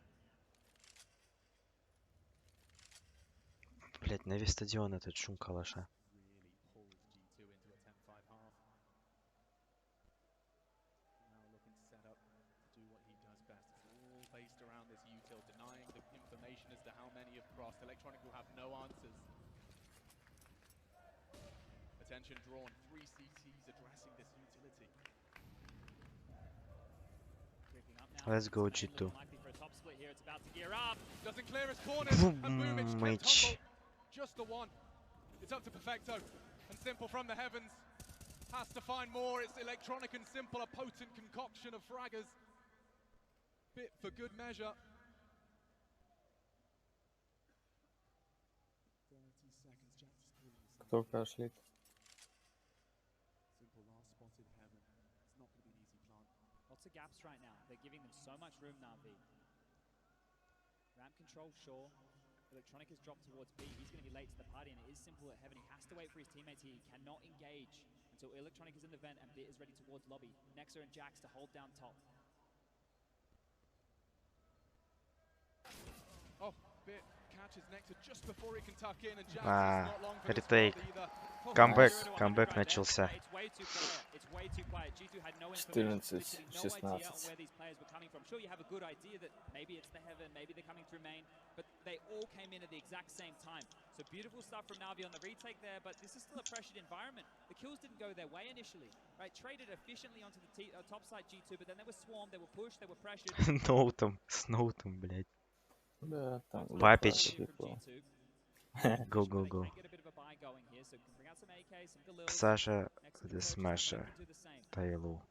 Блять, на весь стадион этот шум калаша. Based around this util, denying the information as to how many have crossed. Electronic will have no answers. Attention drawn, 3 CTs addressing this utility. Let's go G2. Doesn't clear his corners, and boom, it's tripped just the one. It's up to Perfecto, and Simple from the heavens has to find more. It's Electronic and Simple, a potent concoction of fraggers. Bit for good measure. 30 seconds, Jax is calling this. Кто кашляет? Simple last spotted heaven. It's not going to be an easy plant. Lots of gaps right now. They're giving them so much room, Na'Vi. Ramp control, sure. Electronic has dropped towards B. He's going to be late to the party, and it is Simple at heaven. He has to wait for his teammates here. He cannot engage until Electronic is in the vent and Bit is ready towards lobby. Nexa and Jax to hold down top. Oh, Bit catches Nexa just before he can tuck in, and Jax is not long for this ретейк. either. Камбэк начался. 14-16. Sure, you have a good idea that maybe it's the heaven, maybe they're coming through main, but they all came in at the exact same time. So beautiful stuff from Na'Vi on the retake there, but this is still a pressured environment. The kills didn't go their way initially, right? Traded efficiently onto the top side G2, but then they were swarmed, they were pushed, they were pressured. С ноутом, блядь. Да, там. Папич. Go. Саша, the smasher. Тайлу.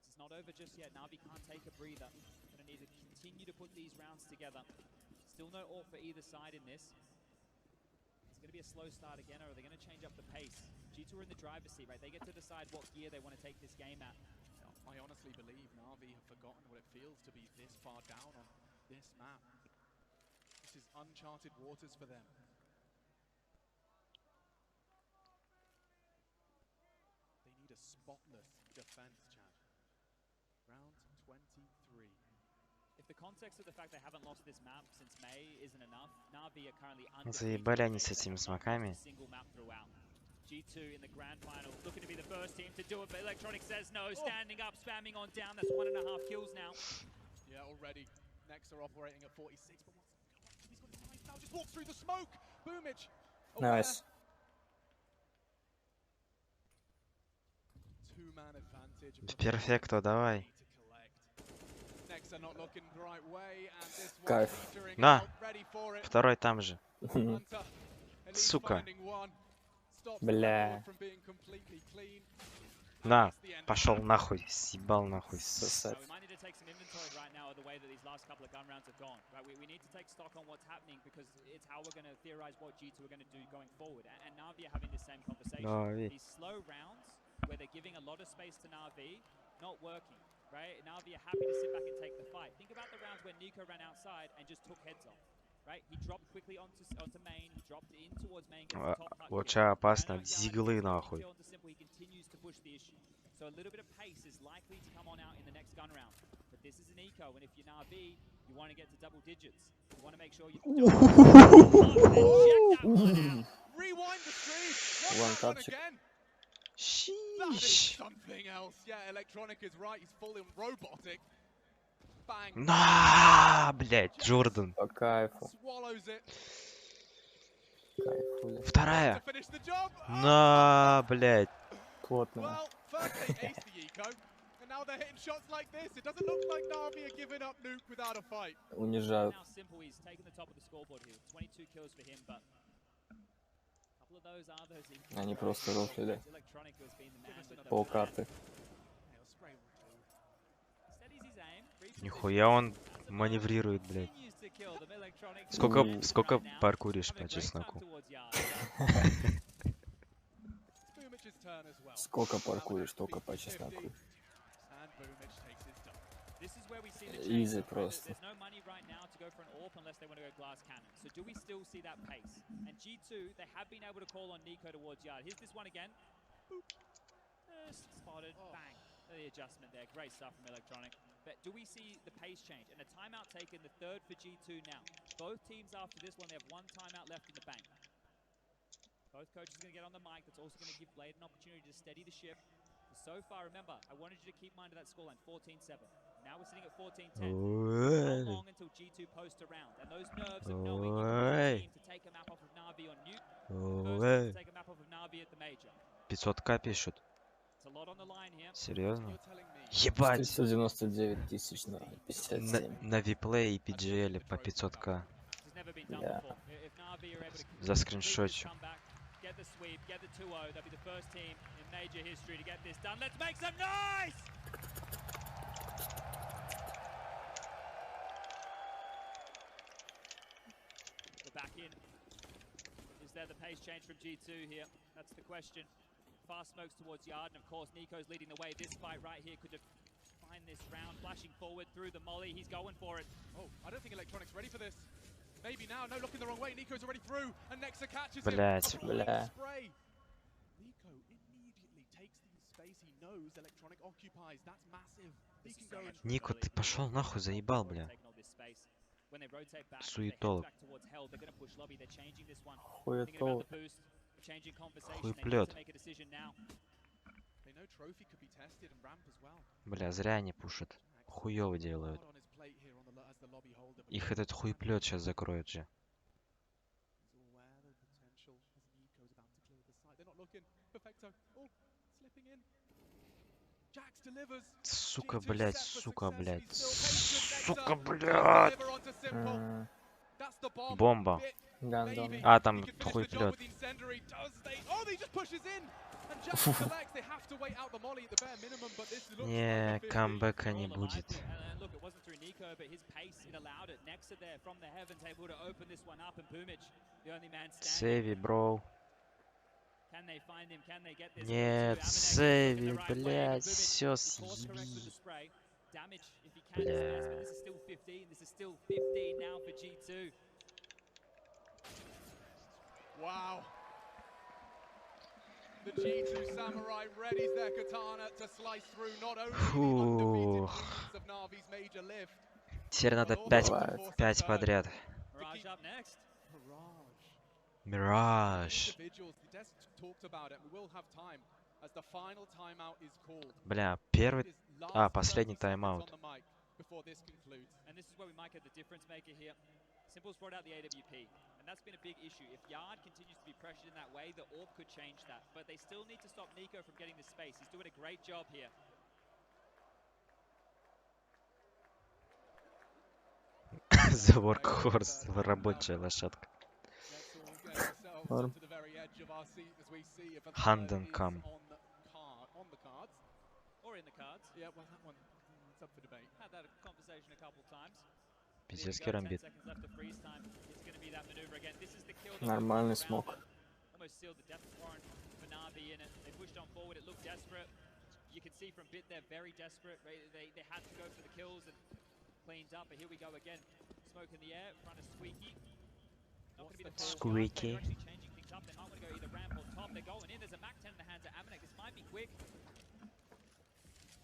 It's not over just yet. Na'Vi can't take a breather. Gonna need to continue to put these rounds together. Still no AWP for either side in this. It's gonna be a slow start again, or are they gonna change up the pace? G2 are in the driver's seat, right? They get to decide what gear they want to take this game at. I honestly believe Na'Vi have forgotten what it feels to be this far down on this map. This is uncharted waters for them. They need a spotless defense, Chad. Round 23. If Заебали они с этими смоками. G2 in the grand final, looking to be the first team to do it, but Electronic says no, standing up, spamming on down, that's 1.5 kills now. Yeah, already. Next are operating at 46, but he's got his eyes now, just walks through the smoke. Boomage. Nice. Two-man advantage. Перфекто, давай. Next are not looking the right way, and this one Кайф. teetering На! out, ready for it. Второй там же. Hunter, at least Сука. finding one. Stops the Бля. record from being completely clean. На, пошел нахуй, съебал нахуй. Сосать. We might need to take some inventory right now of the way that these last couple of gun rounds have gone. Right, we need to take stock on what's happening because it's how we're going to theorize what G2 are going to do going forward. And Na'Vi are having the same conversation. Na'Vi. These slow rounds where they're giving a lot of space to Na'Vi, not working. Right, Na'Vi are happy to sit back and take the fight. Think about the rounds where Nico ran outside and just took heads off. Right, he dropped quickly onto main, he dropped in towards main, gets the top Вот сейчас опасно, диглы нахуй. he continues to push the issue. So a little bit of pace is likely to come on out in the next gun round. But this is an eco, and if you're Na'Vi, you want to get to double digits. You want to make sure you don't Rewind the stream. One Watch that one touch. again. That is Sheesh. something else. Yeah, Electronic is right. He's full on robotic. Bang. На, блядь, Джордан. По кайфу. Swallows it. Кайфуля. Вторая. To finish the job. На, блядь. Плотная. Well, first they aced the eco, and now they're hitting shots like this. It doesn't look like Na'Vi are giving up Nuke without a fight. Унижают. Now Simple, he's taken the top of the scoreboard here. 22 kills for him, but a couple of those are those ecos. Они просто рофлили. Electronic has been the man with the Полкарты. steadies his aim. Нихуя он маневрирует, блядь. Continues to kill them. Electronic Сколько паркуришь по чесноку? towards Yard. Boomage's turn as well. Сколько паркуришь, только по чесноку. And Boomage takes his dub. This is where we see the Easy change. просто. There's no money right now to go for an AWP unless they want to go glass cannon. So do we still see that pace? And G2, they have been able to call on Nico towards Yard. Here's this one again. Boop. Spotted. Bang. The adjustment there. Great stuff from Electronic. But do we see the pace change? And a timeout taken, the third for G2 now. Both teams after this one, they have one timeout left in the bank. Both coaches are going to get on the mic. That's also going to give Blade an opportunity to steady the ship. So far, remember, I wanted you to keep mind of that scoreline, 14-7. Now we're sitting at 14-10. How long until G2 post a round? And those nerves of knowing you want a team to take a map off of Na'Vi on Nuke, first team to take a map off of Na'Vi at the Major. 500к пишут. It's a lot on the line here. Серьезно? Ебать. 399 тысяч на 57. На Виплей и PGL по 500к. It's never been done Yeah. before. If Na'Vi are able to За complete this скриншотчик. comeback, get the sweep, get the 2-0, they'll be the first team in Major history to get this done. Let's make some noise! We're back in. Is there the pace change from G2 here? That's the question. Fast smokes towards Yard, and of course Nico's leading the way. This fight right here could define this round. Flashing forward through the molly, he's going for it. Oh, I don't think Electronic's ready for this. Maybe now, no, looking the wrong way. Nico's already through, and Nexa catches him. Блять. Бля. Spray. Nico immediately takes the space he knows Electronic occupies. That's massive. He can go and Нико, ты пошел нахуй, заебал, бля. When they rotate back, Суетолог. they head back towards hell. They're going to push lobby. They're changing this one. Хуетолог. Thinking about the boost, changing conversation. They need Хуеплет. to make a decision now. they know Trophy could be tested and ramp as well. Бля, зря они пушат. Хуёво делают. Hard on his plate here on the, as the lobby holder. Их этот хуеплет сейчас закроет же. He's aware of the potential as Nico's about to clear the site. They're not looking. Perfecto. Oh, slipping in. Jax delivers. Сука, G2 блядь, set for сука, success. блядь. He's still patient. Сука, Nexa блядь. deliver onto Simple. That's the bomb. Бомба. Bit. Гандон. Maybe А, he там can finish the job хуеплет. with the incendiary. Does they? Oh, he just pushes in. And Jax collects. They have to wait out the molly at the bare minimum, but this looks Не, like a 50. камбэка не All alive. будет. And look, it wasn't through Nico, but his pace, it allowed it. Nexa there from the heavens, able to open this one up, and Boomage, the only man standing. Сейви, бро. Can they find him? Can they get this? Нет, сейви, блядь, все съеби. Damage if he can, is nice, but this is still 15. This is still 15 now for G2. Wow. The G2 Samurai readies their katana to slice through not only the undefeated Фух. units of Na'Vi's major lift, Теперь надо 5 подряд. Мираж. Бля, первый... А, последний тайм-аут. Simple's brought out the AWP, and that's been a big issue. If Yard continues to be pressured in that way, the AWP could change that. But they still need to stop Nico from getting the space. He's doing a great job here. The workhorse, рабочая лошадка. Hand and come. Or in the cards. Yeah, well, that one, it's up for debate. Had that conversation a couple times. Пиздецкий рамбит. Нормальный смог. Almost sealed the death warrant for Na'Vi in it. They pushed on forward. It looked desperate. You can see from Bit they're very desperate. They had to go for the kills and cleaned up. But here we go again. Smoke in the air in front of Squeaky. Not going to be the Squeaky. They're actually changing things up. They might want to go either ramp or top. They're going in. There's a Mac 10 in the hands of Amanek. This might be quick.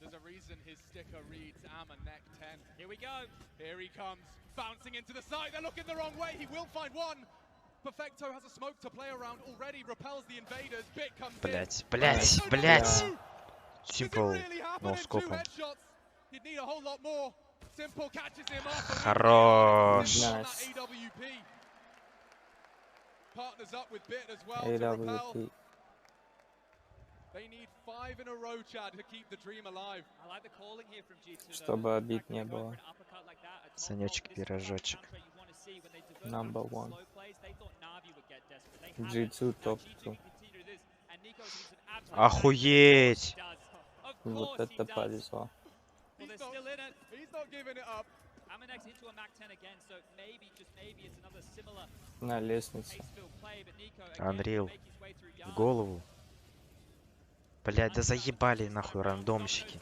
There's a reason his sticker reads Amanek 10. Here we go. Here he comes, bouncing into the side. They're looking the wrong way. He will find one. Perfecto has a smoke to play around already. Repels the invaders. Bit comes in. Блять. Simple. No scope. He'd need a whole lot more. Simple catches him off. Хорош. Nice. Partners up with Bit as well to repel. AWP. They need 5 in a row, Chad, to keep the dream alive. I like the calling here from G2. Чтобы обид не было. Санечек-пирожочек. Number one. G2 топ-2. Охуеть! Вот это повезло. He's not giving it up. Amanek's into a Mac 10 again, so maybe, just maybe, it's another similar На лестнице. play, but Nico Unreal. В голову. Блять, да заебали нахуй рандомщики.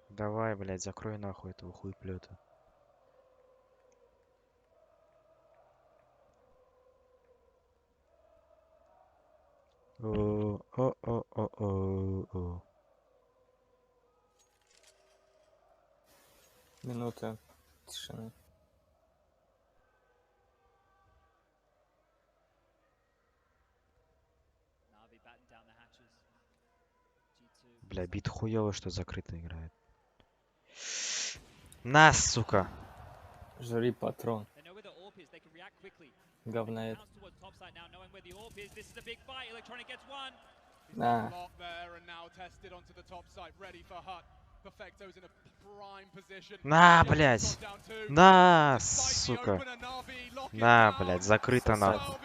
Давай, блять, закрой нахуй этого хуйплета. О. Минута тишины. Бля, бит хуёво, что закрыто играет. На, сука! Жри патрон. Говноед. На. На, блядь! На, сука! На, блядь, закрыто нахуй.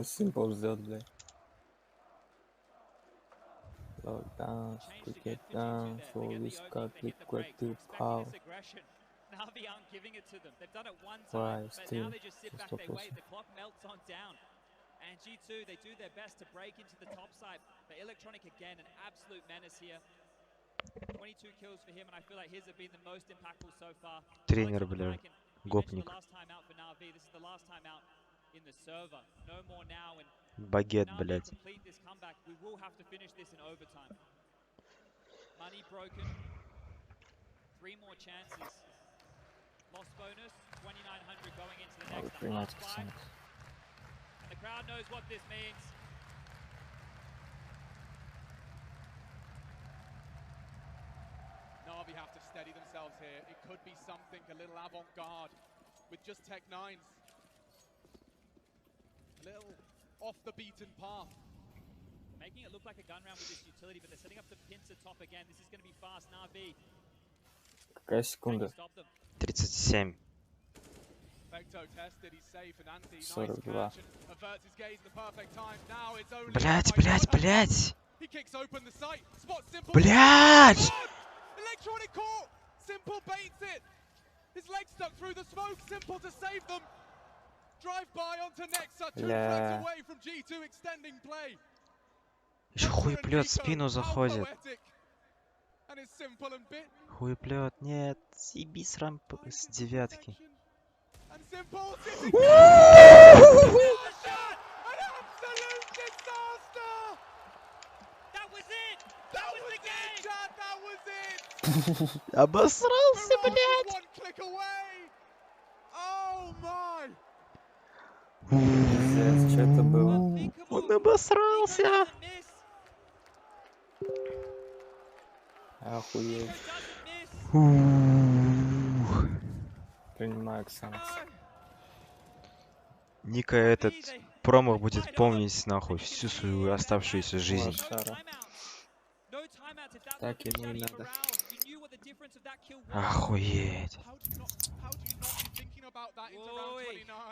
Simple ждет, блядь. Slow down, quick it down, so this got liquid to power. Na'Vi aren't giving it to them. They've done it one Why, time, but still, now they just sit back and wait. The clock melts on down. And G2, they do their best to break into the top side. But Electronic, again, an absolute menace here. 22 kills for him, and I feel like his have been the most impactful so far. Тренер, бля, гопник. This is the last time out in the server. No more now, and Багет, блядь. complete this comeback. We will have to finish this in overtime. Money broken. 3 more chances. Lost bonus, 2,900 going into the next. And last 5. And the crowd knows what this means. Na'Vi have to steady themselves here. It could be something a little avant-garde with just Tech 9s. A little off the beaten path. Making it look like a gun round with this utility, but they're setting up the pincer top again. This is going to be fast. Na'Vi. Какая секунда? 37. 42. Блять, блять, блять! Блять! Electronic caught! Simple baits it! His leg stuck through the smoke. Simple to save them. Drive by onto Nexa. 2 frags away from G2 extending play. Еще хуеплет, в спину заходит. Хуеплет, нет. Съеби с рампы, с девятки. Обосрался, блядь! Пиздец, что это было? Он обосрался! Охуеть. Принимаю к санкции. Ника этот промах будет помнить нахуй всю свою оставшуюся жизнь. Лошара. Так ему и надо. Охуеть.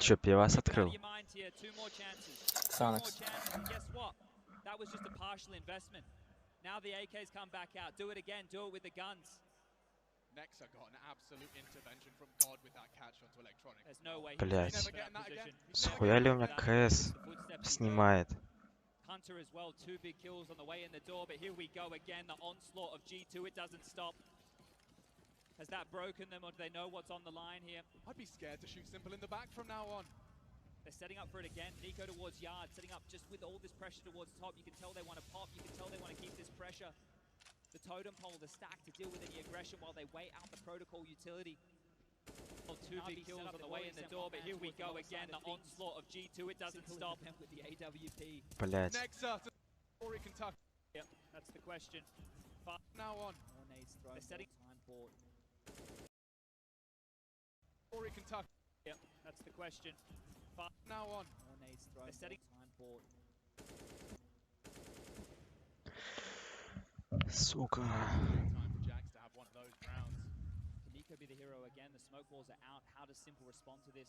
Чё, пивас открыл? Санекс. Now the AKs come back out. Do it again. Do it with the guns. Nexa got an absolute intervention from God with that catch onto electronic. There's no way. Блять. Схуя ли у меня КС снимает? Hunter as well. 2 big kills on the way in the door, but here we go again. The onslaught of G2. It doesn't stop. Has that broken them, or do they know what's on the line here? I'd be scared to shoot Simple in the back from now on. They're setting up for it again. Nico towards Yard, setting up just with all this pressure towards top. You can tell they want to pop. You can tell they want to keep this pressure. The totem pole, the stack to deal with any aggression while they wait out the protocol utility. 2 big kills on the way in the door, but here we go again. The onslaught of G2. It doesn't stop him with the AWP. Блять. Yep, that's the question. Now on. They're setting time for. Yep, that's the question. Now on. They're setting time for. Сука. Can Nico be the hero again? The smoke walls are out. How does Simple respond to this?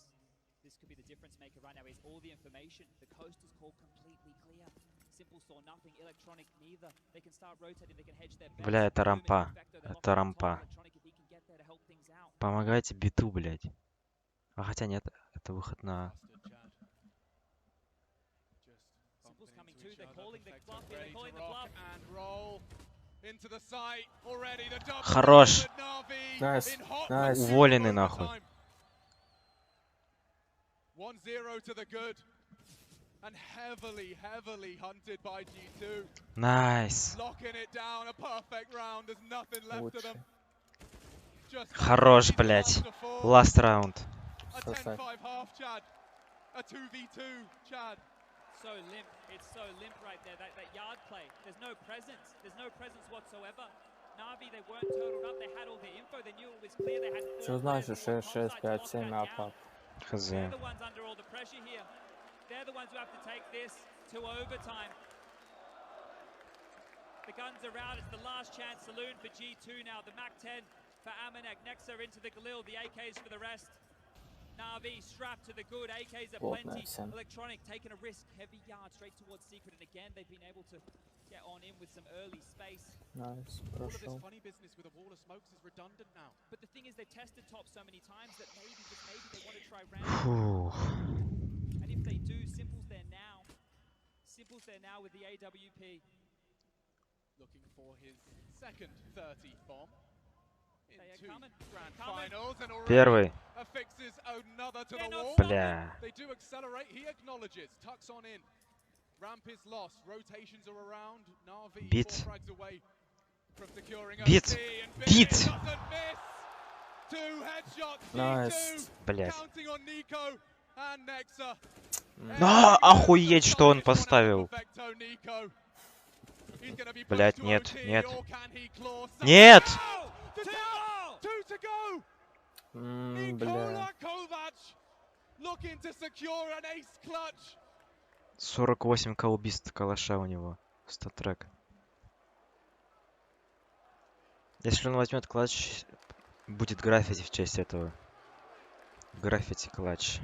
This could be the difference maker right now. Is all the information. The coast is called completely clear. Simple saw nothing. Electronic neither. They can start rotating. They can hedge their bets. Бля, это рампа. Это рампа. Помогайте биту, блядь. А хотя нет, это выход на... Хорош. Найс, найс. Уволенный нахуй. 1-0 to the good. And heavily hunted by G2. Найс. Locking it down, a perfect round. There's nothing left of them. Хорош, блядь. Last round. A 10-5 half, Chad. A 2v2, Chad. So limp. It's so limp right there. That Yard play. There's no presence. There's no presence whatsoever. Navi, they weren't turtled up. They had all the info. They knew it was clear. They had. Что значит 6, 6, 5, 7, апап? Хз. They're the ones under all the pressure here. They're the ones who have to take this to overtime. The guns are out. It's the last chance saloon for G2 now. The MAC-10 for Amanek. Nexa into the Galil. The AKs for the rest. Navi strapped to the good. AKs are plenty. Electronic taking a risk. Heavy Yard straight towards Secret. And again, they've been able to get on in with some early space. Nice. All of this funny business with a wall of smokes is redundant now. But the thing is, they've tested top so many times that maybe, just maybe, they want to try round. And if they do, Simple's there now. Simple's there now with the AWP. Looking for his second 30 bomb. Into grand finals and Первый. affixes another to the wall. Бля. They do accelerate. He acknowledges. Tucks on in. Ramp is lost. Rotations are around. Navi Beat. frags away from securing Beat. Beat. Doesn't miss. 2 headshots. Nice. Блять. Counting on Nico and Nexa. А, охуеть, что он поставил. Блять, нет, нет. Нет! Бля. 48к убийств калаша у него. Статрек. Если он возьмет клатч, будет граффити в честь этого. Граффити клатч.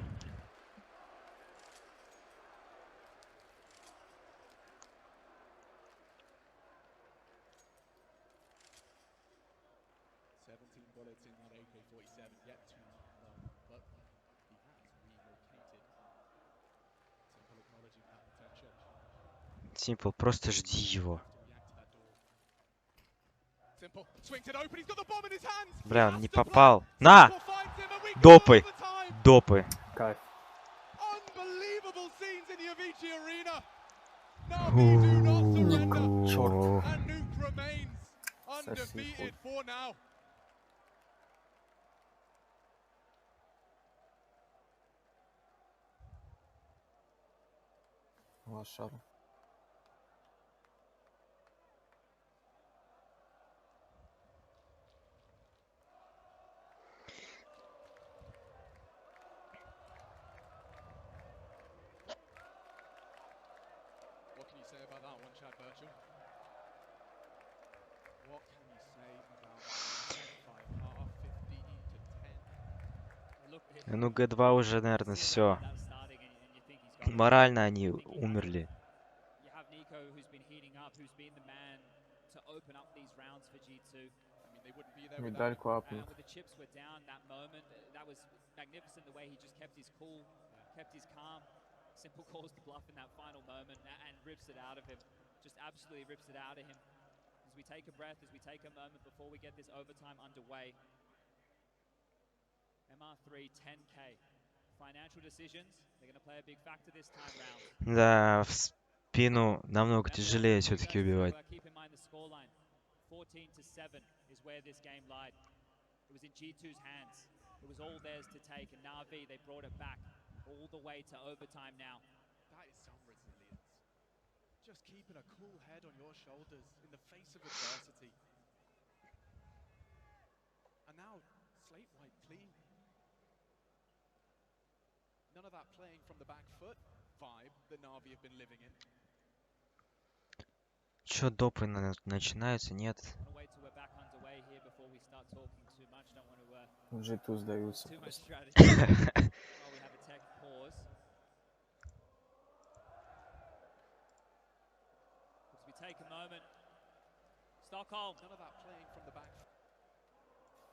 Simple, просто жди его. Бля, он не попал. На! Допы! Допы. Кайф. Черт. Соси хуй. Лошара. What can you say about that one, Chad Birchall? What can you say about that? 5-10. Ну, Г2 уже, наверное, все. Морально они умерли. Медальку апнут. Simple calls the bluff in that final moment and rips it out of him. Just absolutely rips it out of him. As we take a breath, as we take a moment before we get this overtime underway. MR3 10K. Financial decisions, they're going to play a big factor this time round. Да, в спину намного тяжелее все-таки убивать. Keep in mind the scoreline. 14-7 is where this game lied. It was in G2's hands. It was all theirs to take, and Na'Vi, they brought it back all the way to overtime now. That is some resilience. Just keeping a cool head on your shoulders in the face of adversity. And now, slate white clean. None of that playing from the back foot vibe that Na'Vi have been living in. Чё, допы начинаются? Нет. G2 сдаются просто.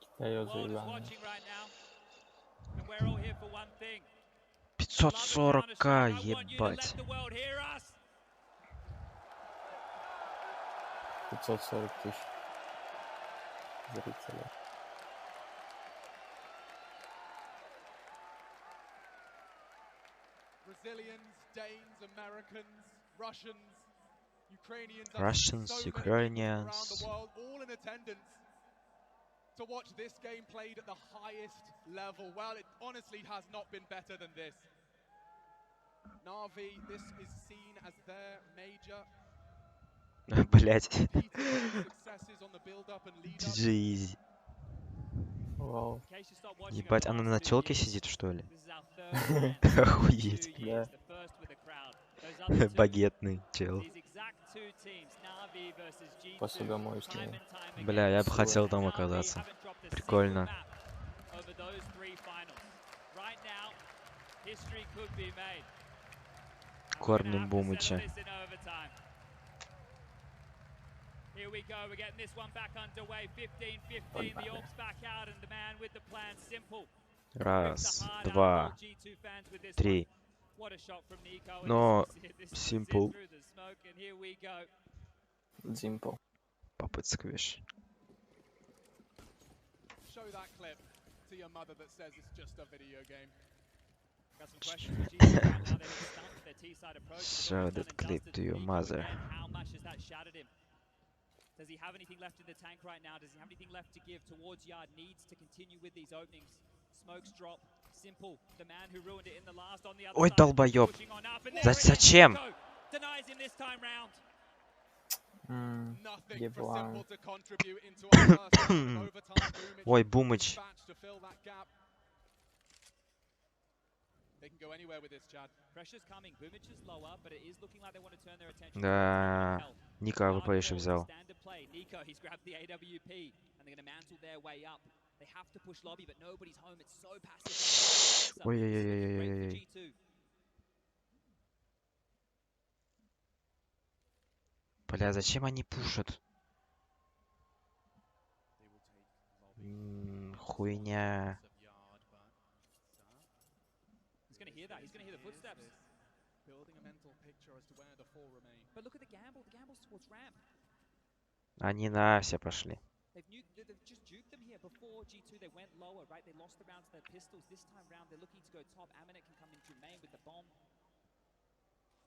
Китаёзы ебаные. 540к, ебать. 540 000 зрителей. Brazilians, Danes, Americans, Russians, Ukrainians, Ukrainians. the world, all in attendance to watch this game played at the highest level. Well, it honestly has not been better than this. Na'Vi, this is seen as their major. Блять. GG. Вау. Ебать, она на челке сидит, что ли? Охуеть. Да. Багетный чел. Посудомоечная. Бля, я бы хотел там оказаться. Прикольно. Кормим Бумыча. Here we go, we're getting this one back underway. 15-15, the Orcs back out, and the man with the plan, Simple. Раз, два, три. Но Simple. Simple. Попыцкаешь. Show that clip to your mother that says it's just a video game. Show that clip to your mother. How much has that shattered him? Does he have anything left in the tank right now? Does he have anything left to give towards Yard? Needs to continue with these openings. Smokes drop. Simple. The man who ruined it in the last on the other Ой, side. долбоёб. Зачем? Denies him this time round. Еблан. Ой, Бумыч. Да, Ника АВП еще взял. Ой-ой-ой-ой-ой-ой. Бля, зачем они пушат? Хуйня. But look at the gamble. The gamble's towards ramp. Они на все пошли. They've just juked them here. Before G2, they went lower, right? They lost the round to their pistols. This time round, they're looking to go top. Amanek can come into main with the bomb.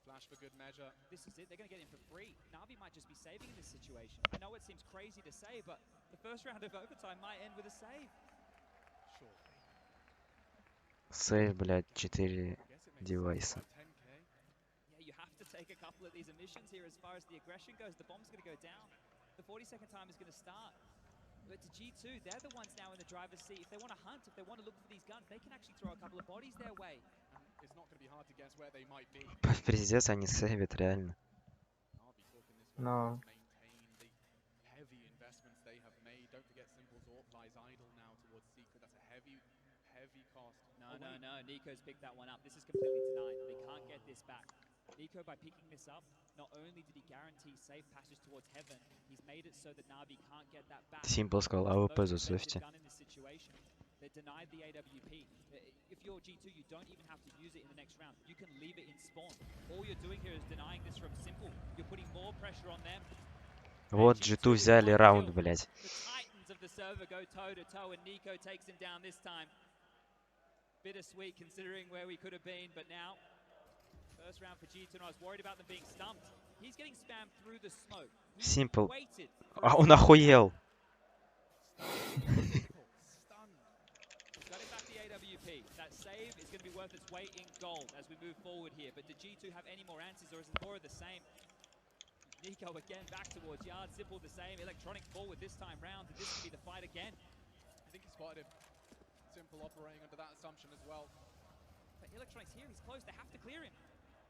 Flash for good measure. This is it. They're going to get in for free. Na'Vi might just be saving in this situation. I know it seems crazy to say, but the first round of overtime might end with a save. Sure. Сейв, блядь, 4 девайса. Yeah, you have to take a couple of these emissions here as far as the aggression goes. The bomb's going to go down. The 40-second time is going to start. But to G2, they're the ones now in the driver's seat. If they want to hunt, if they want to look for these guns, they can actually throw a couple of bodies their way. It's not going to be hard to guess where they might be. Пиздец, они сейвят, реально. No. Heavy investments they have made. Don't forget Simple's AWP lies idle now towards Secret. That's a heavy cost. No. Nico's picked that one up. This is completely denied. They can't get this back. Nico, by picking this up, not only did he guarantee safe passage towards heaven, he's made it so that Na'Vi can't get that back. Simple сказал, АВП заставьте. They denied the AWP. If you're G2, you don't even have to use it in the next round. You can leave it in spawn. All you're doing here is denying this from Simple. You're putting more pressure on them. Вот G2 взяли раунд, блядь. The titans of the server go toe-to-toe, and Nico takes him down this time. Bittersweet considering where we could have been, but now, first round for G2, and I was worried about them being stumped. He's getting spammed through the smoke. Simple. А он охуел. Got him back the AWP. That save is going to be worth its weight in gold as we move forward here. But did G2 have any more answers, or is it more of the same? Nico again back towards Yard. Simple the same. Electronic forward this time round. This could be the fight again. I think he spotted him. Simple operating under that assumption as well. But Electronic's here. He's close. They have to clear him.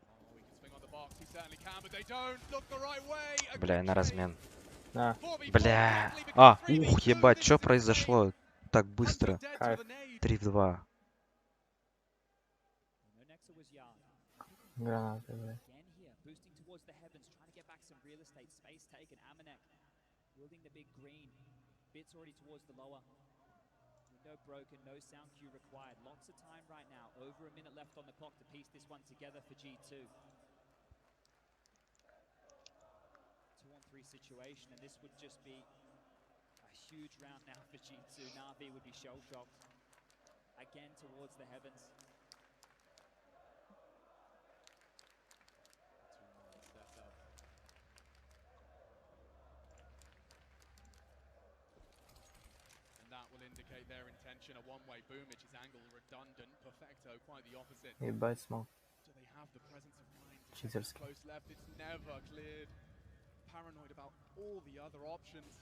Oh, he can swing on the box. He certainly can, but they don't look the right way. Бля, на размен. Да. Бля. А, ух, ебать, что произошло так быстро? 3 в 2. Гранаты, бля. Again here, boosting towards the heavens, trying to get back some real estate. Space taken. Amanek building the big green. Bits already towards the lower. Window broken, no sound cue required. Lots of time right now. Over a minute left on the clock to piece this one together for G2. 2-on-3 situation, and this would just be a huge round now for G2. Na'Vi would be shell-shocked. Again towards the heavens. Indicate their intention. A one-way boomage is angle redundant. Perfecto, quite the opposite. Ебать смог. Do they have the presence of mind? Читерский. Close left, it's never cleared. Paranoid about all the other options.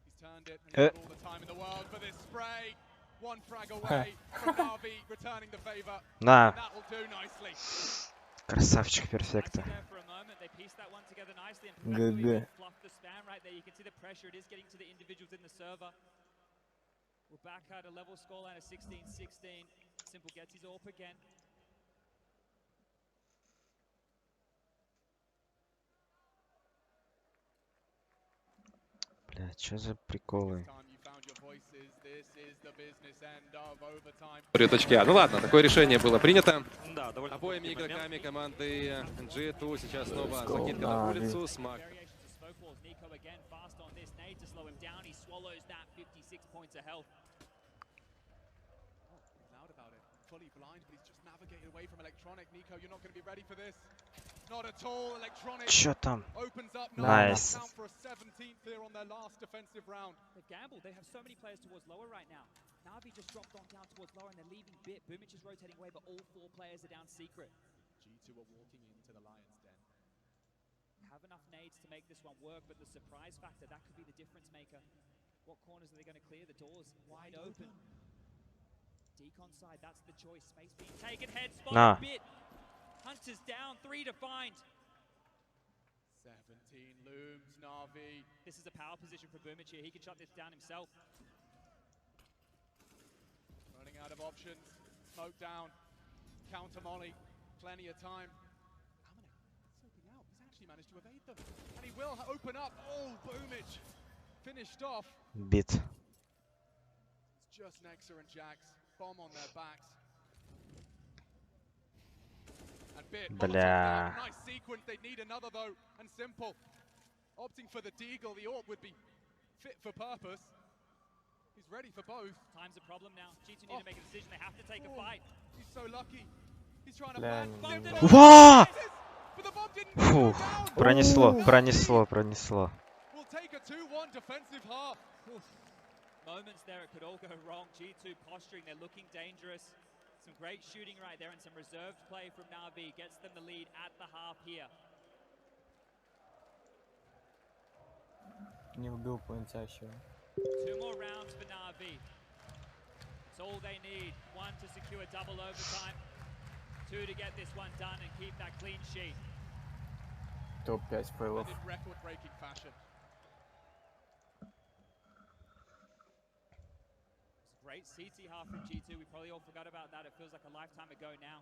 He's turned it, and he's got all the time in the world for this spray. One frag away from Na'Vi returning the favor. На. That will do nicely. Красавчик перфекта. ГГ. We're back at a level scoreline of 16-16. Simple gets his AWP again. Бля, что за приколы? Точки А. Ну ладно, такое решение было принято. Обоими игроками команды G2 сейчас снова закидка на улицу. Смак. Fully blind, but he's just navigated away from Electronic. Nico, you're not going to be ready for this. Not at all. Electronic opens up now. Nice. Count for a 17th here on their last defensive round. They've gambled. They have so many players towards lower right now. Na'Vi just dropped on down towards lower, and they're leaving Bit. Boomich is rotating away, but all 4 players are down secret. G2 are walking into the Lion's Den. Have enough nades to make this one work, but the surprise factor, that could be the difference maker. What corners are they going to clear? The doors wide open. Decon side, that's the choice. Space being taken, head spot, Bit. Hunters down, 3 to find. 17 looms, Na'Vi. This is a power position for Boomich here. He can shut this down himself. Running out of options. Smoke down. Counter molly. Plenty of time. Amanek slipping out. He's actually managed to evade them. And he will open up. Oh, Boomich. Finished off. Bit. It's just Nexa and Jax. Bomb on their backs. Бля. Nice sequence. They need another though, and Simple opting for the deagle. The AWP would be fit for purpose. He's ready for both. Time's a problem now. G2 need to make a decision. They have to take a fight. He's so lucky. He's trying to Бля, plant. Ва! Фух, пронесло. We'll take a 2-1 defensive half. Moments there, it could all go wrong. G2 posturing, they're looking dangerous. Some great shooting right there and some reserved play from Na'Vi gets them the lead at the half here. Не убил поинтящего. 2 more rounds for Na'Vi. It's all they need. 1 to secure double overtime. 2 to get this one done and keep that clean sheet. Топ-5 фейлов. Record-breaking fashion. It's a great CT half from G2. We probably all forgot about that. It feels like a lifetime ago now.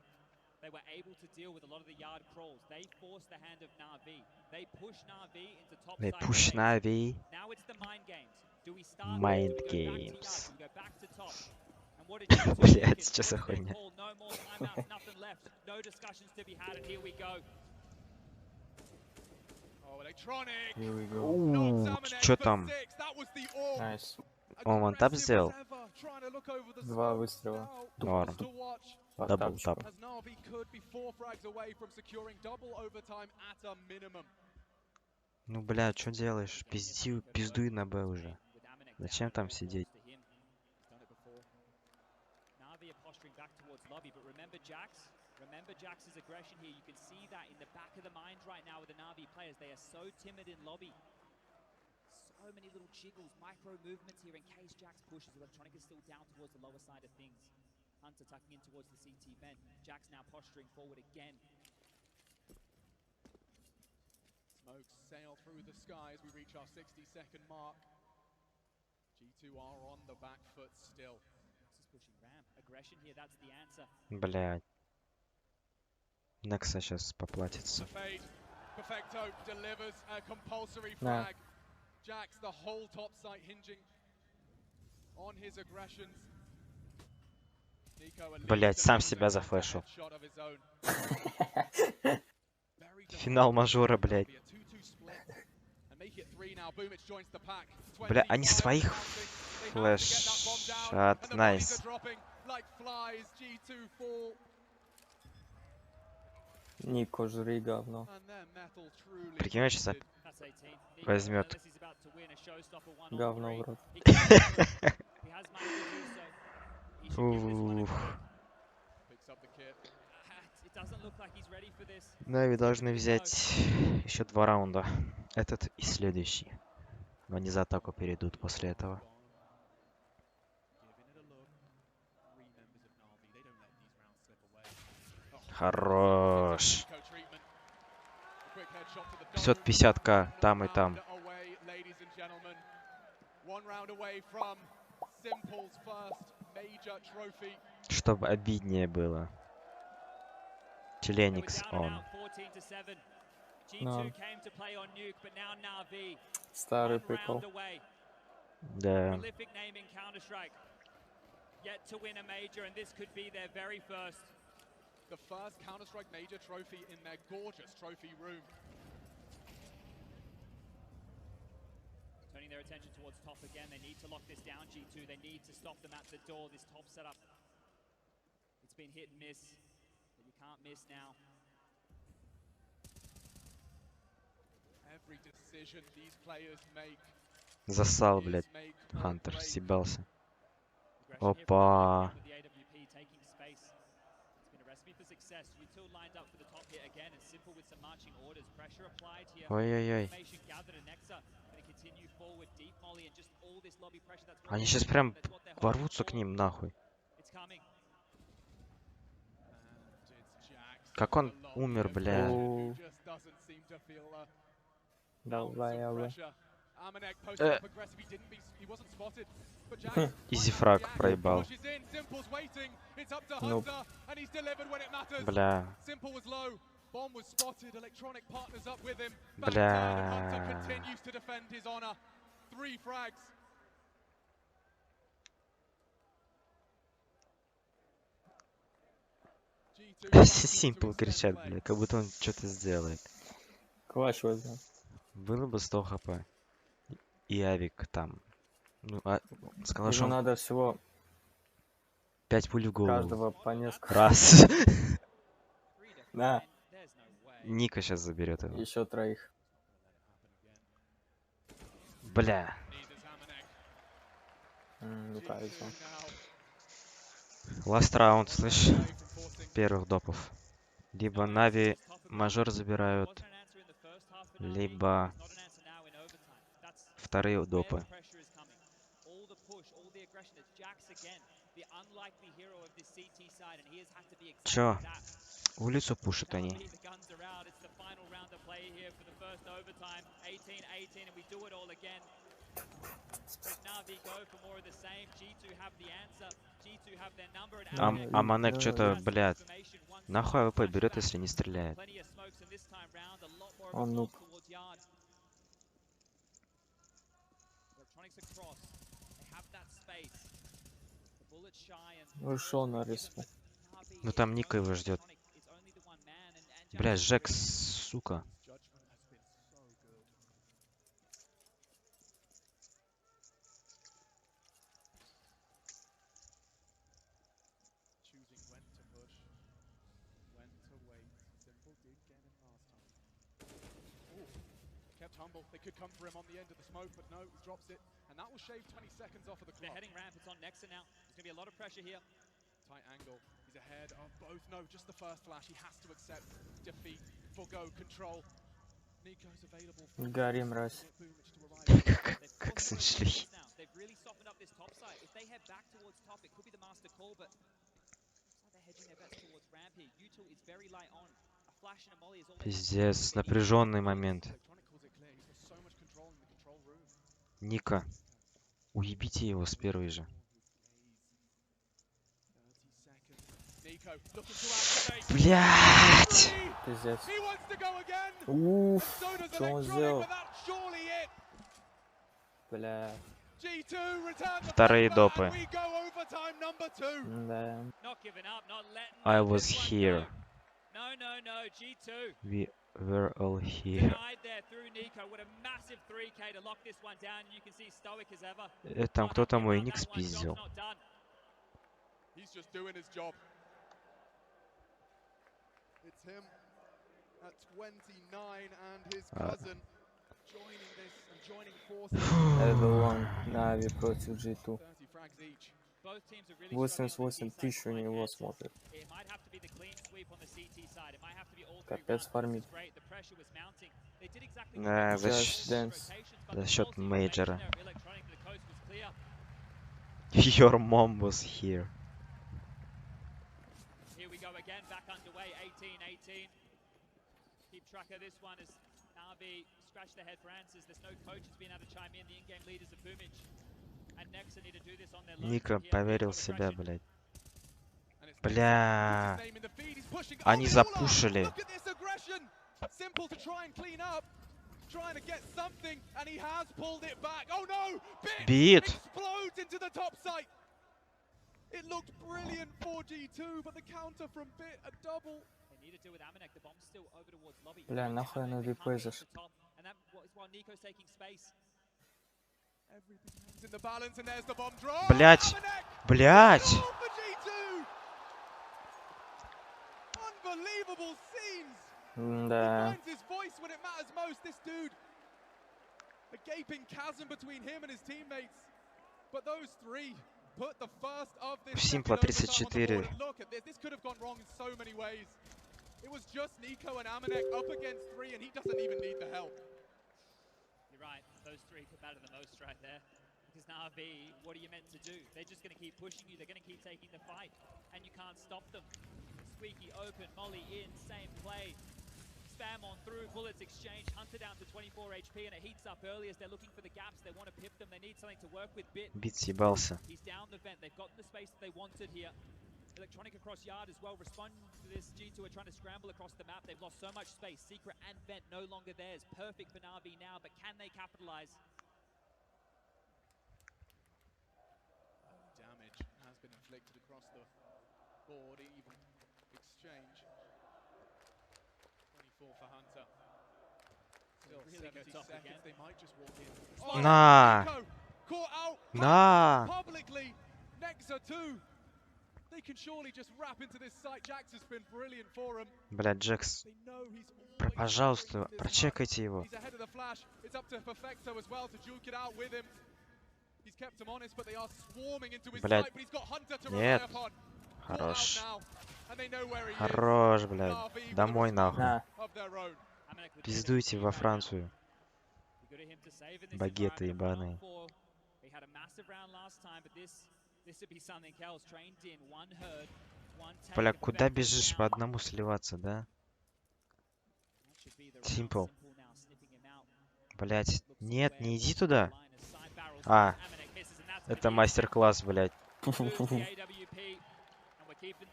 They were able to deal with a lot of the yard crawls. They forced the hand of Na'Vi. They pushed Na'Vi into top side. They push Na'Vi. Now it's the mind games. Do we start? Mind do we go games. back to yard? Do we go back to top? And what did G2 Блять, что за хуйня? No more timeouts, nothing left. No discussions to be had, and here we go. Oh, electronic. Here we go. Что там? Найс. Он вантап сделал? 2 выстрела. Норм. Дабл-тап. As Na'Vi could be 4 frags away from securing double overtime at a minimum. Ну, бля, что делаешь? Пиздуй на Б уже. Зачем там сидеть? Na'Vi are posturing back towards lobby, but remember Jax's aggression here. You can see that in the back of the mind right now with the Na'Vi players. They are so timid in lobby. So many little jiggles, micro movements here in case Jax pushes. Electronic is still down towards the lower side of things. Hunter tucking in towards the CT vent. Jax now posturing forward again. Smokes sail through the sky as we reach our 60-second mark. G2 are on the back foot still. This is pushing Ram. Aggression here, that's the answer. Блядь. Некса сейчас поплатится. Perfecto delivers a compulsory frag. Jax, the whole top site hinging on his aggressions. Блять, сам себя зафлешил. Финал мажора, блять. Бля, они своих флешат. Найс. Нико, жри говно. Прикинь, сейчас возьмет. Говно в рот. Ух. Нави должны взять еще 2 раунда. Этот и следующий. Но они за атаку перейдут после этого. Хорош. 550к там и там. Чтобы обиднее было. Теленикс он. No. Старый прикол. Да. The first Counter-Strike Major trophy in their gorgeous trophy room. Turning their attention towards top again. They need to lock this down, G2. They need to stop them at the door. This top setup, it's been hit and miss, but you can't miss now. Every decision these players make. Засал, блядь. Хантер съебался. Опа. Ой-ой-ой. Они сейчас прям ворвутся к ним, нахуй. Как он умер, бля. Давай, Изифраг проебал. Ну. Бля. Бля. Simple кричат, бля, как будто он что-то сделает. Класс возьмем. Было бы 100 хп. И авик там. Ну, с Ему калашом надо всего 5 пуль в голову. каждого по несколько. Раз. Да. Ника сейчас заберет его. Еще троих. Бля. Не кажется. Ласт раунд, слышь? Первых допов. Либо Нави мажор забирают, либо вторые допы. Чё? Улицу пушат они. А Манек что-то, блядь, нахуй АВП берет, если не стреляет. Он нуб. Ушел на респу. Ну там Ника его ждет. Бля, Жек, сука. Humble. They could come for him on the end of the smoke, but no, he drops it, and that will shave 20 seconds off of the clock. They're heading ramp. It's on Nexa now. There's going to be a lot of pressure here. Tight angle. He's ahead of both. No, just the first flash. He has to accept defeat, forgo control. Nico's available. Гори, мразь. Как сошли. They've really softened up this top side. If they head back towards top, it could be the master call, but they're hedging their bets towards ramp here. U2 is very light on. A flash and a molly is all. Пиздец, напряженный момент. Ника, уебите его с первой же. Блять! Пиздец. Уф, что он сделал? Бля. Вторые допы. Да. I was here. We were all here. Там кто-то мой ник спиздил. It's him at 29 and his cousin joining this and joining forces. Everyone, Нави против G2. 88 тысяч у него смотрит. Капец фармит. Да, за счет мейджора. Your mom was here. Again, back underway, 18-18. Keep track of this one as Navi scratched their head for answers. There's no coaches being able to chime in. The in-game leaders of Boomage and Nexa need to do this on their Ника поверил в себя, блядь. Бля. Они запушили. Бит. It looked brilliant for G2, but the counter from Bit, a double. They need to deal with Amanek. The bomb's still over towards lobby. Бля, нахуй на ВП зашел. And that is while Nico's taking space. Everything's in the balance, and there's the bomb drop. Блять. Блять. Unbelievable scenes. Да. He finds his voice when it matters most. This dude, a gaping chasm between him and his teammates. But those three. Put the first of this Simple 34. Look at this. This could have gone wrong in so many ways. It was just Nico and Amanek up against three, and he doesn't even need the help. You're right. Those three could matter the most right there. Because now, B, what are you meant to do? They're just going to keep pushing you. They're going to keep taking the fight, and you can't stop them. Squeaky open, Molly in, same play. Spam on through, bullets exchange, Hunter down to 24 HP, and it heats up early as they're looking for the gaps. They want to pip them, they need something to work with. Бит съебался. He's down the vent, they've gotten the space that they wanted here. Electronic across yard as well, responding to this. G2 are trying to scramble across the map. They've lost so much space. Secret and vent no longer theirs. Perfect for Na'Vi now, but can they capitalize? Damage has been inflicted across the board, even На! На! Блядь, Джекс. Пожалуйста, прочекайте его. Блядь. Нет. Хорош. Хорош, блядь. Домой нахуй. Пиздуйте во Францию. Багеты ебаные. Бля, куда бежишь по одному сливаться, да? Simple. Блять, нет, не иди туда. А, это мастер-класс, блять.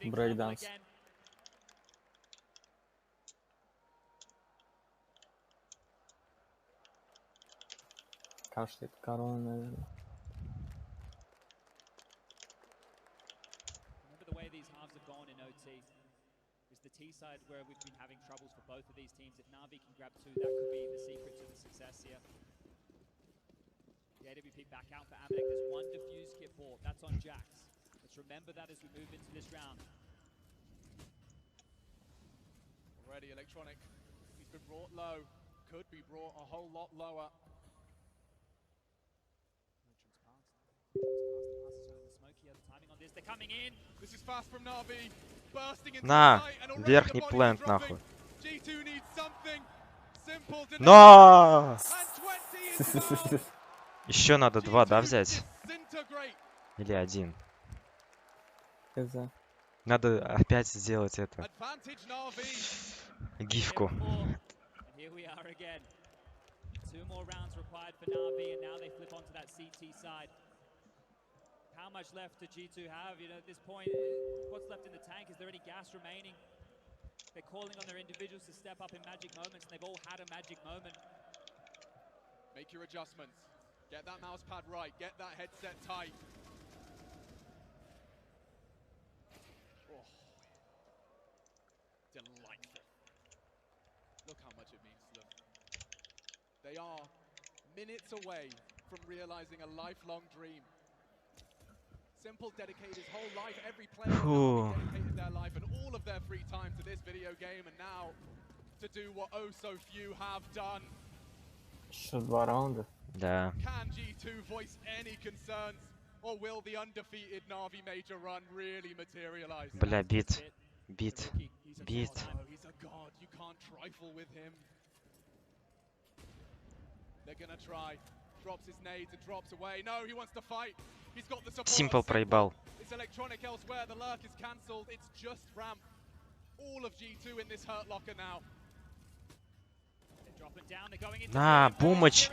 Брейкданс. Кашляет корона, наверное. The T side where we've been having troubles for both of these teams. If Na'Vi can grab 2, that could be the secret to the success here. The AWP back out for Amanek. There's one defuse kit bought. That's on Jax. Let's remember that as we move into this round. Already Electronic. He's been brought low. Could be brought a whole lot lower. На, верхний плент, нахуй. Но! Еще надо 2, да, взять? Или 1? Надо опять сделать это. Гифку. How much left do G2 have? You know, at this point, what's left in the tank? Is there any gas remaining? They're calling on their individuals to step up in magic moments, and they've all had a magic moment. Make your adjustments. Get that mouse pad right. Get that headset tight. Oh. Delightful. Look how much it means to them. They are minutes away from realizing a lifelong dream. Simple dedicated his whole life, every player dedicated their life and all of their free time to this video game, and now to do what oh so few have done. Еще 2 раунда. Да. Can G2 voice any concerns, or will the undefeated Na'Vi Major run really materialize? Бля, бит. Бит. Бит. He's a god, you can't trifle with him. They're gonna try. Drops his nades and drops away. No, he wants to fight. He's got the support. Simple проебал. It's Electronic elsewhere. The lurk is cancelled. It's just Ramp. All of G2 in this hurt locker now. На, помощь.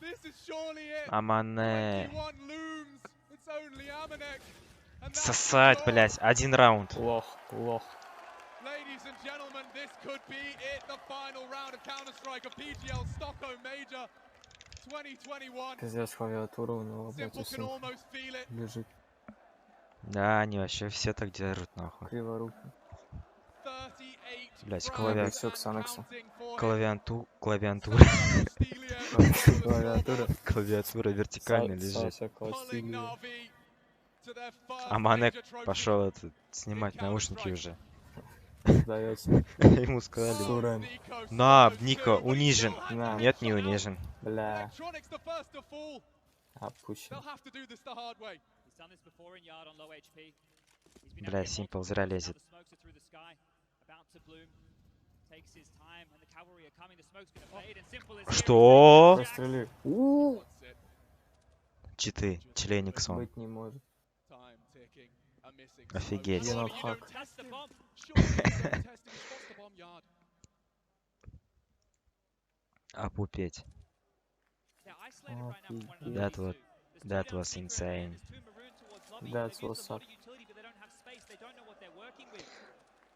This is surely it. Амане. 21 looms. It's only Amanek. Сосать, блять. 1 раунд. Плох, плох. Ladies and gentlemen, this could be it. The final round of Counter-Strike of PGL Stockholm Major 2021. Здесь клавиатуру, но лежит. Да, они вообще все так держат, нахуй. Криворуки. Блять, клавиатура вертикально лежит. А Манек пошел снимать наушники уже. Ему сказали: на, Нико, унижен. Нет, не унижен. Бля. Опущен. Бля, Simple зря лезет. Что? Читы, Члениксон. Быть не может. Офигеть. Опупеть. That was insane. That's what's up.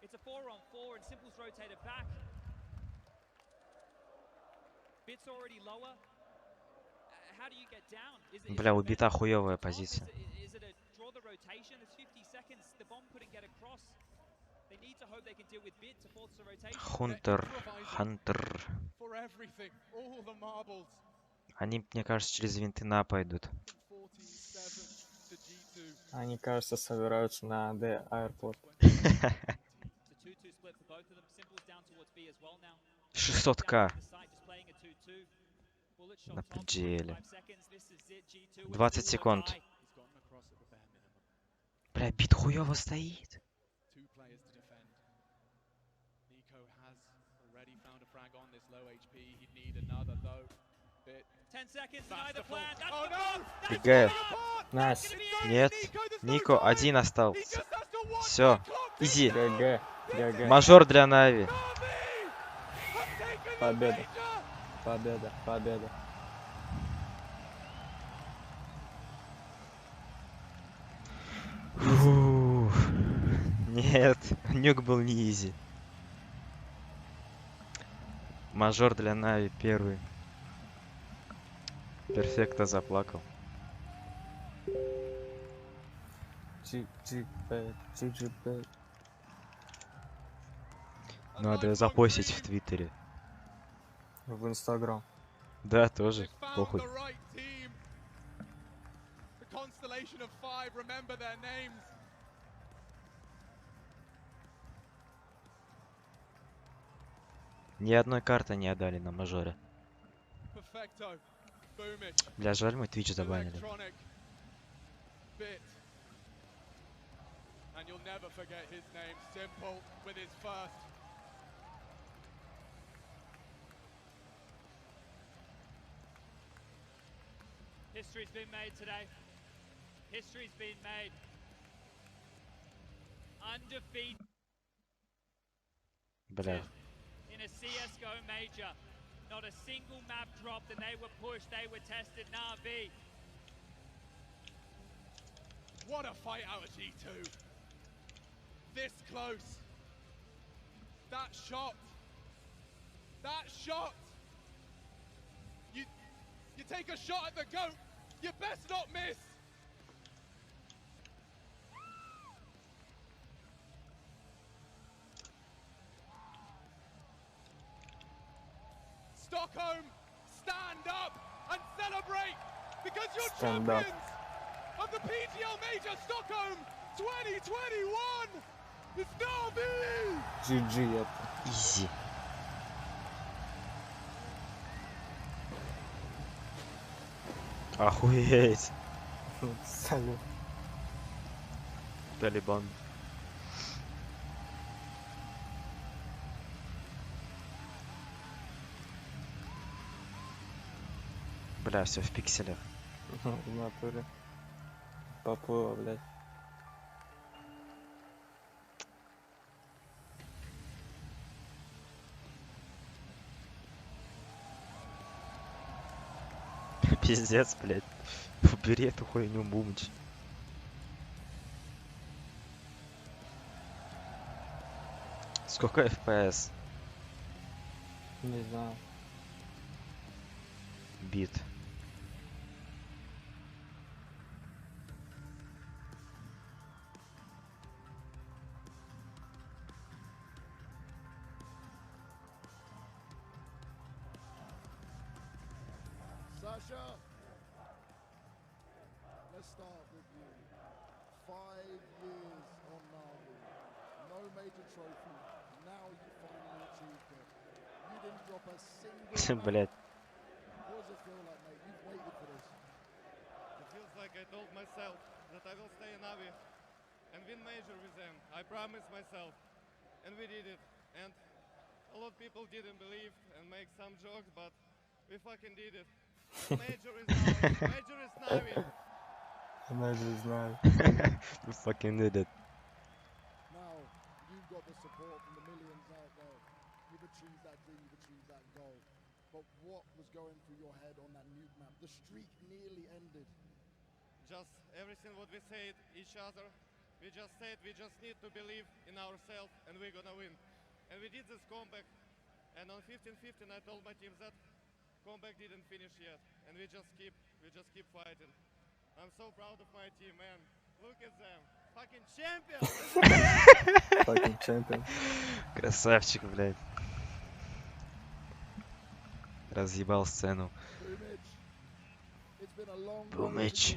It's a 4-on-4 and Simple's rotated back. Bit's already lower. How do you get down? Бля, убита хуёвая позиция. Хунтер. Хантер. Они, мне кажется, через винтына пойдут. Они, кажется, собираются на The Airport. 600к на PGL. 20 секунд. Бля, бит хуёво стоит. ГГ. Найс. Нет. Нико один остался. Все. Изи. ГГ. ГГ. Мажор для Нави. Победа. Победа. Победа. Фух. Нет. Нюк был не изи. Мажор для Нави первый. Перфекто заплакал. Надо запостить в Твиттере. В Инстаграм. Да, тоже. Похуй. Ни одной карты не отдали на мажоре. Бля, жаль, мой Twitch забанили. History's been made today. History's been made. Undefeated. Бля. In a CSGO major. Not a single map dropped and they were pushed, they were tested. Na'Vi. What a fight out of G2. This close. That shot. That shot. You take a shot at the GOAT. You best not miss. Stockholm, stand up and celebrate because you're champions of the PGL Major Stockholm 2021. It's Na'Vi. GG это. Изи. Охуеть. Салют. Талибан. Бля, все в пикселях. В натуре. Поплыло, блядь. Пиздец, блядь. Убери эту хуйню, Бумыч. Сколько FPS? Не знаю. Бит. Sasha, let's start with you. 5 years on Na'Vi, no major trophy. Now you finally achieved it. You didn't drop a single. Блять. What does it feel like, mate? You've waited for this. It feels like I told myself that I will stay in Na'Vi and win major with them. I promised myself, and we did it. And a lot of people didn't believe and make some jokes, but we fucking did it. Major is Na'Vi. Major is Na'Vi. Major is Na'Vi. We fucking did it. Now, you've got the support from the millions out there. You've achieved that dream, you've achieved that goal. But what was going through your head on that nuke map? The streak nearly ended. Just everything what we said each other, we just said we just need to believe in ourselves and we're gonna win. And we did this comeback. And on 15-15 I told my team that comeback didn't finish yet. And we just keep fighting. I'm so proud of my team, man. Fucking champion. Красавчик, блядь. Разъебал сцену. Бумыч.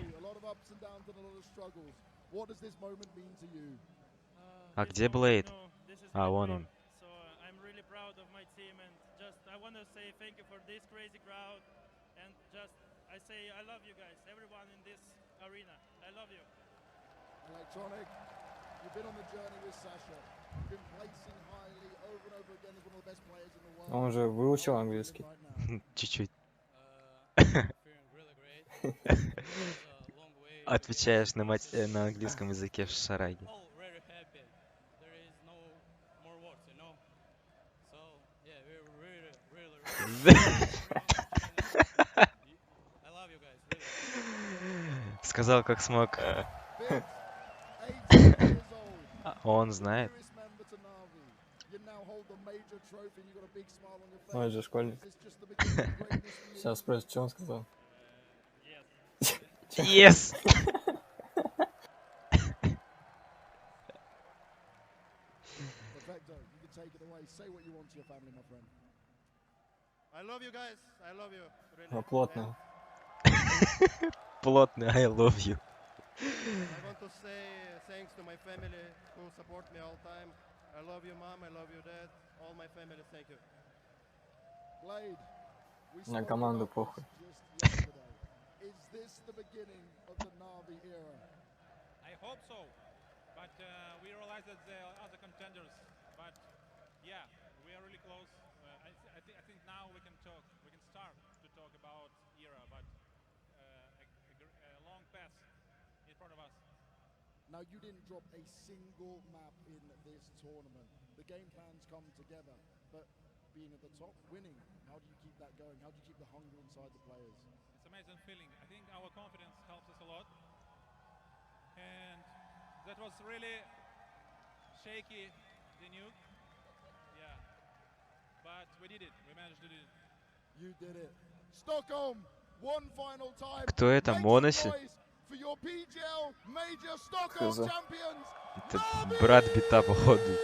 А где Блейд? А, вон он. Electronic, you've been on the journey with Sasha. You've been placing highly over and over again as one of the best players in the world. Он же выучил английский. Чуть-чуть. Отвечаешь на английском языке в шараге. Сказал, как смог. Он знает. Он же школьник. Сейчас спросит, что он сказал. Yes! Плотно. Плотный I love you. I want to say thanks to my family who support me all time. I love you, mom. I love you, dad. All my family, thank you. На команду похуй. Is this the beginning of the Na'Vi era? I hope so, but we realize that there are other contenders. But yeah, we are really close. I think now we can talk. We can start to talk about era, but a long path in front of us. Now you didn't drop a single map in this tournament. The game plans come together, but being at the top, winning, how do you keep that going? How do you keep the hunger inside the players? It's an amazing feeling. I think our confidence helps us a lot. And that was really shaky, the nuke. Yeah. But we did it. We managed to do it. You did it. Stockholm, one final time. Кто это? Моноси? For your PGL Major Stockholm champions. Это брат бита, походу.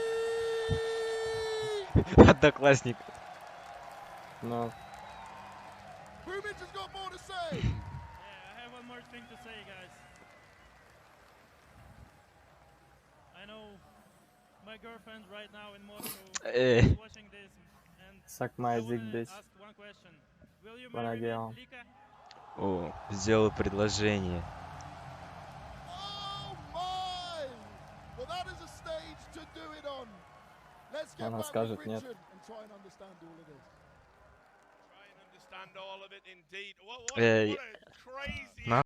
Одноклассник. No. Bumich has got more to say. Yeah, I have one more thing to say, guys. I know my girlfriend right now in Moscow is watching this, and Suck my dick, bitch. ask one question. Will you Wanna marry get me, on? Lika? О, сделал предложение. Oh my! Well, that is a stage to do it on. Let's get Она back скажет with нет. Richard and try and understand all of this. Try and understand all of it indeed. What a crazy